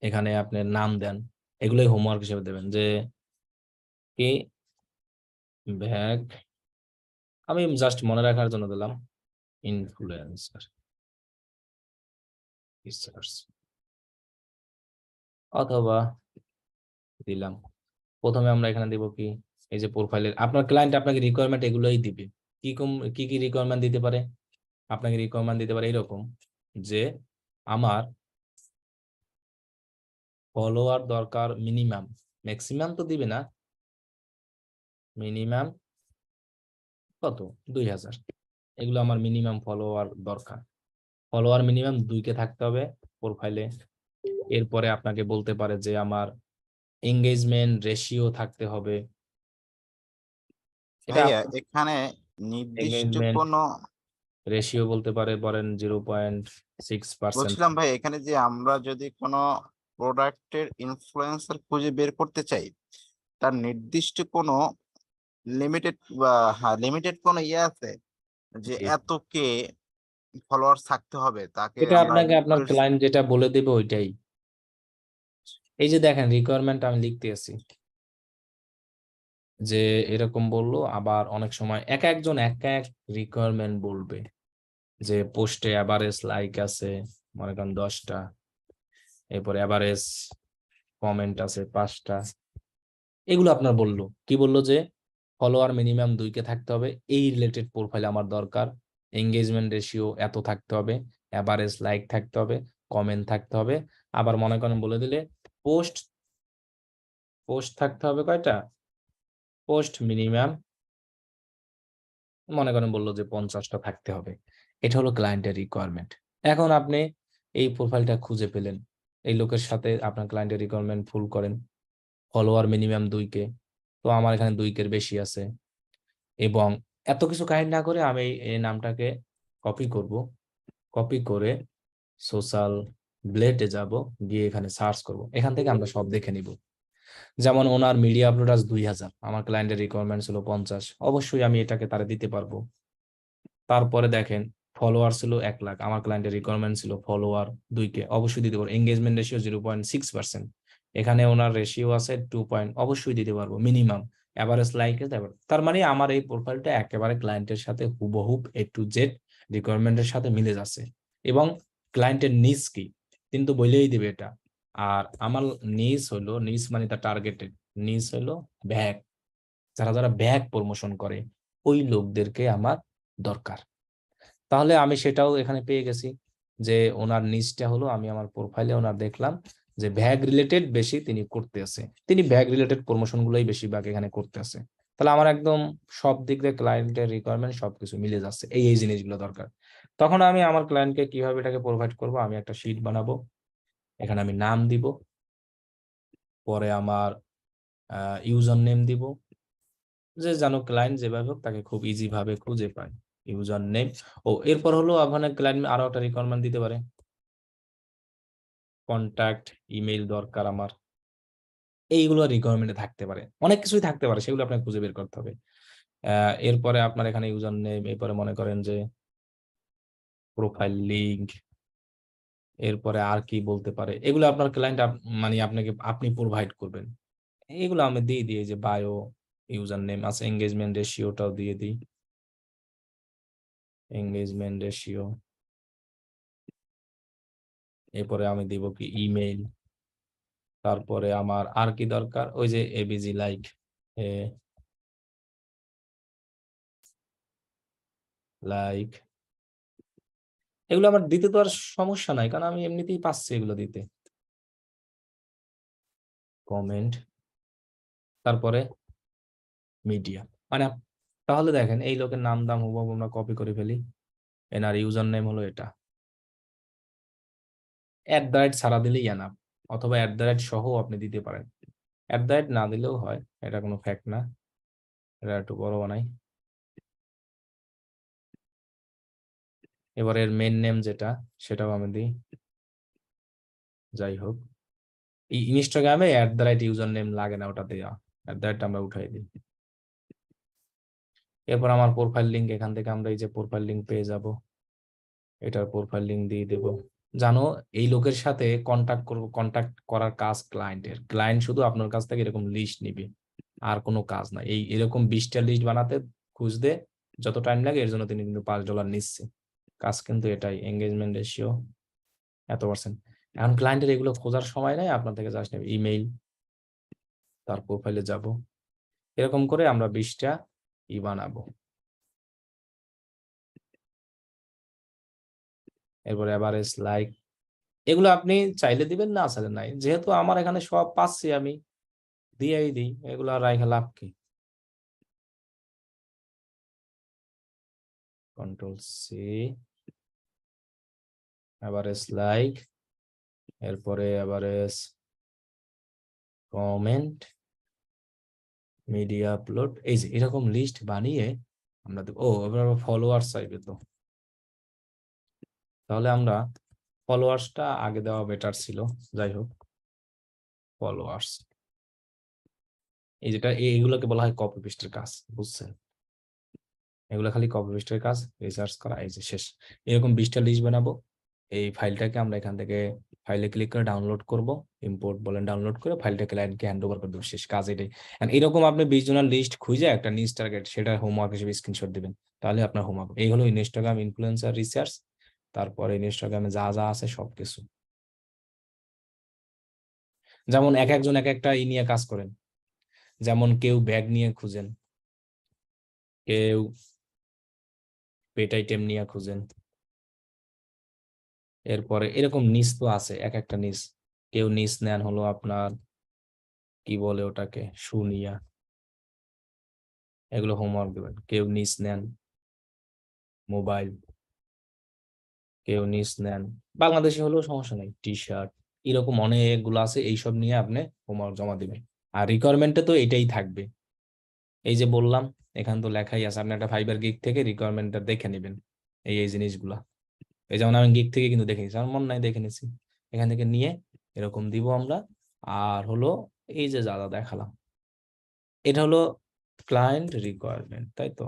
Speaker 1: এখানে আপনি নাম দেন, এগুলোই হোমওয়ার্ক হিসেবে দেবেন যে কি ব্যাগ, আমি জাস্ট মনে রাখার জন্য দিলাম ইনফ্লুয়েন্সার রিসার্চ, অথবা দিলাম প্রথমে আমরা এখানে দিব কি এই যে প্রোফাইলের, আপনার ক্লায়েন্ট আপনাকে রিকোয়ারমেন্ট এগুলোই দিবে। কি কি রিকোয়ারমেন্ট দিতে পারে, আপনাকে রিকোয়ারমেন্ট দিতে পারে এরকম যে আমার ফলোয়ার দরকার মিনিমাম, ম্যাক্সিমাম তো দিবে না, মিনিমাম কত 2000, এগুলো আমার মিনিমাম ফলোয়ার দরকার। ফলোয়ার মিনিমাম 2K থাকতে হবে প্রোফাইলে। এরপরে আপনাকে বলতে পারে যে আমার এঙ্গেজমেন্ট রেশিও থাকতে হবে। এটা
Speaker 2: ভাইয়া এখানে নির্দিষ্ট
Speaker 1: এঙ্গেজমেন্ট
Speaker 2: কোনো
Speaker 1: রেশিও বলতে পারে, বলেন 0.6%।
Speaker 2: বলছিলাম ভাই, এখানে যে আমরা যদি কোনো প্রোডাক্টের ইনফ্লুয়েন্সার খুঁজে বের করতে চাই, তার নির্দিষ্ট কোনো লিমিটেড বা লিমিটেড কোনো ইয়ে আছে যে এত কে ফলোয়ার্স থাকতে হবে তাকে
Speaker 1: এটা
Speaker 2: আমরা
Speaker 1: আপনাকে আপনার ক্লায়েন্ট যেটা বলে দেবে ওইটাই। এই যে দেখেন রিকোয়ারমেন্ট আমি লিখতে আছি যে এরকম বললো, আবার অনেক সময় এক একজন এক এক রিকোয়ারমেন্ট বলবে যে পোস্টে এভারেজ লাইক আছে মনে করেন 10টা, এরপরে এভারেজ কমেন্ট আছে 5টা, এগুলো আপনার বললো কি বললো যে ফলোয়ার মিনিমাম 2K থাকতে হবে, এই রিলেটেড প্রোফাইল আমার দরকার, এঙ্গেজমেন্ট রেশিও এত থাকতে হবে, এভারেজ লাইক থাকতে হবে, কমেন্ট থাকতে হবে। আবার মনে করেন বলে দিলে পোস্ট থাকতে হবে কয়টা, পোস্ট মিনিমাম মনে করেন বললো যে 50টা থাকতে হবে। এটা হলো ক্লায়েন্টের রিকোয়ারমেন্ট। এখন আপনি এই প্রোফাইলটা খুঁজে পেলেন, এই লোকের সাথে আপনার ক্লায়েন্টের রিকোয়ারমেন্ট ফুল করেন, ফলোয়ার মিনিমাম 2K, তো আমার এখানে 2K বেশি আছে এবং এত কিছু কাহিনী না করে আমি এই নামটাকে কপি করব, কপি করে সোশ্যাল ব্লেডে যাব, গিয়ে এখানে সার্চ করব, এখান থেকে আমরা সব দেখে নিব। যেমন ওনার মিডিয়া আপলোডার্স 2000, আমার ক্লায়েন্টের রিকোয়ারমেন্ট ছিল 50, অবশ্যই আমি এটাকে তারা দিতে পারবো। তারপরে দেখেন ফলোয়ার ছিল 1 লাখ, আমার ক্লায়েন্টের রিকোয়ারমেন্ট ছিল ফলোয়ার 2K, অবশ্যই দিতে পারবো। এঙ্গেজমেন্ট রেশিও 0.6%, এখানে ওনার রেশিও আছে 2 পয়েন্ট, অবশ্যই দিতে পারবো মিনিমাম। এভারেজ লাইক, তার মানে আমার এই প্রোফাইলটা একেবারে ক্লায়েন্টের সাথে হুবহুব A to Z রিকোয়ারমেন্টের সাথে মিলে যাচ্ছে। এবং ক্লায়েন্টের নিজ কি কিন্তু বলেই দিবে এটা। আর আমার নিজ হলো, নিজ মানে তার টার্গেটেড নিজ হলো ব্যাক, যারা যারা ব্যাক প্রমোশন করে ওই লোকদেরকে আমার দরকার। তাহলে আমি সেটাও এখানে পেয়ে গেছি যে ওনার নিচটা হলো, আমি আমার প্রোফাইলে ওনার দেখলাম যে ব্যাগ রিলেটেড বেশি তিনি করতেছে, তিনি ব্যাগ রিলেটেড প্রমোশন গুলোই বেশিরভাগ এখানে করতেছে। তাহলে আমার একদম সব দিক দিয়ে ক্লায়েন্টের রিকোয়ারমেন্ট সবকিছু মিলে যাচ্ছে, এই জিনিসগুলো দরকার। তখন আমি আমার ক্লায়েন্টকে কিভাবে এটাকে প্রোভাইড করব, আমি একটা শিট বানাবো, এখানে আমি নাম দিব, পরে আমার ইউজার নেম দিব, যে জানো ক্লায়েন্ট যেভাবে হোক তাকে খুব ইজি ভাবে খুঁজে পায়, ইউজার নেম। ও এরপর হলো আপনার ক্লায়েন্ট আরো একটা রিকোয়ারমেন্ট দিতে পারে, কন্টাক্ট ইমেইল দরকার আমার, এইগুলো রিকোয়ারমেন্টে থাকতে পারে, অনেক কিছুই থাকতে পারে, সেগুলো আপনাকে খুঁজে বের করতে হবে। এরপরে আপনার এখানে ইউজার নেম, এরপরে মনে করেন যে প্রোফাইল লিংক, এরপরে আর কি বলতে পারে, এগুলো আপনার ক্লায়েন্ট মানে আপনাকে আপনি প্রোভাইড করবেন। এগুলো আমি দিয়ে দিই, যে বায়ো, ইউজার নেম আছে, এঙ্গেজমেন্ট রেশিওটাও দিয়ে দিই, এঙ্গেজমেন্ট রেশিও। এরপরে আমি দিব কি ইমেইল, তারপরে আমার আর কি দরকার, ওই যে এবিজি লাইক লাইক, এগুলো আমার দিতে তো আর সমস্যা নাই, কারণ আমি এমনিতেই পাচ্ছি এগুলো দিতে। কমেন্ট, তারপরে মিডিয়া, মানে তাহলে দেখেন এই লোকের নাম দাম হুবহু আমরা কপি করে ফেলি, এনার ইউজার নেম হলো এটা, @ ছাড়া দিলেই এনাফ, অথবা @ সহ আপনি দিতে পারেন, @ না দিলেও হয়, এটা কোনো ফ্যাক্ট না। এটা একটু বড় বানাই। এবারে এর মেন নেম যেটা, সেটাও আমি দিই। যাই হোক, এই ইনস্টাগ্রামে @ ইউজার নেম লাগে না, ওটা দেওয়া, @ আমরা উঠাই দিই। এরপর আমার প্রোফাইল লিংক, এখান থেকে আমরা এই যে প্রোফাইল লিংক পেয়ে যাব, এটার প্রোফাইল লিংক দিয়ে দেব। জানো এই লোকের সাথে কন্টাক্ট করব, কন্টাক্ট করার কাজ ক্লায়েন্টের, ক্লায়েন্ট শুধু আপনার কাছ থেকে এরকম লিস্ট নিবে, আর কোনো কাজ না। এরকম 20টা লিস্ট বানাতে খুঁজতে যত টাইম লাগে, এর জন্য তিনি কিন্তু $5 নিচ্ছে, কাজ কিন্তু এটাই। এঙ্গেজমেন্ট রেশিও এত%। এখন ক্লায়েন্টের এগুলো খোঁজার সময় নাই, আপনার থেকে জাস্ট নেবে ইমেইল, তার প্রোফাইলে যাব, এরকম করে আমরা 20টা বানাবো। এরপরে এভারেজ লাইক, এগুলো আপনি চাইলে দিবেন, না চাইলে নাই, যেহেতু আমার এখানে সব পাচ্ছি আমি দিয়েই দিই, এগুলো আর রাইখা লাভ কি। Ctrl+C, এভারেজ লাইক, এরপরে এভারেজ কমেন্ট, মিডিয়া আপলোড, এই যে এরকম লিস্ট বানিয়ে আমরা দেব। ও এবার ফলোয়ার্স চাইবে তো, তাহলে আমরা ফলোয়ার্সটা আগে দেওয়া বেটার ছিল। যাই হোক, ফলোয়ার্স, এই যেটা এইগুলোকে বলা হয় কপি পেস্টের কাজ, বুঝছেন? এগুলো খালি কপি পেস্টের কাজ, রিসার্চ করা, এই যে শেষ। এরকম 20টা লিস্ট বানাবো, এই ফাইলটাকে আমরা এখান থেকে ফাইলে ক্লিক করে ডাউনলোড করব, ইম্পোর্ট বলেন, ডাউনলোড করে ফাইলটা ক্লায়েন্টকে হ্যান্ড ওভার করে দেবো, শেষ কাজ এটাই। এরকম আপনি 20 জনের লিস্ট খুঁজে একটা নিজ টার্গেট, সেটা হোমওয়ার্ক হিসেবে স্ক্রিনশট দিবেন, তাহলে আপনার হোমওয়ার্ক। এই হলো ইনস্টাগ্রাম ইনফ্লুয়েন্সার রিসার্চ, তারপরে ইনস্টাগ্রামে যা যা আছে সবকিছু। যেমন এক একজন এক একটা নিয়ে কাজ করেন, যেমন কেউ ব্যাগ নিয়ে খুঁজেন, কেউ পেট আইটেম নিয়ে খুঁজেন, এরপরে এরকম নিচ তো আছে, এক একটা নিচ। কেউ নিচ নেন হলো আপনার কি বলে ওটাকে, শুনিয়া, এগুলো হোমওয়ার্ক দেবেন। কেউ নিচ নেন মোবাইল, কেউ নিচ নেন বাংলাদেশি হলেও সমস্যা নেই, টি শার্ট, এরকম অনেকগুলো আছে, এইসব নিয়ে আপনি হোমওয়ার্ক জমা দিবেন। আর রিকোয়ারমেন্টে তো এটাই থাকবে, এই যে বললাম এখানে তো লেখাই আছে, আপনি একটা ফাইবার গিগ থেকে রিকোয়ারমেন্টটা দেখে নেবেন, এই জিনিসগুলা। এই যেমন আমি গিগ থেকে কিন্তু দেখে নিচ্ছি, আমার মন নাই দেখে নিচ্ছি, এখান থেকে নিয়ে এরকম দিব আমরা। আর হলো এই যে যা যা দেখালাম, এটা হলো ক্লায়েন্ট রিকোয়ারমেন্ট, তাই তো?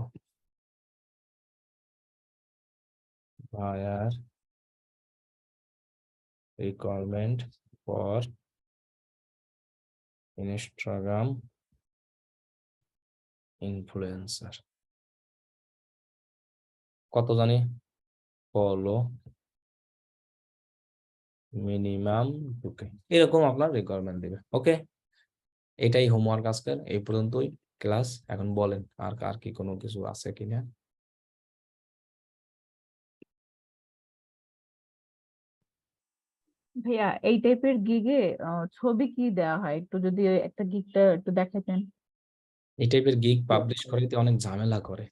Speaker 1: Buyer requirement for Instagram influencer, কত জানি, ফলো মিনিমাম 2K, এরকম আপনার রিকোয়ারমেন্ট দিবে। ওকে, এটাই হোমওয়ার্ক আজকের, এই পর্যন্তই ক্লাস। এখন বলেন আর কার কি কোনো কিছু আছে কিনা।
Speaker 3: ভাইয়া এই টাইপের গিগে ছবি কি দেওয়া হয়, একটু যদি একটা গিগটা একটু দেখাতেন।
Speaker 1: এই টাইপের গিগ পাবলিশ করাইতে অনেক ঝামেলা করে,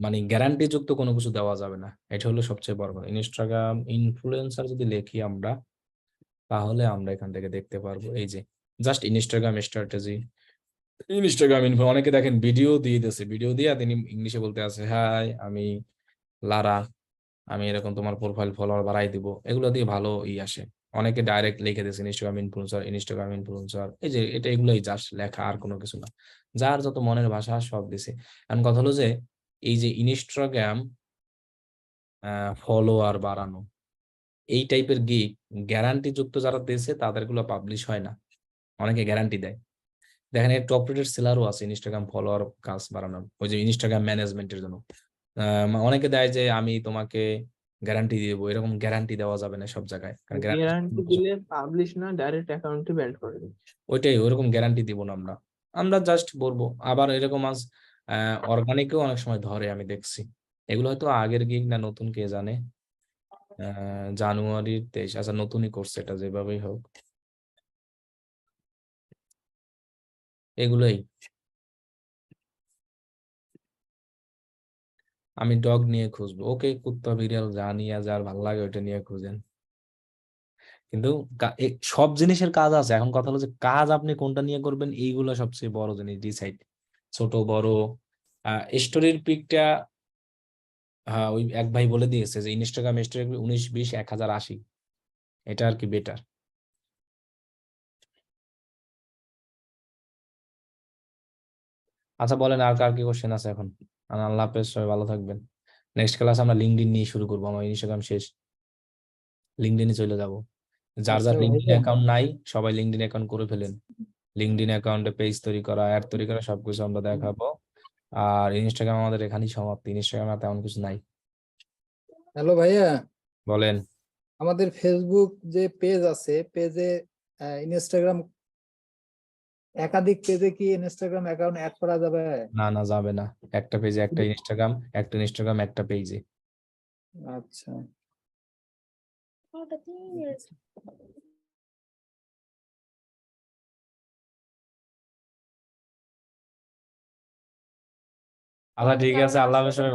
Speaker 1: মানে গ্যারান্টি যুক্ত কোনো কিছু দেওয়া যাবে না, এটা হলো সবচেয়ে বড় কথা। ইনস্টাগ্রাম ইনফ্লুয়েন্সার যদি লিখি আমরা, তাহলে আমরা এখান থেকে দেখতে পারবো এই যে just Instagram strategy, Instagram info. অনেকে দেখেন ভিডিও দিয়ে দিতেছে, ভিডিও দিয়ে তিনি ইংলিশে বলতে আছে, হাই আমি লারা, আমি এরকম তোমার প্রোফাইল ফলোয়ার বাড়াই দিব, এগুলো দিয়ে ভালো আসে। অনেকে ডাইরেক্ট লিখে দিয়েছে ইনস্টাগ্রাম ইনফ্লুয়েন্সার, ইনস্টাগ্রাম ইনফ্লুয়েন্সার, এই যে এটা এগুলোই জাস্ট লেখা, আর কোনো কিছু না। যার যত মনের ভাষা সব দিছে। এখন কথা হলো যে এই যে ইনস্টাগ্রাম ফলোয়ার বাড়ানো, এই টাইপের গিগ গ্যারান্টি যুক্ত যারা দিয়েছে তাদেরগুলো পাবলিশ হয় না, অনেকে গ্যারান্টি দেয়। দেখেন এর টপ রেটেড সেলারও আছে ইনস্টাগ্রাম ফলোয়ার কাজ বাড়ানোর, ওই যে ইনস্টাগ্রাম ম্যানেজমেন্টের জন্য। অনেকে দেয় যে আমি তোমাকে গ্যারান্টি দিয়ে দেবো, এরকম গ্যারান্টি দেওয়া যাবে না সব জায়গায়, কারণ
Speaker 4: গ্যারান্টি দিলে পাবলিশ না, ডাইরেক্ট অ্যাকাউন্টে ব্যান্ড করে দেবে।
Speaker 1: ওইটাই, ওইরকম গ্যারান্টি দিব না আমরা, আমরা জাস্ট বলবো। আবার এরকম আজ অর্গানিকও অনেক সময় ধরে, আমি দেখছি। এগুলো হয়তো আগের গিগ না নতুন কে জানে। জানুয়ারির 23, আচ্ছা নতুনই করছে এটা, যেভাবেই হোক এগুলোই। আমি ডগ নিয়ে খুঁজবো, ওকে, কুত্তা বিড়াল যা নিয়ে যার ভালো লাগে ওইটা নিয়ে খুঁজেন। কিন্তু সব জিনিসের কাজ আছে, এখন কথা হলো যে কাজ আপনি কোনটা নিয়ে করবেন, এইগুলো সবচেয়ে বড় জিনিস ডিসাইড। ছোট বড় স্টোরির পিকটা, হ্যাঁ ওই এক ভাই বলে দিয়েছে যে ইনস্টাগ্রাম স্টোরি 19, 20, 1080, এটা আর কি বেটার। আচ্ছা বলেন আর কার কি কোশ্চেন আছে এখন। আল্লাহ হাফেজ, সবাই ভালো থাকবেন। নেক্সট ক্লাস আমরা লিঙ্কডইন নিয়ে শুরু করবো, আমার ইনস্টাগ্রাম শেষ, লিঙ্কডইনে চলে যাব। যার
Speaker 5: আচ্ছা
Speaker 1: যার লিঙ্কডইন
Speaker 5: ভাইয়া,
Speaker 1: অ্যাকাউন্ট নাই সবাই লিঙ্কডইন অ্যাকাউন্ট করে ফেলেন। লিঙ্কডইন অ্যাকাউন্টে পেজ তৈরি করা, অ্যাড তৈরি করা, সবকিছু আমরা দেখাবো। আর ইনস্টাগ্রাম আমাদের এখানেই সমাপ্তি, ইনস্টাগ্রামে তেমন কিছু নাই।
Speaker 5: হ্যালো ভাইয়া,
Speaker 1: বলেন।
Speaker 5: আমাদের ফেসবুক যে পেজ আছে, পেজে ইনস্টাগ্রাম একাধিক পেজে কি ইনস্টাগ্রাম অ্যাকাউন্ট অ্যাড করা যাবে?
Speaker 1: না না, যাবে না, একটা পেজে একটা ইনস্টাগ্রাম, একটা ইনস্টাগ্রাম একটা পেজে।
Speaker 5: আচ্ছা।
Speaker 1: আচ্ছা ঠিক আছে, আল্লাহ হাফেজ সবাই।